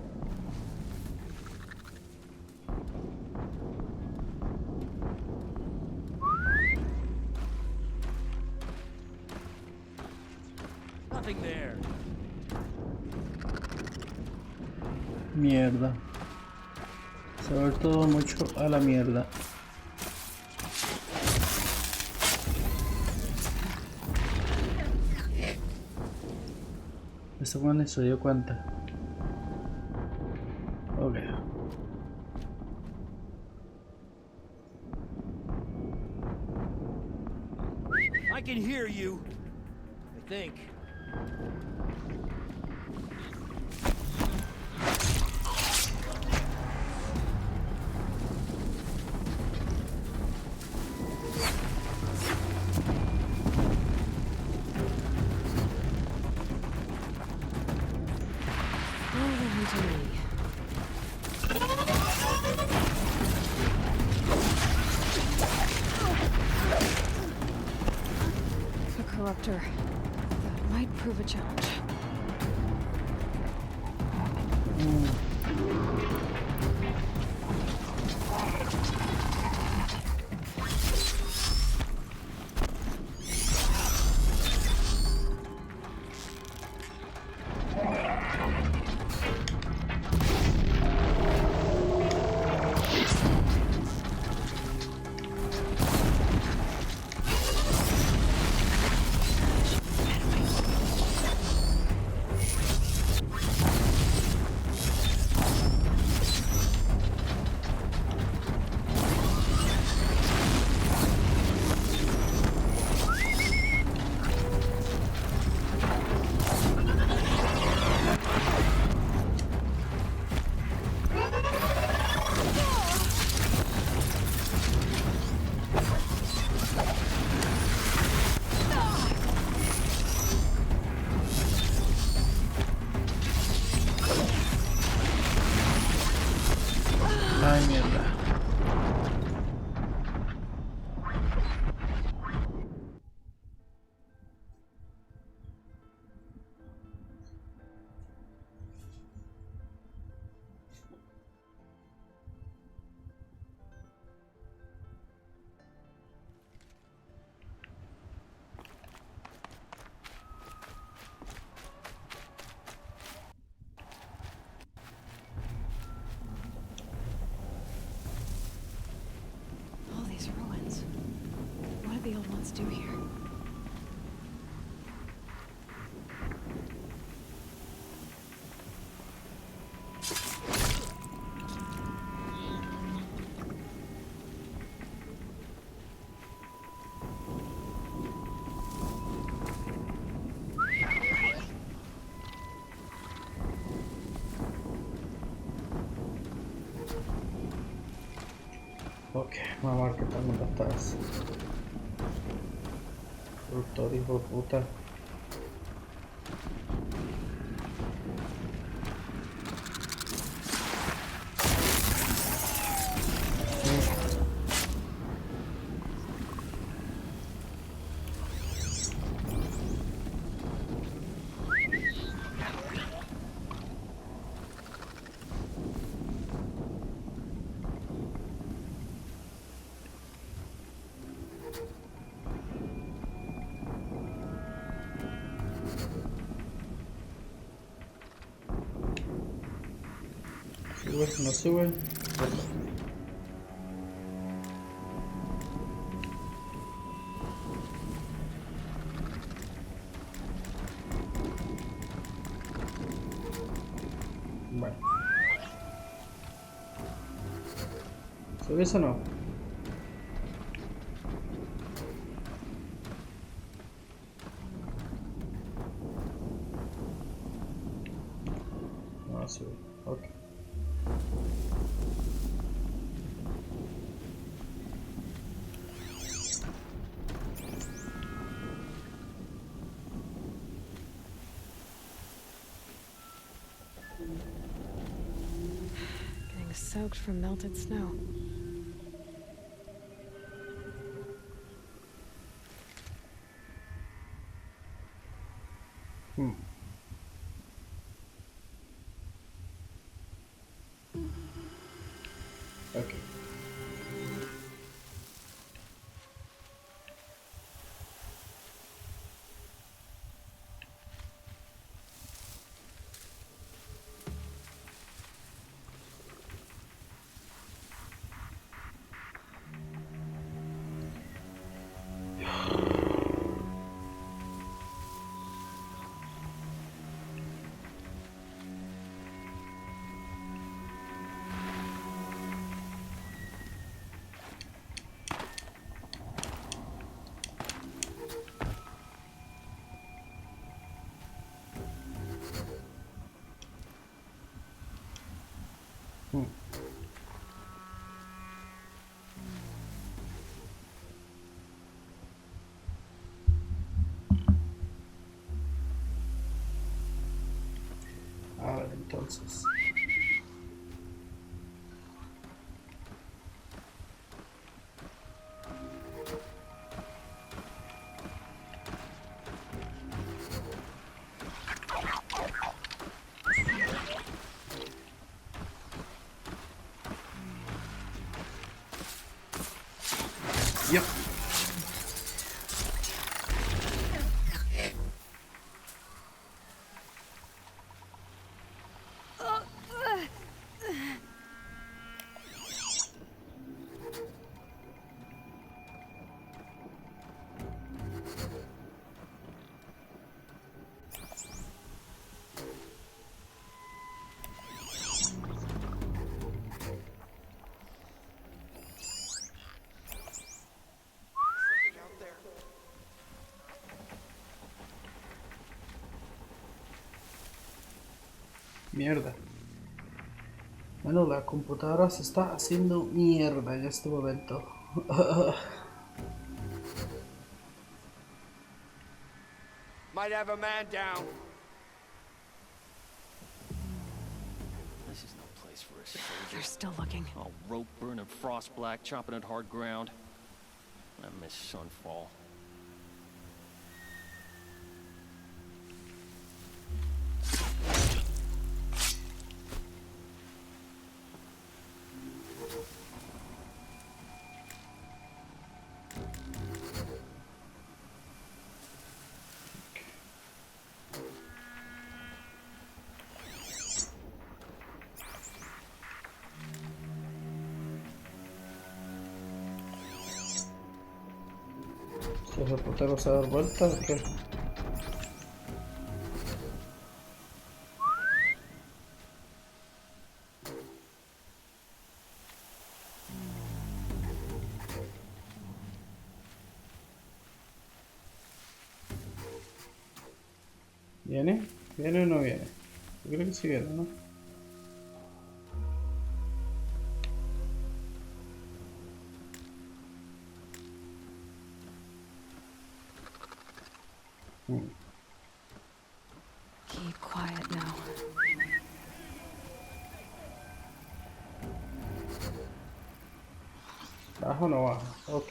Nothing there. Mierda. Se va a ver todo mucho a la mierda. Esto cuando se dio cuenta. Ok. I can hear you. I think. A corruptor. That might prove a challenge. Ay, mierda. All these ruins. What did the old ones do here? Ok, vamos a ver qué tal me la estás. Productor, hijo de puta. sube, no sube. Bueno. ¿Subes o no? No sube. Ok. Getting soaked from melted snow. Okay. A ver, entonces. Yep. Mierda. Bueno, la computadora se está haciendo mierda en este momento. Might have a man down. This is no place for a soldier. They're still looking. All rope burning, frost black, chopping at hard ground. I miss Sunfall. ¿Se reportaron a dar vuelta o qué? ¿Viene? ¿Viene o no viene? Yo creo que sí viene, ¿no? Keep quiet now. ¿Baja o no baja? Ok.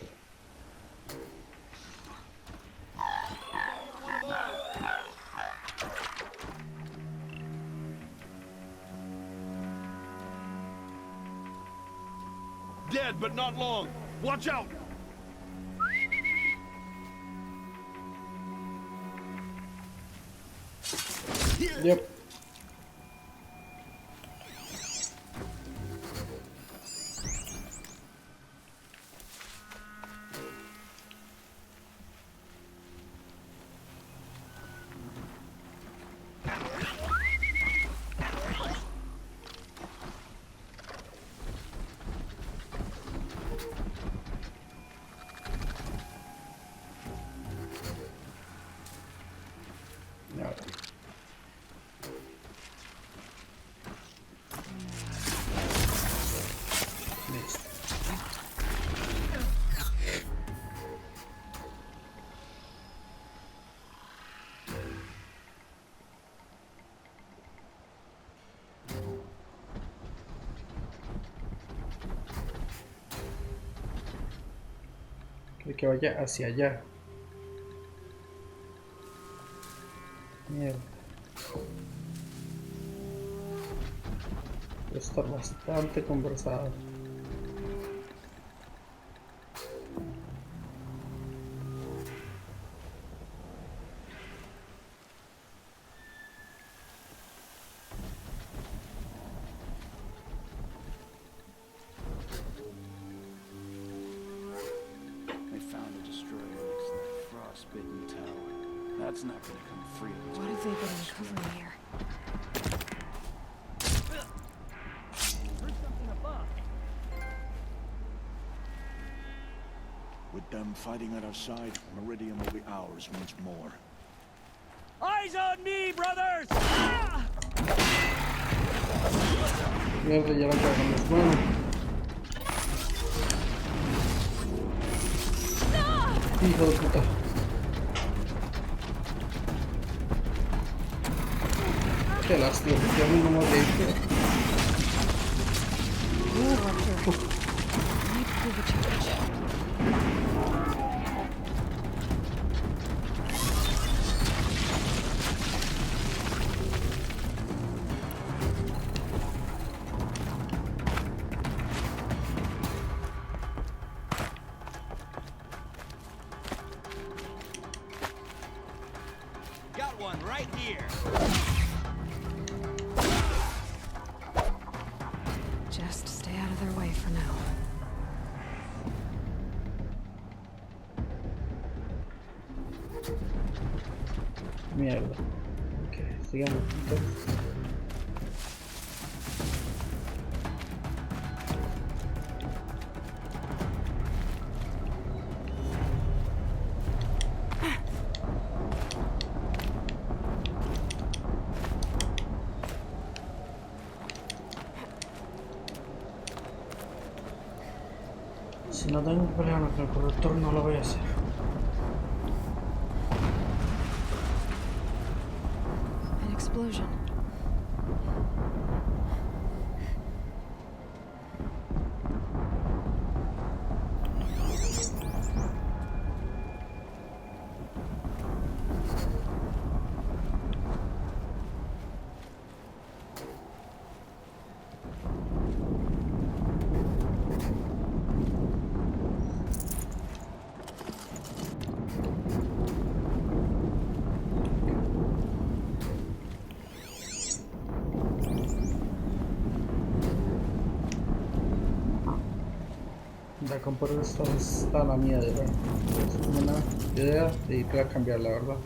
Dead, but not long. Watch out! Yep. No. Listo. Quiere que vaya hacia allá. Mierda. Está bastante conversado. They found a destroyer next to that frostbitten tower. That's not gonna come free. What have they been uncovering here? Heard something above. With them fighting at our side, Meridian will be ours once more. Eyes on me, brothers! Mierda, ya la cagamos. Bueno. Hijo de puta. Qué lástima, que a mí no me deje. Got one right here. Just stay out of their way for now. Mierda. Ok, sigamos entonces. Si no tengo problema con el corrector, no lo voy a hacer. An explosion. La computadora está la mía de verdad. Es una idea de ir a cambiar, la verdad.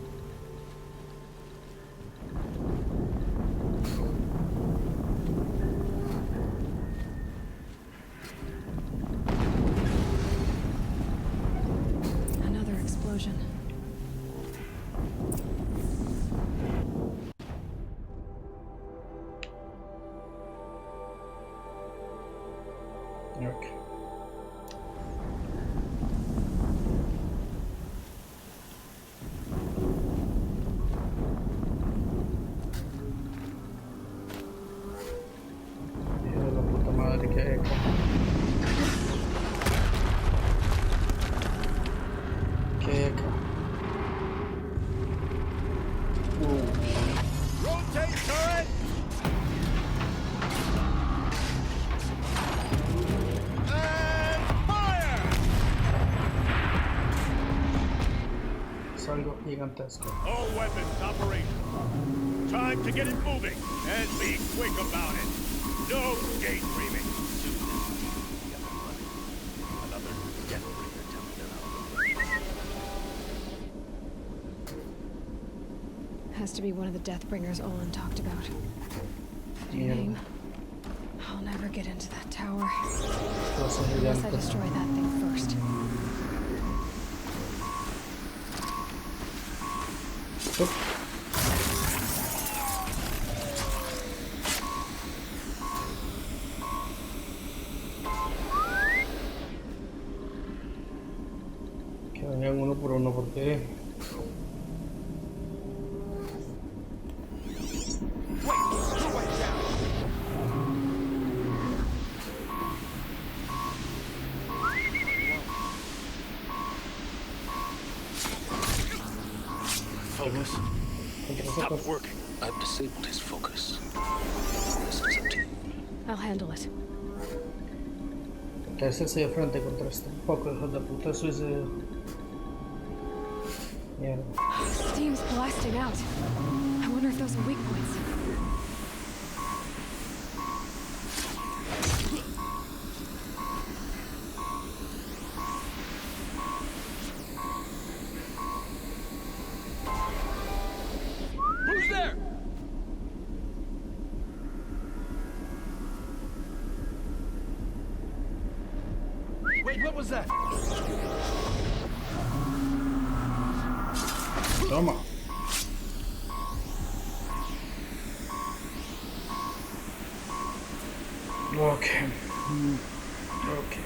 Another explosion. Ok. Hijo de la puta madre que hay acá. ¿Qué hay acá? Rotate turret! And fire! Es algo gigantesco. All weapons operational. Time to get it moving, and be quick about it. No daydreaming. Another deathbringer coming around. Has to be one of the Deathbringers Olin talked about. Your Mierda. name? I'll never get into that tower. Cosa Unless I gigante. destroy that thing first. Up. Okay. Focus. Stop working. I've disabled his focus. This is up to you. I'll handle it. Entonces se de frente contra este poco hijo de puta suicida. Mierda. Steam's blasting out. I wonder if those are weak points. Who's there? Wait, what was that? Toma. Okay. Okay.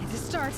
It's a start.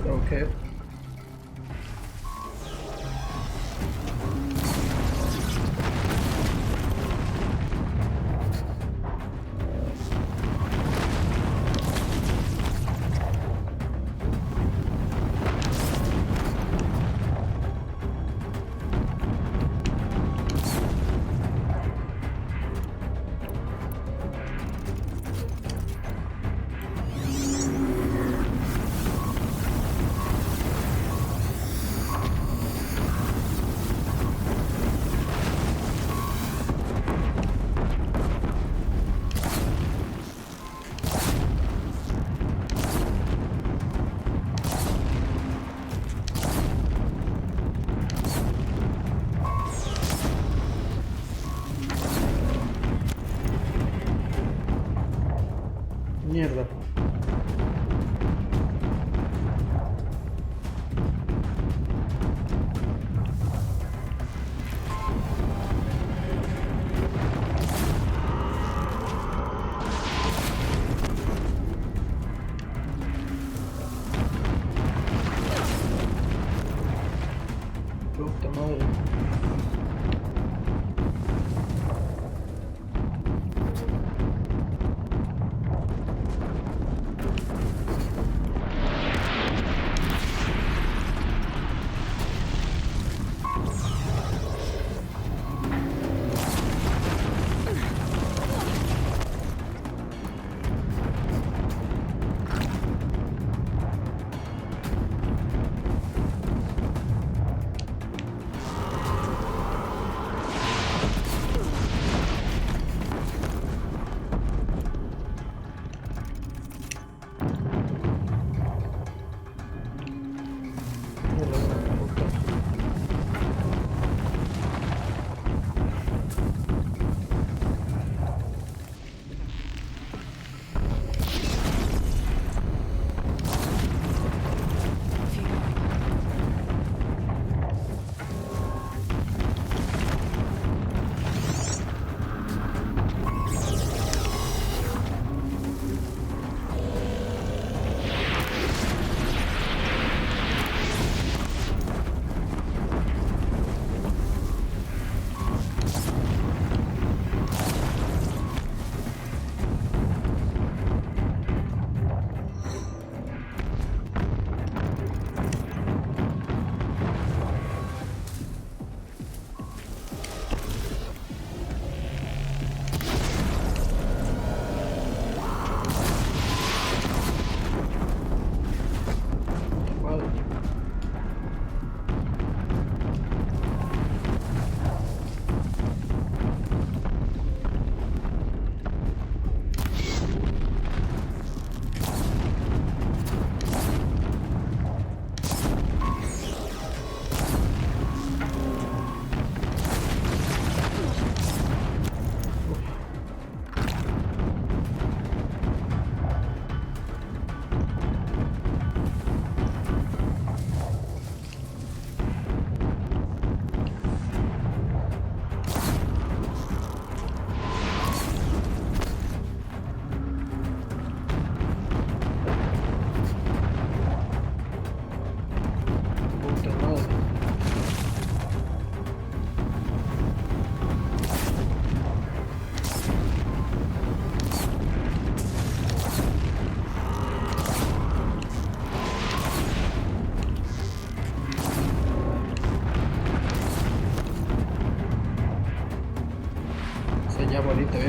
Okay.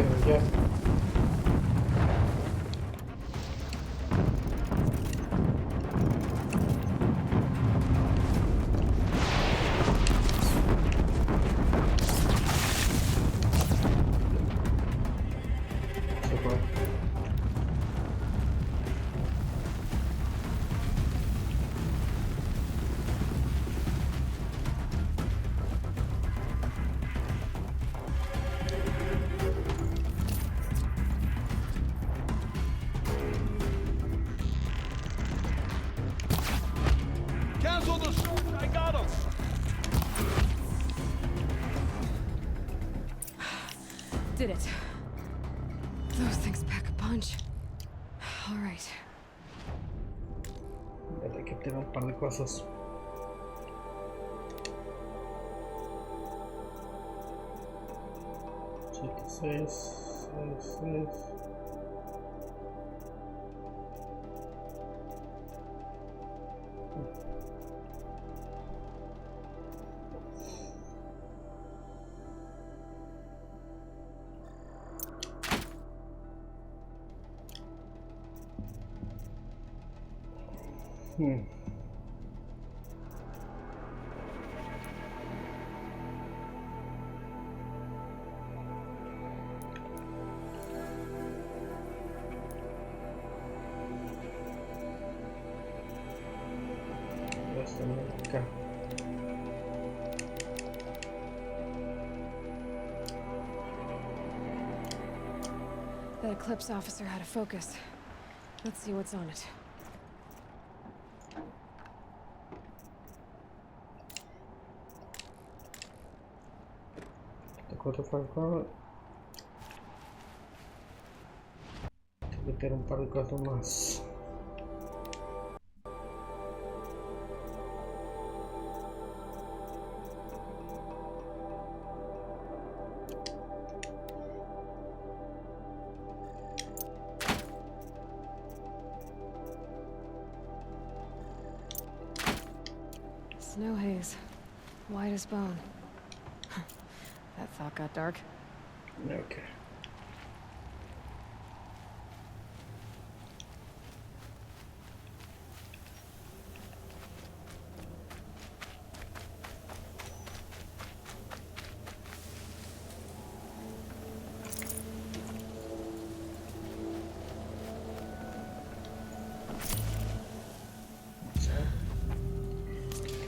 ver ya. Se fue. Cancel the search. I got him. Did it. Those things pack a punch. All right. Hay que tirar un par de cosas. Siete, seis. Acá. That Eclipse officer had a focus. Let's see what's on it. Tengo que tirar un par de cosas más. Snow haze. White as bone. That thought got dark. Okay.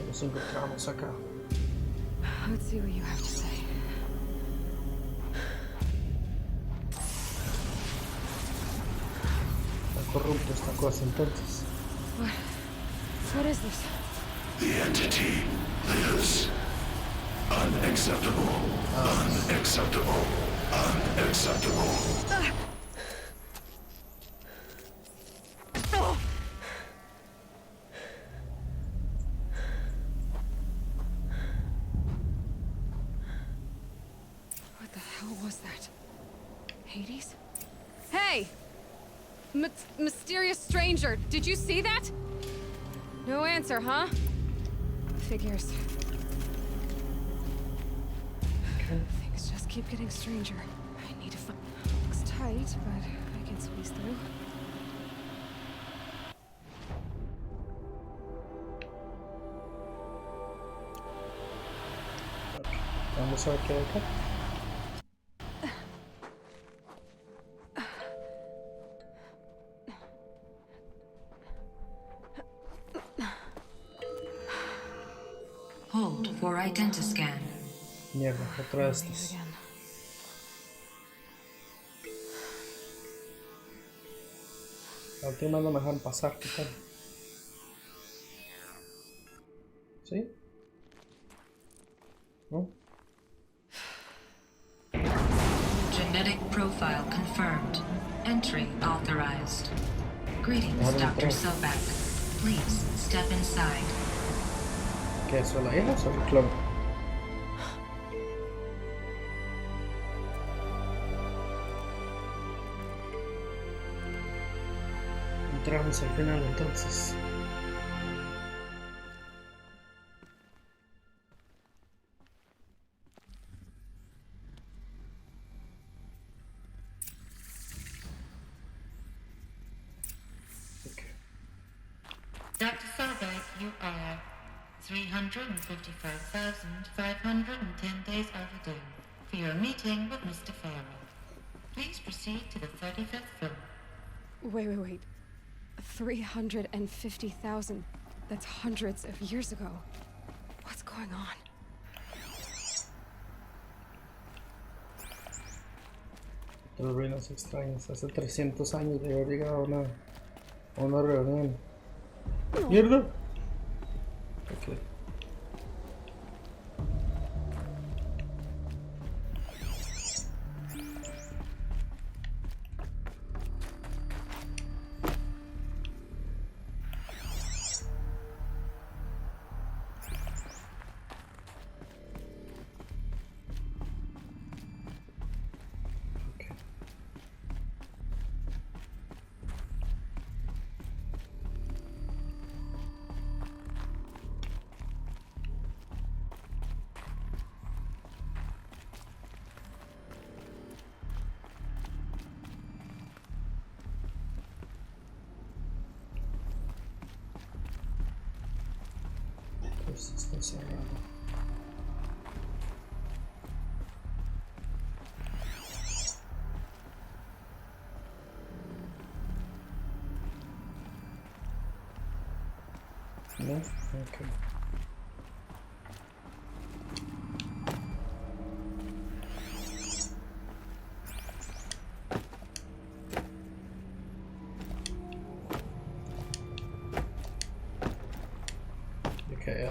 Nos encontramos acá. Let's see what you have to say. Está corrupto esta cosa entonces. What is this? The entity lives. Unacceptable. Unacceptable. Unacceptable. What the hell was that? Hades? Hey! Mysterious stranger, did you see that? No answer, huh? Figures. Things just keep getting stranger. I need to find... Looks tight, but I can squeeze through. Vamos a ver qué hay acá. Hold for identiscan. Mierda, otra de estas. La última no me dejan pasar, ¿qué tal? ¿Sí? ¿No? Genetic profile confirmed. Entry authorized. Greetings, Dr. Sobek. Please step inside. ¿Qué es la hija o solo el clon? Entramos al final entonces. Dr. Selvag, you are 355,510 days overdue for your meeting with Mr. Farrell. Please proceed to the 35th floor. Wait. 350,000. That's hundreds of years ago. What's going on? Los reinos extraños. Hace 300 años de haber llegado a una reunión. ¡Mierda! Ok. Está cerrado. No, okay. Okay,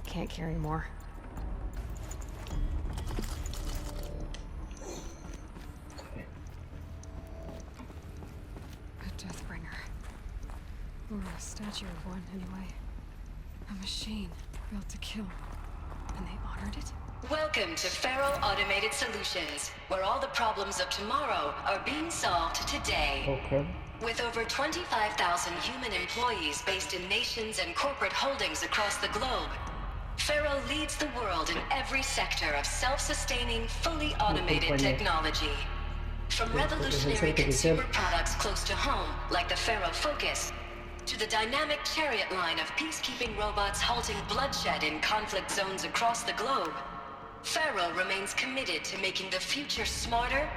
Can't carry more. Okay. A Deathbringer. Or a statue of one, anyway. A machine built to kill. And they honored it? Welcome to Feral Automated Solutions, where all the problems of tomorrow are being solved today. Okay. With over 25,000 human employees based in nations and corporate holdings across the globe, Feral leads the world in every sector of self-sustaining, fully automated technology. From revolutionary consumer products close to home, like the Feral Focus, to the dynamic chariot line of peacekeeping robots halting bloodshed in conflict zones across the globe, Feral remains committed to making the future smarter,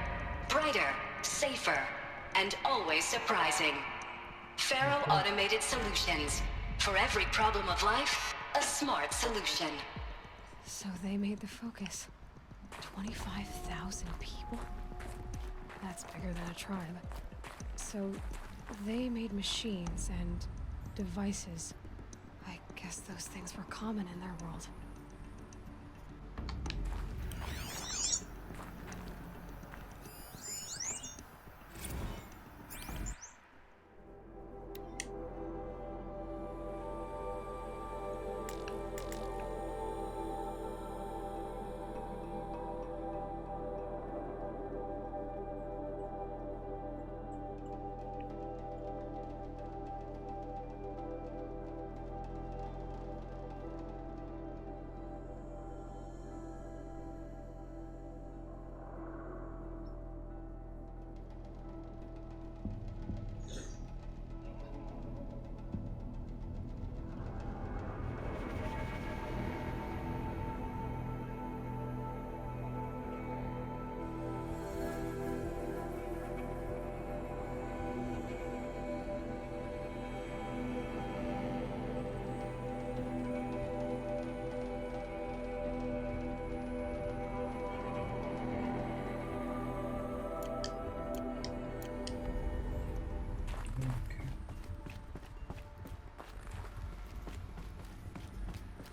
brighter, safer, and always surprising. Feral Automated Solutions. For every problem of life, a smart solution. So they made the Focus. 25,000 people? That's bigger than a tribe. So they made machines and devices. I guess those things were common in their world.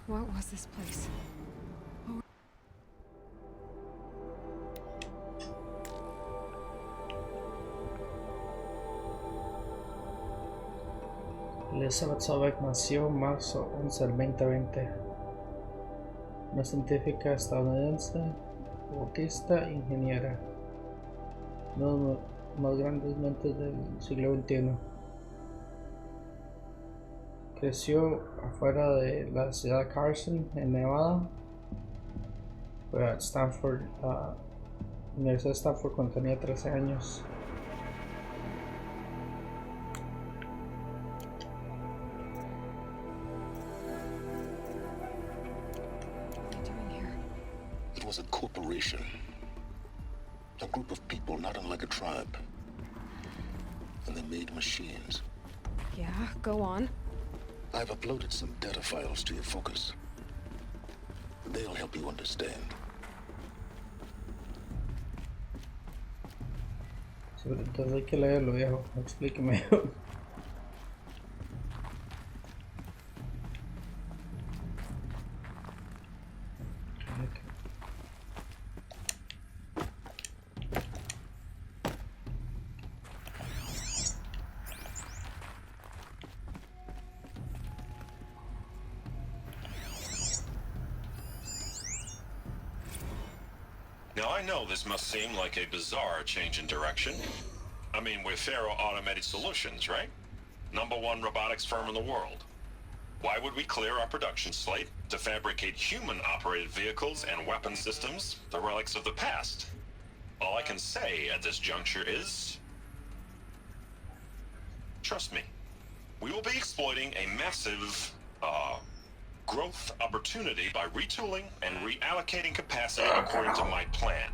What was this place? Elizabeth Sobek nació en marzo 11 del 2020. Una científica estadounidense, autista e ingeniera. Una de las más grandes mentes del siglo XXI. Creció afuera de la ciudad de Carson, en Nevada. Fue a Stanford Ingresó a Stanford cuando tenía 13 años. It was a corporation. A group of people not unlike a tribe. And they made machines. Yeah, go on. I've uploaded some data files to your focus. They'll help you understand. Sí, pero entonces hay que leerlo, viejo. Explíqueme. Now, I know this must seem like a bizarre change in direction. I mean, we're Faro Automated Solutions, right? #1 robotics firm in the world. Why would we clear our production slate to fabricate human-operated vehicles and weapon systems, the relics of the past? All I can say at this juncture is... trust me, we will be exploiting a massive, growth opportunity by retooling and reallocating capacity according to my plan.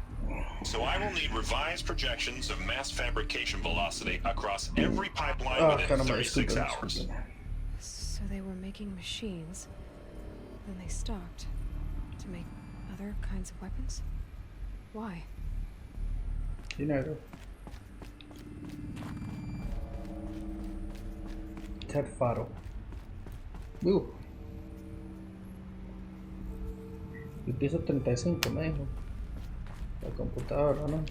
So I will need revised projections of mass fabrication velocity across every pipeline within 36 hours. So they were making machines, then they stopped to make other kinds of weapons? Why? Dinero. Ted Faro. El piso 35 me dijo. La computadora, ¿no?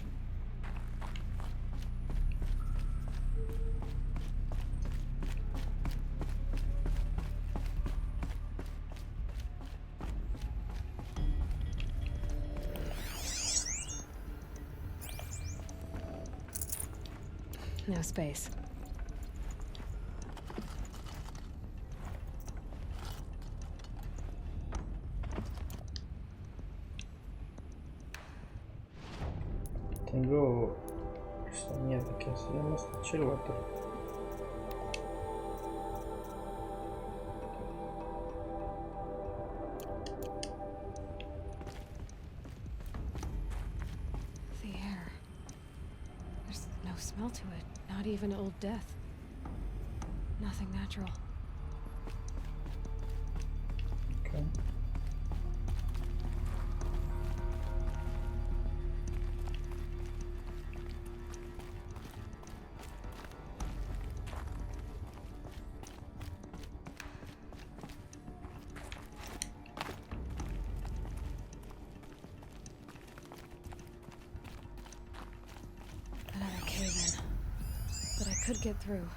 No space. Tengo esta mierda que se llama Chillwater. The air. There's no smell to it. Not even old death. Nothing natural. Okay. Another cave-in. But I could get through.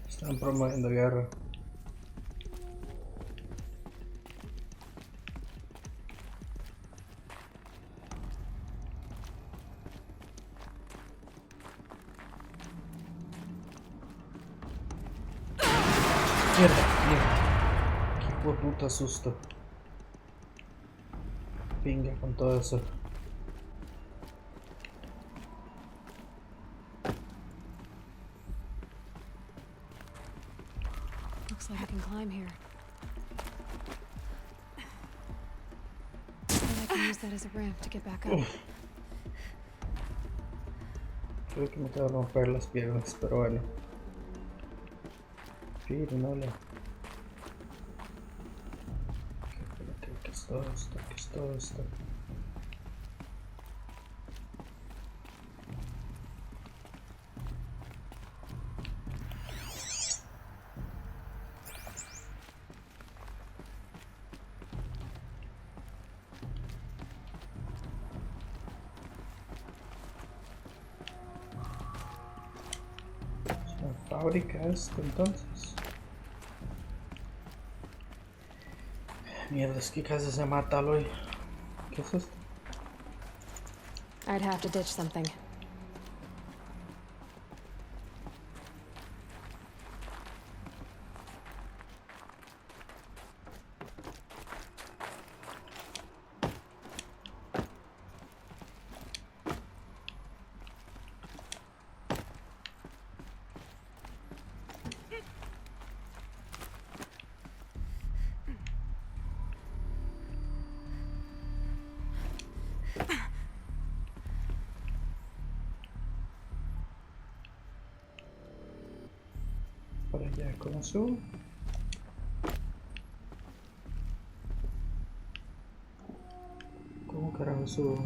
Están promoviendo guerra. Mierda. Qué puta susto. Pinga con todo eso. Looks like I can climb here. And I can use that as a ramp to get back up. Creo que me tengo que romper las piernas, pero bueno. Pirinola. ¿Qué es todo esto? ¿Qué es todo esto? fábrica esto entonces? Mierda, es que casi se mata hoy. ¿Qué es esto? I'd have to ditch something. Para allá, ¿cómo subo? ¿Cómo carajo subo?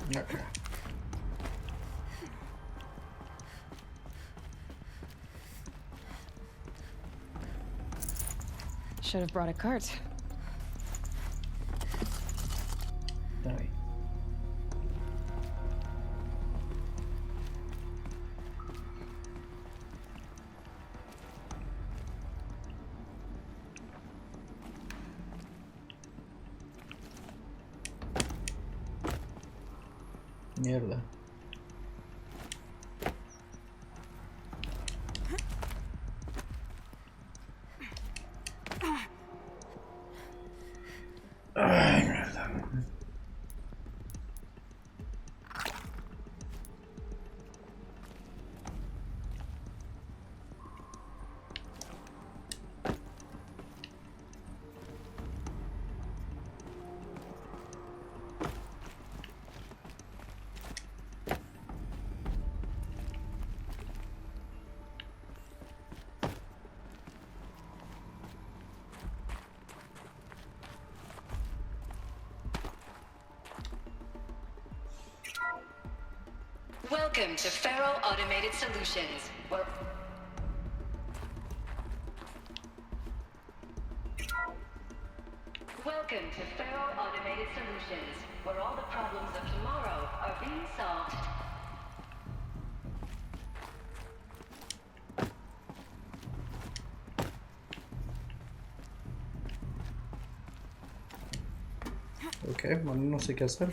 Okay. Should have brought a cart. Ahí. Mierda. Ay, mierda. Welcome to Faro Automated Solutions. Welcome to Faro Automated Solutions, where all the problems of tomorrow are being solved. Ok, bueno, no sé qué hacer.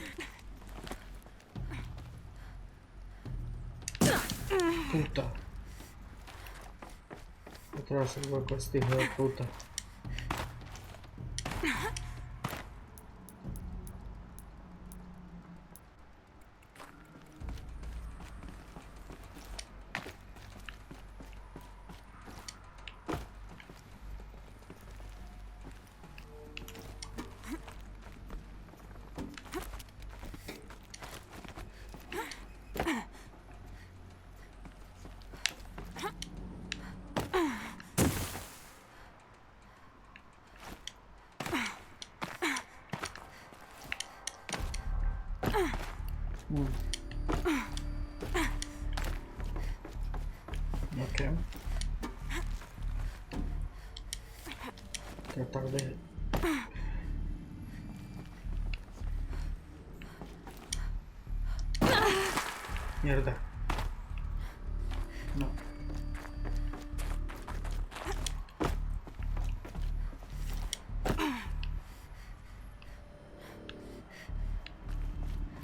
Puta. Otra vez el hueco este hijo de puta. Ok. Tratar de... Mierda. No.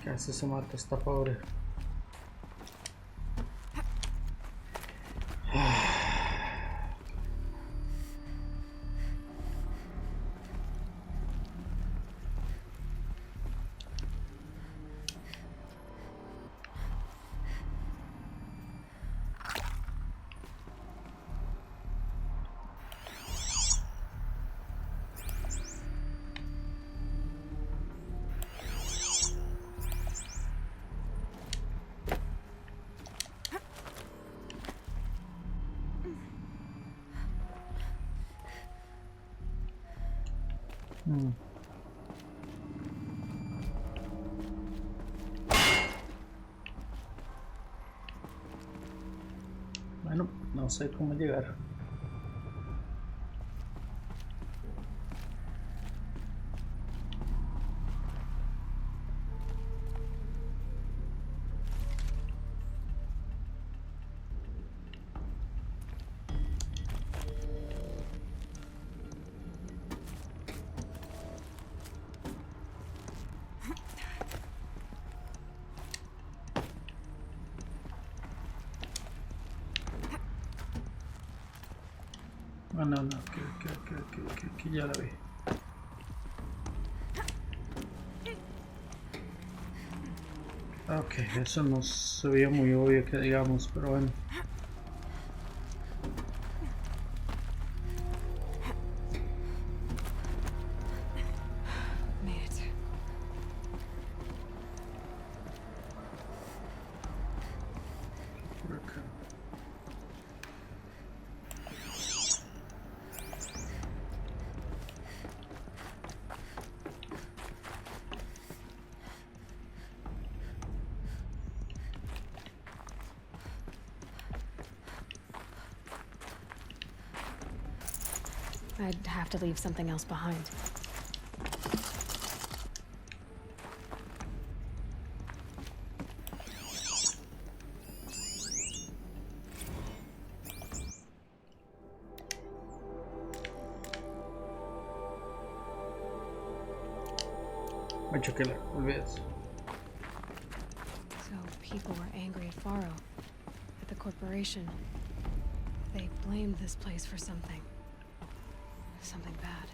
Casi se mata esta pobre. Bueno, no sé cómo llegar. Ah, no, que ya la vi. Ok, eso no se veía muy obvio que digamos, pero bueno. Por acá. I'd have to leave something else behind. Mucho que la olvides. So people were angry at Faro, at the corporation. They blamed this place for something. Something bad.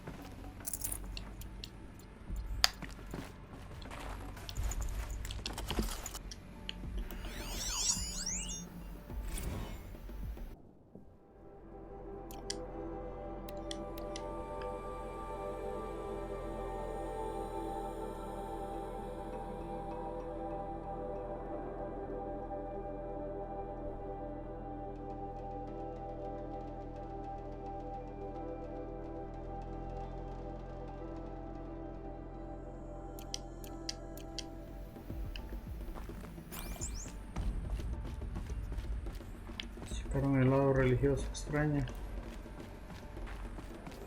Pero en el lado religioso extraña.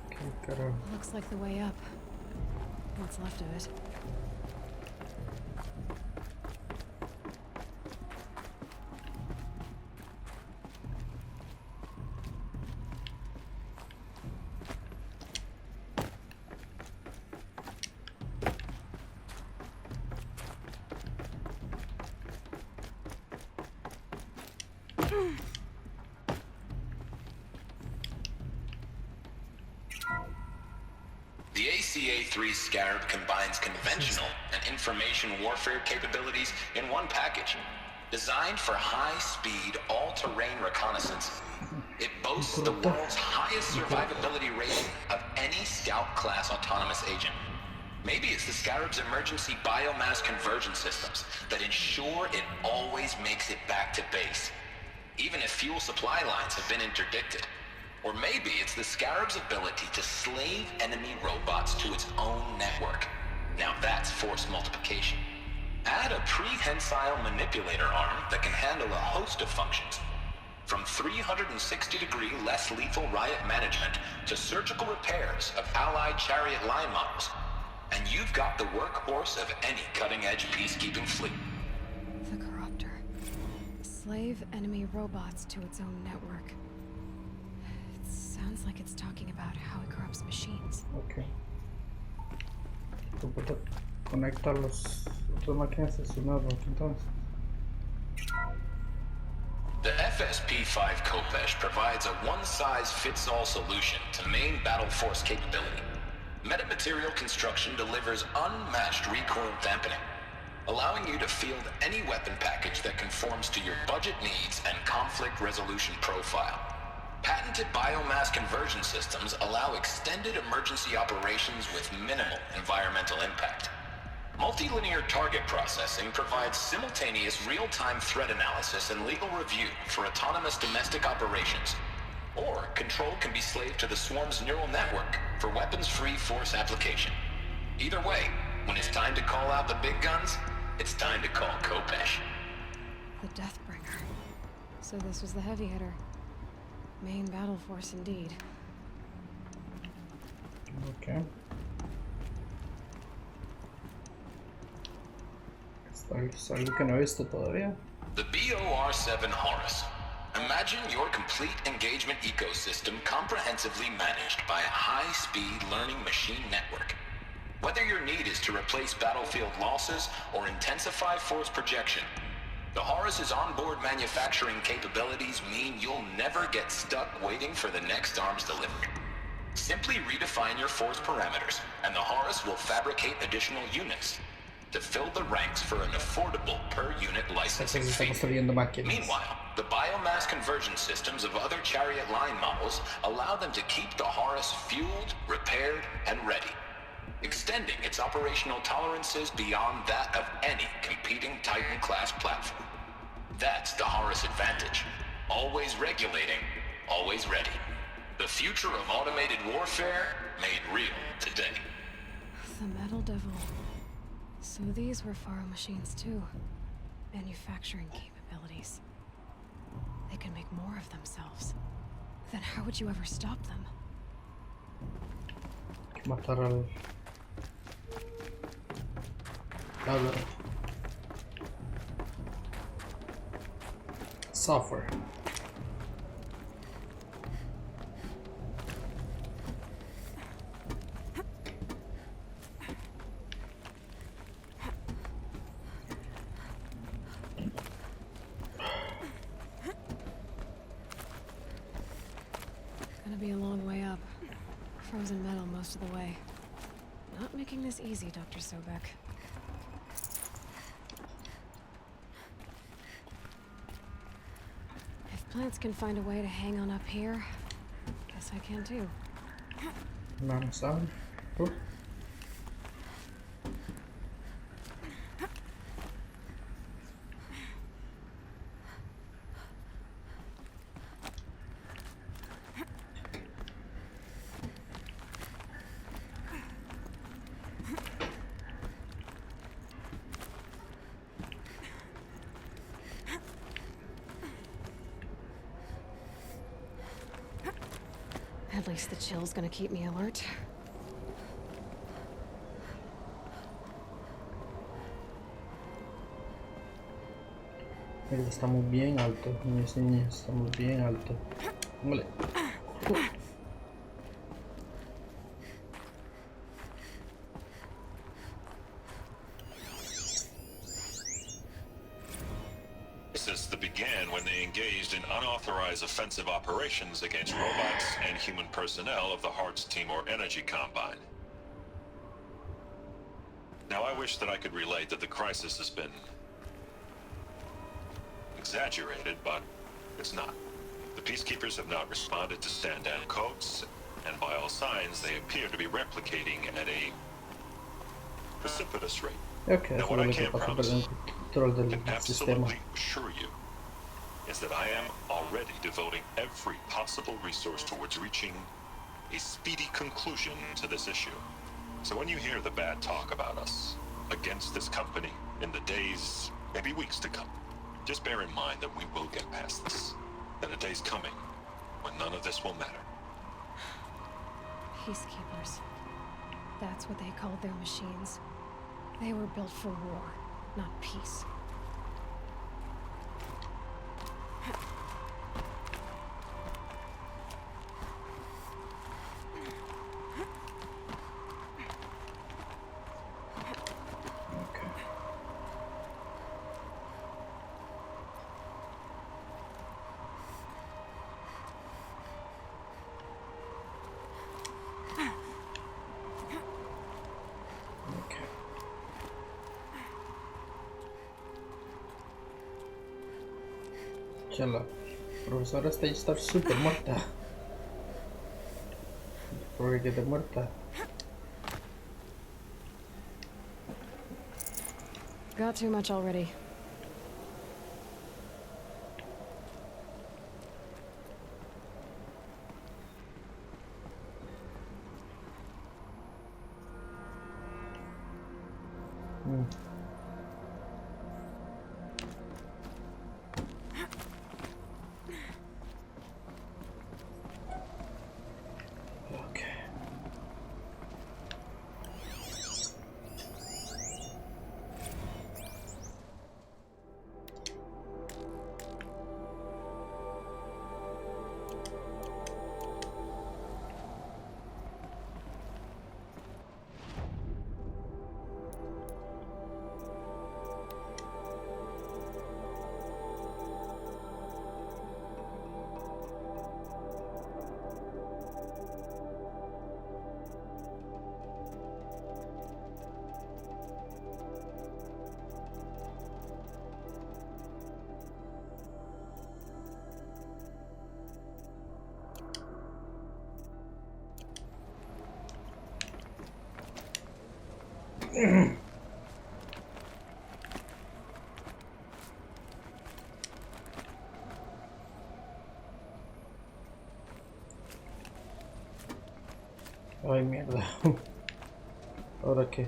¿Qué carajo? Looks like the way up. What's left of it. The ACA-3 Scarab combines conventional and information warfare capabilities in one package. Designed for high-speed, all-terrain reconnaissance, it boasts the world's highest survivability rating of any Scout-class autonomous agent. Maybe it's the Scarab's emergency biomass conversion systems that ensure it always makes it back to base, even if fuel supply lines have been interdicted. Or maybe it's the Scarab's ability to slave enemy robots to its own network. Now that's force multiplication. Add a prehensile manipulator arm that can handle a host of functions, from 360-degree less lethal riot management to surgical repairs of Allied chariot line models, and you've got the workhorse of any cutting-edge peacekeeping fleet. The Corruptor. Slave enemy robots to its own network. Sounds like it's talking about how it corrupts machines. Okay. Tú puedes conectar las otras máquinas a su network entonces. The FSP-5 Kopesh provides a one-size-fits-all solution to main battle force capability. Metamaterial construction delivers unmatched recoil dampening, allowing you to field any weapon package that conforms to your budget needs and conflict resolution profile. Patented biomass conversion systems allow extended emergency operations with minimal environmental impact. Multilinear target processing provides simultaneous real-time threat analysis and legal review for autonomous domestic operations. Or control can be slaved to the swarm's neural network for weapons-free force application. Either way, when it's time to call out the big guns, it's time to call Kopesh. The Deathbringer. So this was the heavy hitter. Main battle force indeed. Okay. Es algo que no he visto todavía. The BOR-7 Horus. Imagine your complete engagement ecosystem comprehensively managed by a high-speed learning machine network. Whether your need is to replace battlefield losses or intensify force projection, the Horus's onboard manufacturing capabilities mean you'll never get stuck waiting for the next arms delivery. Simply redefine your force parameters, and the Horus will fabricate additional units to fill the ranks for an affordable per-unit licensing fee. Meanwhile, the biomass conversion systems of other Chariot line models allow them to keep the Horus fueled, repaired, and ready, extending its operational tolerances beyond that of any competing Titan-class platform. That's the Horus advantage. Always regulating, always ready. The future of automated warfare made real today. The Metal Devil. So these were Faro machines too. Manufacturing capabilities. They can make more of themselves. Then how would you ever stop them? Matar al... Software. Gonna be a long way up. Frozen metal most of the way. Not making this easy, Dr. Sobek. If plants can find a way to hang on up here, guess I can too. Vamos a ver. At least the chill's gonna keep me alert. Mira, estamos bien alto, niños y niñas, estamos bien alto. Vale. Since the began when they engaged in unauthorized offensive operations against robots and human personnel of the Hearts Timor Energy Combine. Now I wish that I could relate that the crisis has been exaggerated, but it's not. The peacekeepers have not responded to stand-down codes, and by all signs they appear to be replicating at a precipitous rate. Okay, now what I can't promise and absolutely assure you is that I am already devoting every possible resource towards reaching a speedy conclusion to this issue. So when you hear the bad talk about us against this company in the days, maybe weeks to come, just bear in mind that we will get past this. That a day's coming when none of this will matter. Peacekeepers. That's what they called their machines. They were built for war, not peace. Ya la profesora está ya está súper muerta. Porque quede muerta. Got too much already. Ay, mierda. ¿Ahora qué?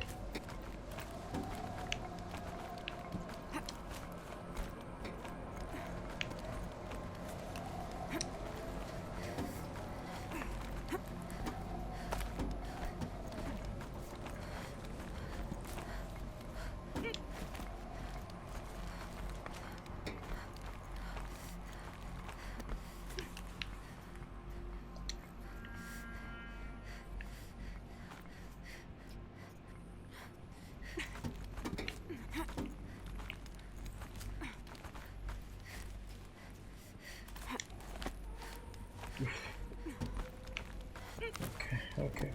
Okay.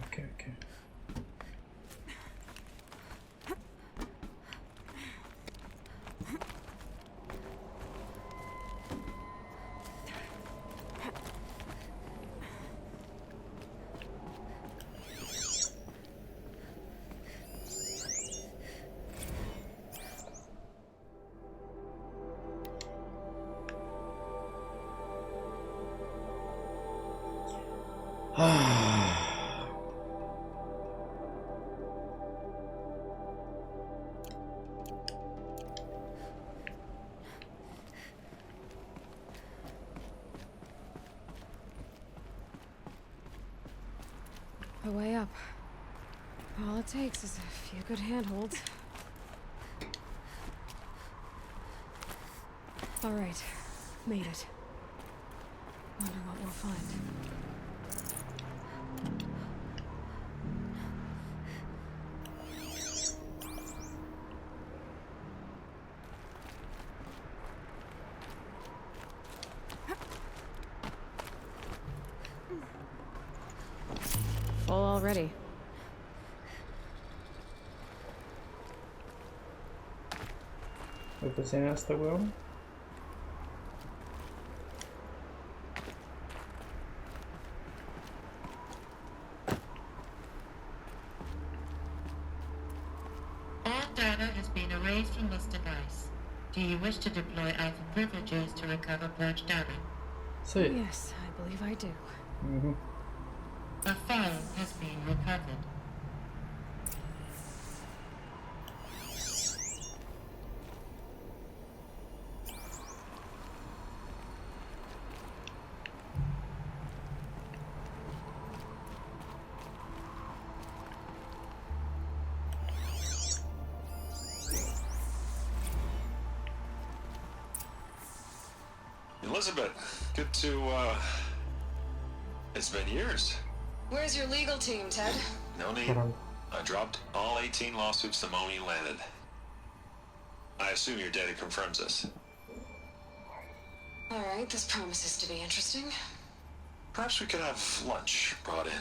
The way up. All it takes is a few good handholds. All right, made it. Wonder what we'll find. Full already. ¿Lo que sea este huevo? All data has been erased from this device. Do you wish to deploy alpha privileges to recover purged data? Sí. Yes, I believe I do. A file has been recovered. Elizabeth, good to, it's been years. Where's your legal team, Ted? No need. I dropped all 18 lawsuits the moment you landed. I assume your data confirms this. All right, this promises to be interesting. Perhaps we could have lunch brought in.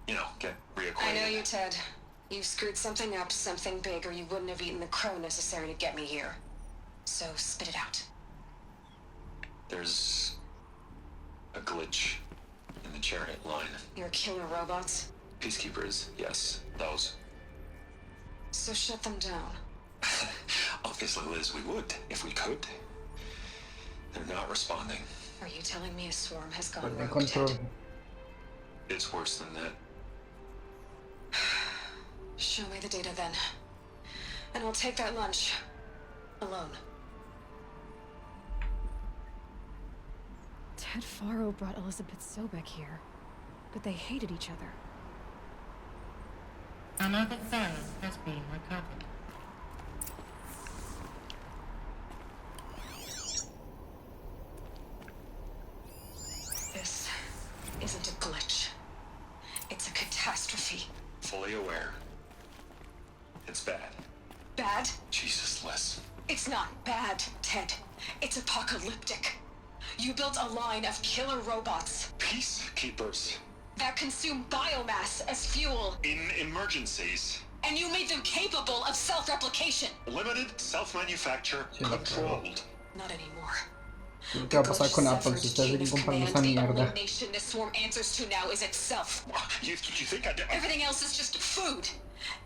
You know, get reacquainted. I know you, Ted. You screwed something up, something big, or you wouldn't have eaten the crow necessary to get me here. So spit it out. There's a glitch in the chariot line. Your killer robots? Peacekeepers, yes, those. So shut them down. Obviously, Liz, we would, if we could. They're not responding. Are you telling me a swarm has gone Under rogue, control. Ted? It's worse than that. Show me the data then. And I'll take that lunch. Alone. Ted Faro brought Elizabeth Sobek here, but they hated each other. Another file has been recovered. This isn't a glitch. It's a catastrophe. Fully aware. It's bad. Bad? Jesus, Liz. It's not bad, Ted. It's apocalyptic. You built a line of killer robots Peacekeepers. that consume biomass as fuel, In emergencies. and you made them capable of self-replication. Limited, self-manufacture, controlled. Not anymore. ¿Qué va a pasar con Apple si ustedes siguen comprando esa mierda? Nation this swarm answers to now is itself. You think I did? Everything else is just food.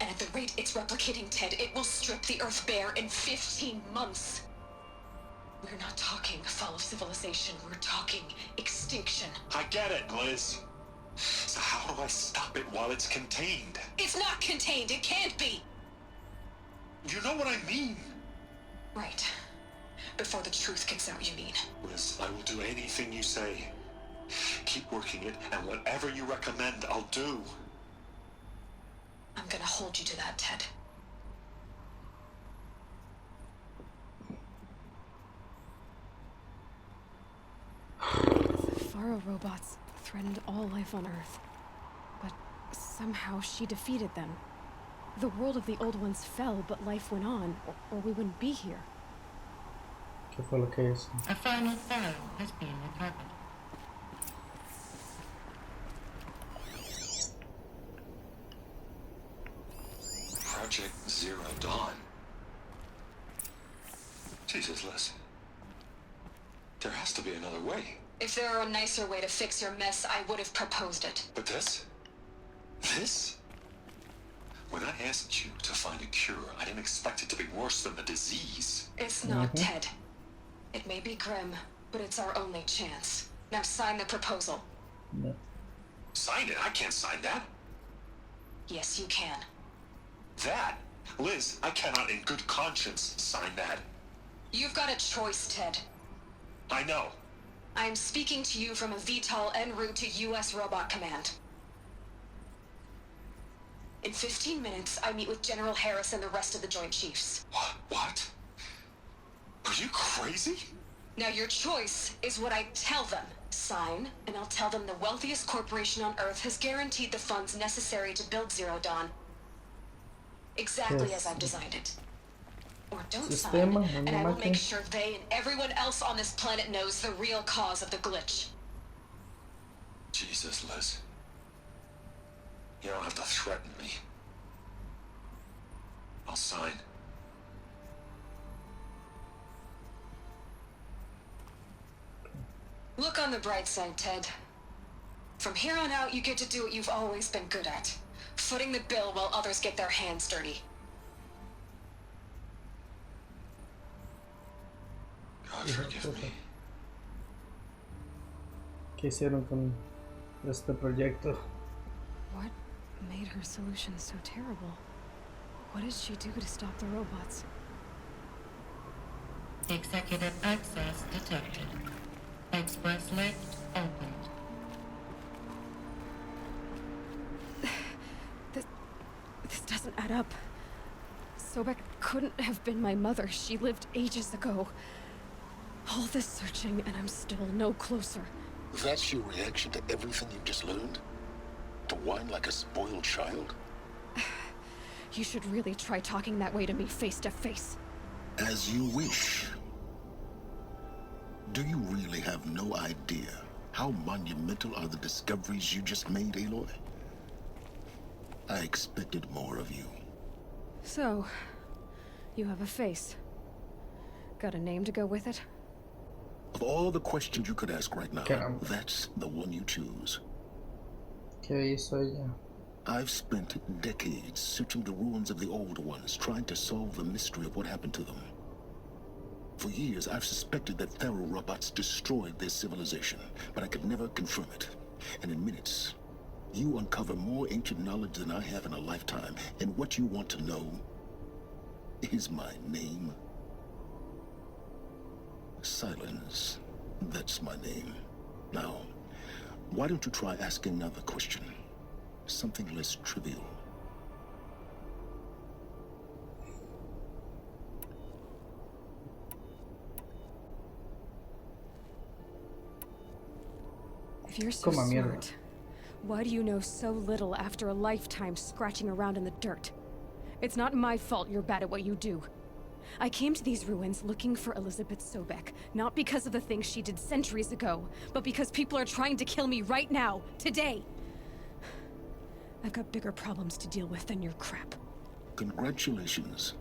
And at the rate it's replicating, Ted, it will strip the Earth bare in 15 months. We're not talking fall of civilization. We're talking extinction. I get it, Liz. So how do I stop it while it's contained? It's not contained. It can't be. You know what I mean. Right. Before the truth gets out, you mean? Liz, I will do anything you say. Keep working it, and whatever you recommend, I'll do. I'm gonna hold you to that, Ted. The Faro robots threatened all life on Earth. But somehow she defeated them. The world of the old ones fell, but life went on, or we wouldn't be here. ¿Qué fue lo que hizo? A final Pharaoh has been recovered. Project Zero Dawn. Jesus, Liz. There has to be another way. If there were a nicer way to fix your mess, I would have proposed it. But this? This? When I asked you to find a cure, I didn't expect it to be worse than the disease. It's not, Ted. It may be grim, but it's our only chance. Now sign the proposal. No. Sign it? I can't sign that. Yes, you can. That? Liz, I cannot in good conscience sign that. You've got a choice, Ted. I know. I am speaking to you from a VTOL en route to U.S. Robot Command. In 15 minutes, I meet with General Harris and the rest of the Joint Chiefs. What? Are you crazy? Now your choice is what I tell them. Sign, and I'll tell them the wealthiest corporation on Earth has guaranteed the funds necessary to build Zero Dawn. Exactly as I've designed it. Or don't sign, and I will make sure they and everyone else on this planet knows the real cause of the glitch. Jesus, Liz. You don't have to threaten me. I'll sign. Look on the bright side, Ted. From here on out, you get to do what you've always been good at. Footing the bill while others get their hands dirty. God forgive me. ¿Qué hicieron con este proyecto? What made her solution so terrible? What did she do to stop the robots? Executive access detected. Express lift opened. This doesn't add up. Sobek couldn't have been my mother. She lived ages ago. All this searching, and I'm still no closer. That's your reaction to everything you've just learned? To whine like a spoiled child? You should really try talking that way to me face to face. As you wish. Do you really have no idea how monumental are the discoveries you just made, Aloy? I expected more of you. So, you have a face. Got a name to go with it? Of all the questions you could ask right now, that's the one you choose. ¿Qué hizo ella? I've spent decades searching the ruins of the old ones, trying to solve the mystery of what happened to them. For years, I've suspected that Faro robots destroyed their civilization, but I could never confirm it. And in minutes, you uncover more ancient knowledge than I have in a lifetime, and what you want to know is my name. Silence. That's my name. Now, why don't you try asking another question? Something less trivial. If you're so smart, why do you know so little after a lifetime scratching around in the dirt? It's not my fault you're bad at what you do. I came to these ruins looking for Elizabeth Sobek, not because of the things she did centuries ago, but because people are trying to kill me right now, today. I've got bigger problems to deal with than your crap. Congratulations.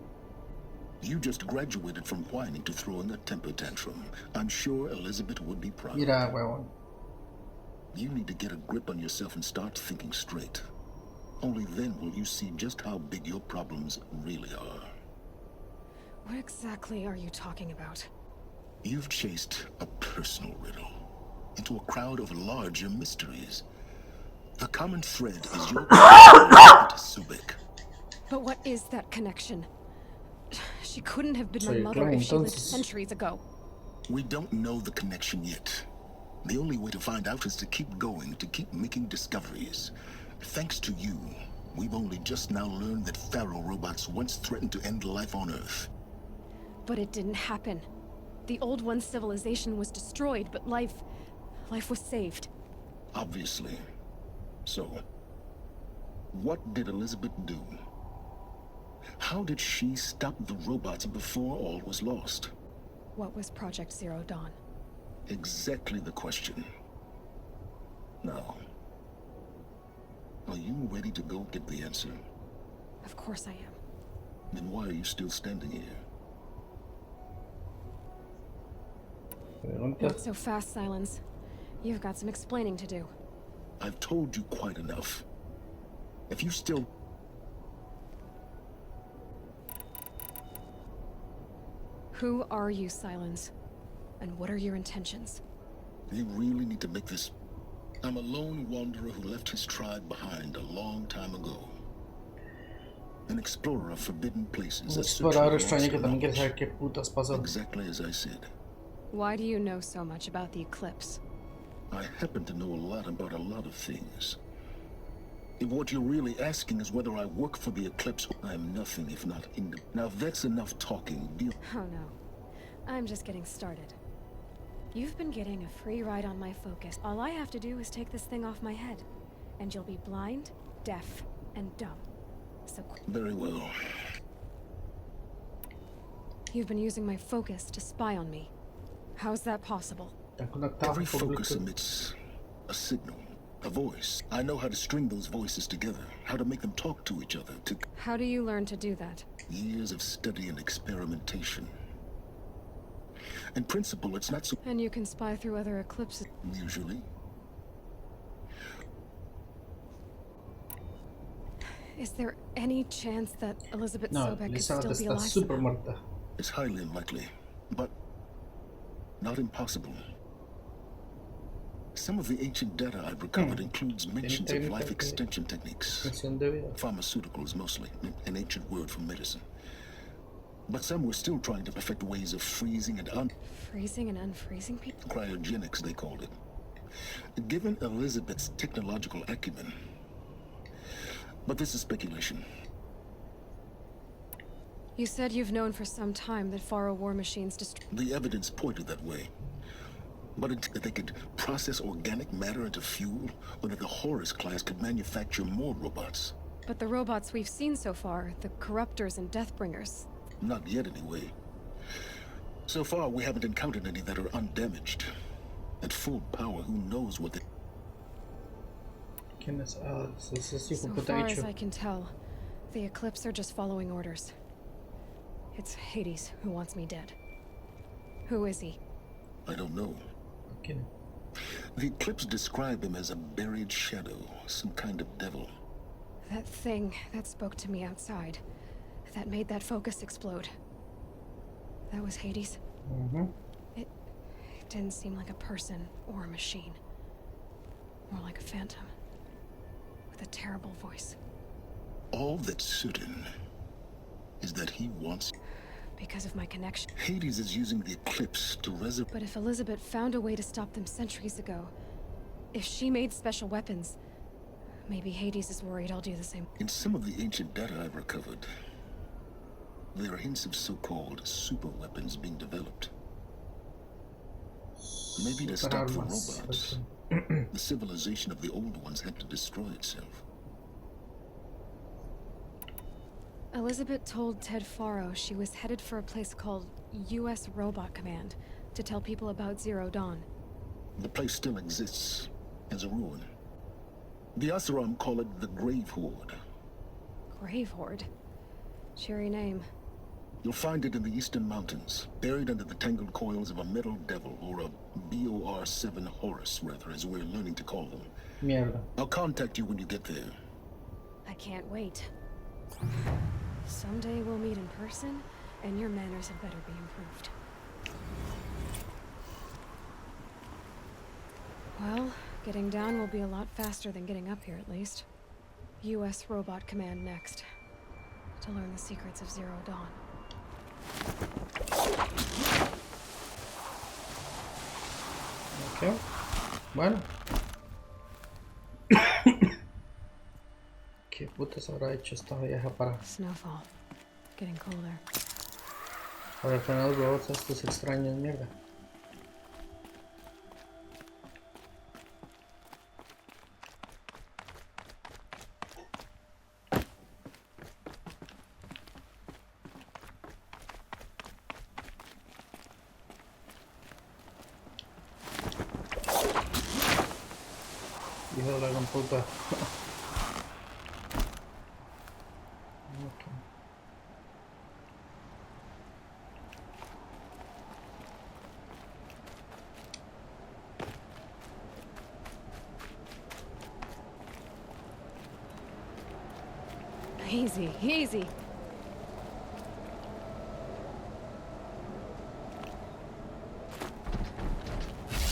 You just graduated from whining to throwing a temper tantrum. I'm sure Elizabeth would be proud. Mira, huevón. You need to get a grip on yourself and start thinking straight. Only then will you see just how big your problems really are. What exactly are you talking about? You've chased a personal riddle into a crowd of larger mysteries. The common thread is your connection to Subic. But what is that connection? She couldn't have been my Sí, mother claro, if she lived entonces. centuries ago. We don't know the connection yet. The only way to find out is to keep going, to keep making discoveries. Thanks to you, we've only just now learned that Pharaoh robots once threatened to end life on Earth. But it didn't happen. The Old One's civilization was destroyed, but life was saved. Obviously. So, what did Elizabeth do? How did she stop the robots before all was lost? What was Project Zero Dawn? Exactly the question. Now, are you ready to go get the answer? Of course I am. Then why are you still standing here? Not so fast, Silence. You've got some explaining to do. I've told you quite enough. If you still... Who are you, Silence? And what are your intentions? You really need to make this... I'm a lone wanderer who left his tribe behind a long time ago. An explorer of forbidden places. Explorador extraño que también quiere saber qué putas pasó. Exactly as I said. Why do you know so much about the eclipse? I happen to know a lot about a lot of things. If what you're really asking is whether I work for the Eclipse, I'm nothing if not Now that's enough talking. Oh no. I'm just getting started. You've been getting a free ride on my focus. All I have to do is take this thing off my head, and you'll be blind, deaf, and dumb. So very well. You've been using my focus to spy on me. How's that possible? Every focus emits a signal, a voice. I know how to string those voices together, how to make them talk to each other. How do you learn to do that? Years of study and experimentation. In principle, it's not so... And you can spy through other eclipses? Usually. Is there any chance that Elizabeth Sobek could still be alive? Super muerta. It's highly unlikely, but not impossible. Some of the ancient data I've recovered includes mentions of life extension techniques. Pharmaceuticals mostly, an ancient word for medicine. But some were still trying to perfect ways of freezing and freezing and unfreezing people? Cryogenics, they called it. Given Elizabeth's technological acumen. But this is speculation. You said you've known for some time that Pharaoh war machines The evidence pointed that way. But that they could process organic matter into fuel, or that the Horus class could manufacture more robots. But the robots we've seen so far, the Corruptors and Deathbringers... Not yet, anyway. So far, we haven't encountered any that are undamaged. At full power, who knows what they... So far as I can tell, the Eclipse are just following orders. It's Hades who wants me dead. Who is he? I don't know. Okay. The Eclipse describe him as a buried shadow, some kind of devil. That thing that spoke to me outside, that made that focus explode. That was Hades? Mm-hmm. It didn't seem like a person or a machine. More like a phantom. With a terrible voice. All that's certain is that he wants... Because of my connection. Hades is using the Eclipse to resurrect... But if Elizabeth found a way to stop them centuries ago, if she made special weapons, maybe Hades is worried I'll do the same. In some of the ancient data I've recovered, there are hints of so-called super weapons being developed. Maybe to stop the robots. The civilization of the old ones had to destroy itself. Elizabeth told Ted Faro she was headed for a place called U.S. Robot Command to tell people about Zero Dawn. The place still exists as a ruin. The Asuram call it the Grave Horde. Grave Horde? Cheery name. You'll find it in the eastern mountains, buried under the tangled coils of a metal devil, or a BOR-7 Horus, rather, as we're learning to call them. Mierda. I'll contact you when you get there. I can't wait. Someday we'll meet in person, and your manners had better be improved. Well, getting down will be a lot faster than getting up here, at least. U.S. Robot Command next. To learn the secrets of Zero Dawn. Ok. Bueno. ¿Qué putas habrá hecho esta vieja para...? Snowfall. Getting colder. Para frenar los robots estos extraños, mierda. Hijo de la gran puta. Okay. Easy, easy.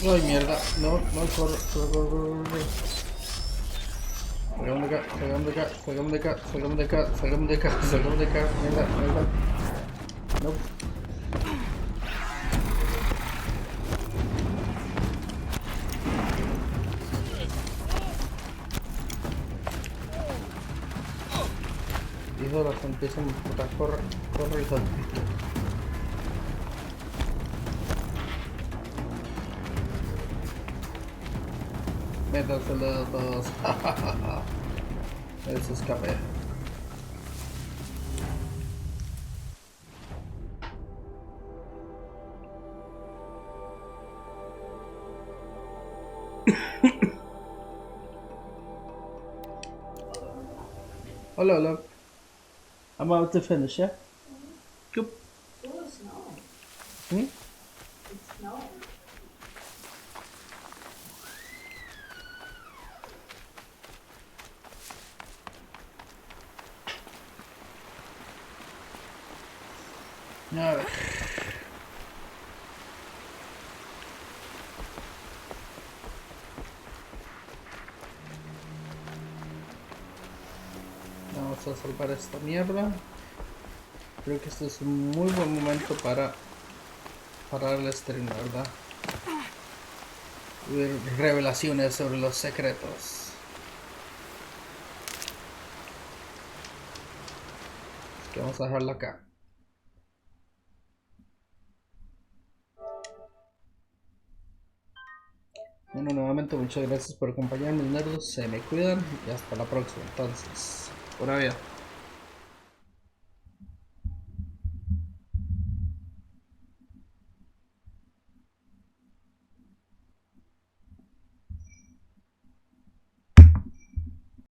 Ay, mierda. No, no, corre. Salgamos de acá, mierda. No. Hijo de la santísima puta, corre, hijo de puta. Métanse el dedo todos. Eso escapé. Hello. I'm about to finish, yeah? Cool. Oh, it's snowing. Hmm? It's snowing. No. Vamos a salvar esta mierda. Creo que este es un muy buen momento para parar el stream, ¿verdad? Y ver revelaciones sobre los secretos. Así que vamos a dejarlo acá. Bueno, nuevamente muchas gracias por acompañarme, nerdos. Se me cuidan y hasta la próxima. Entonces, buena vida.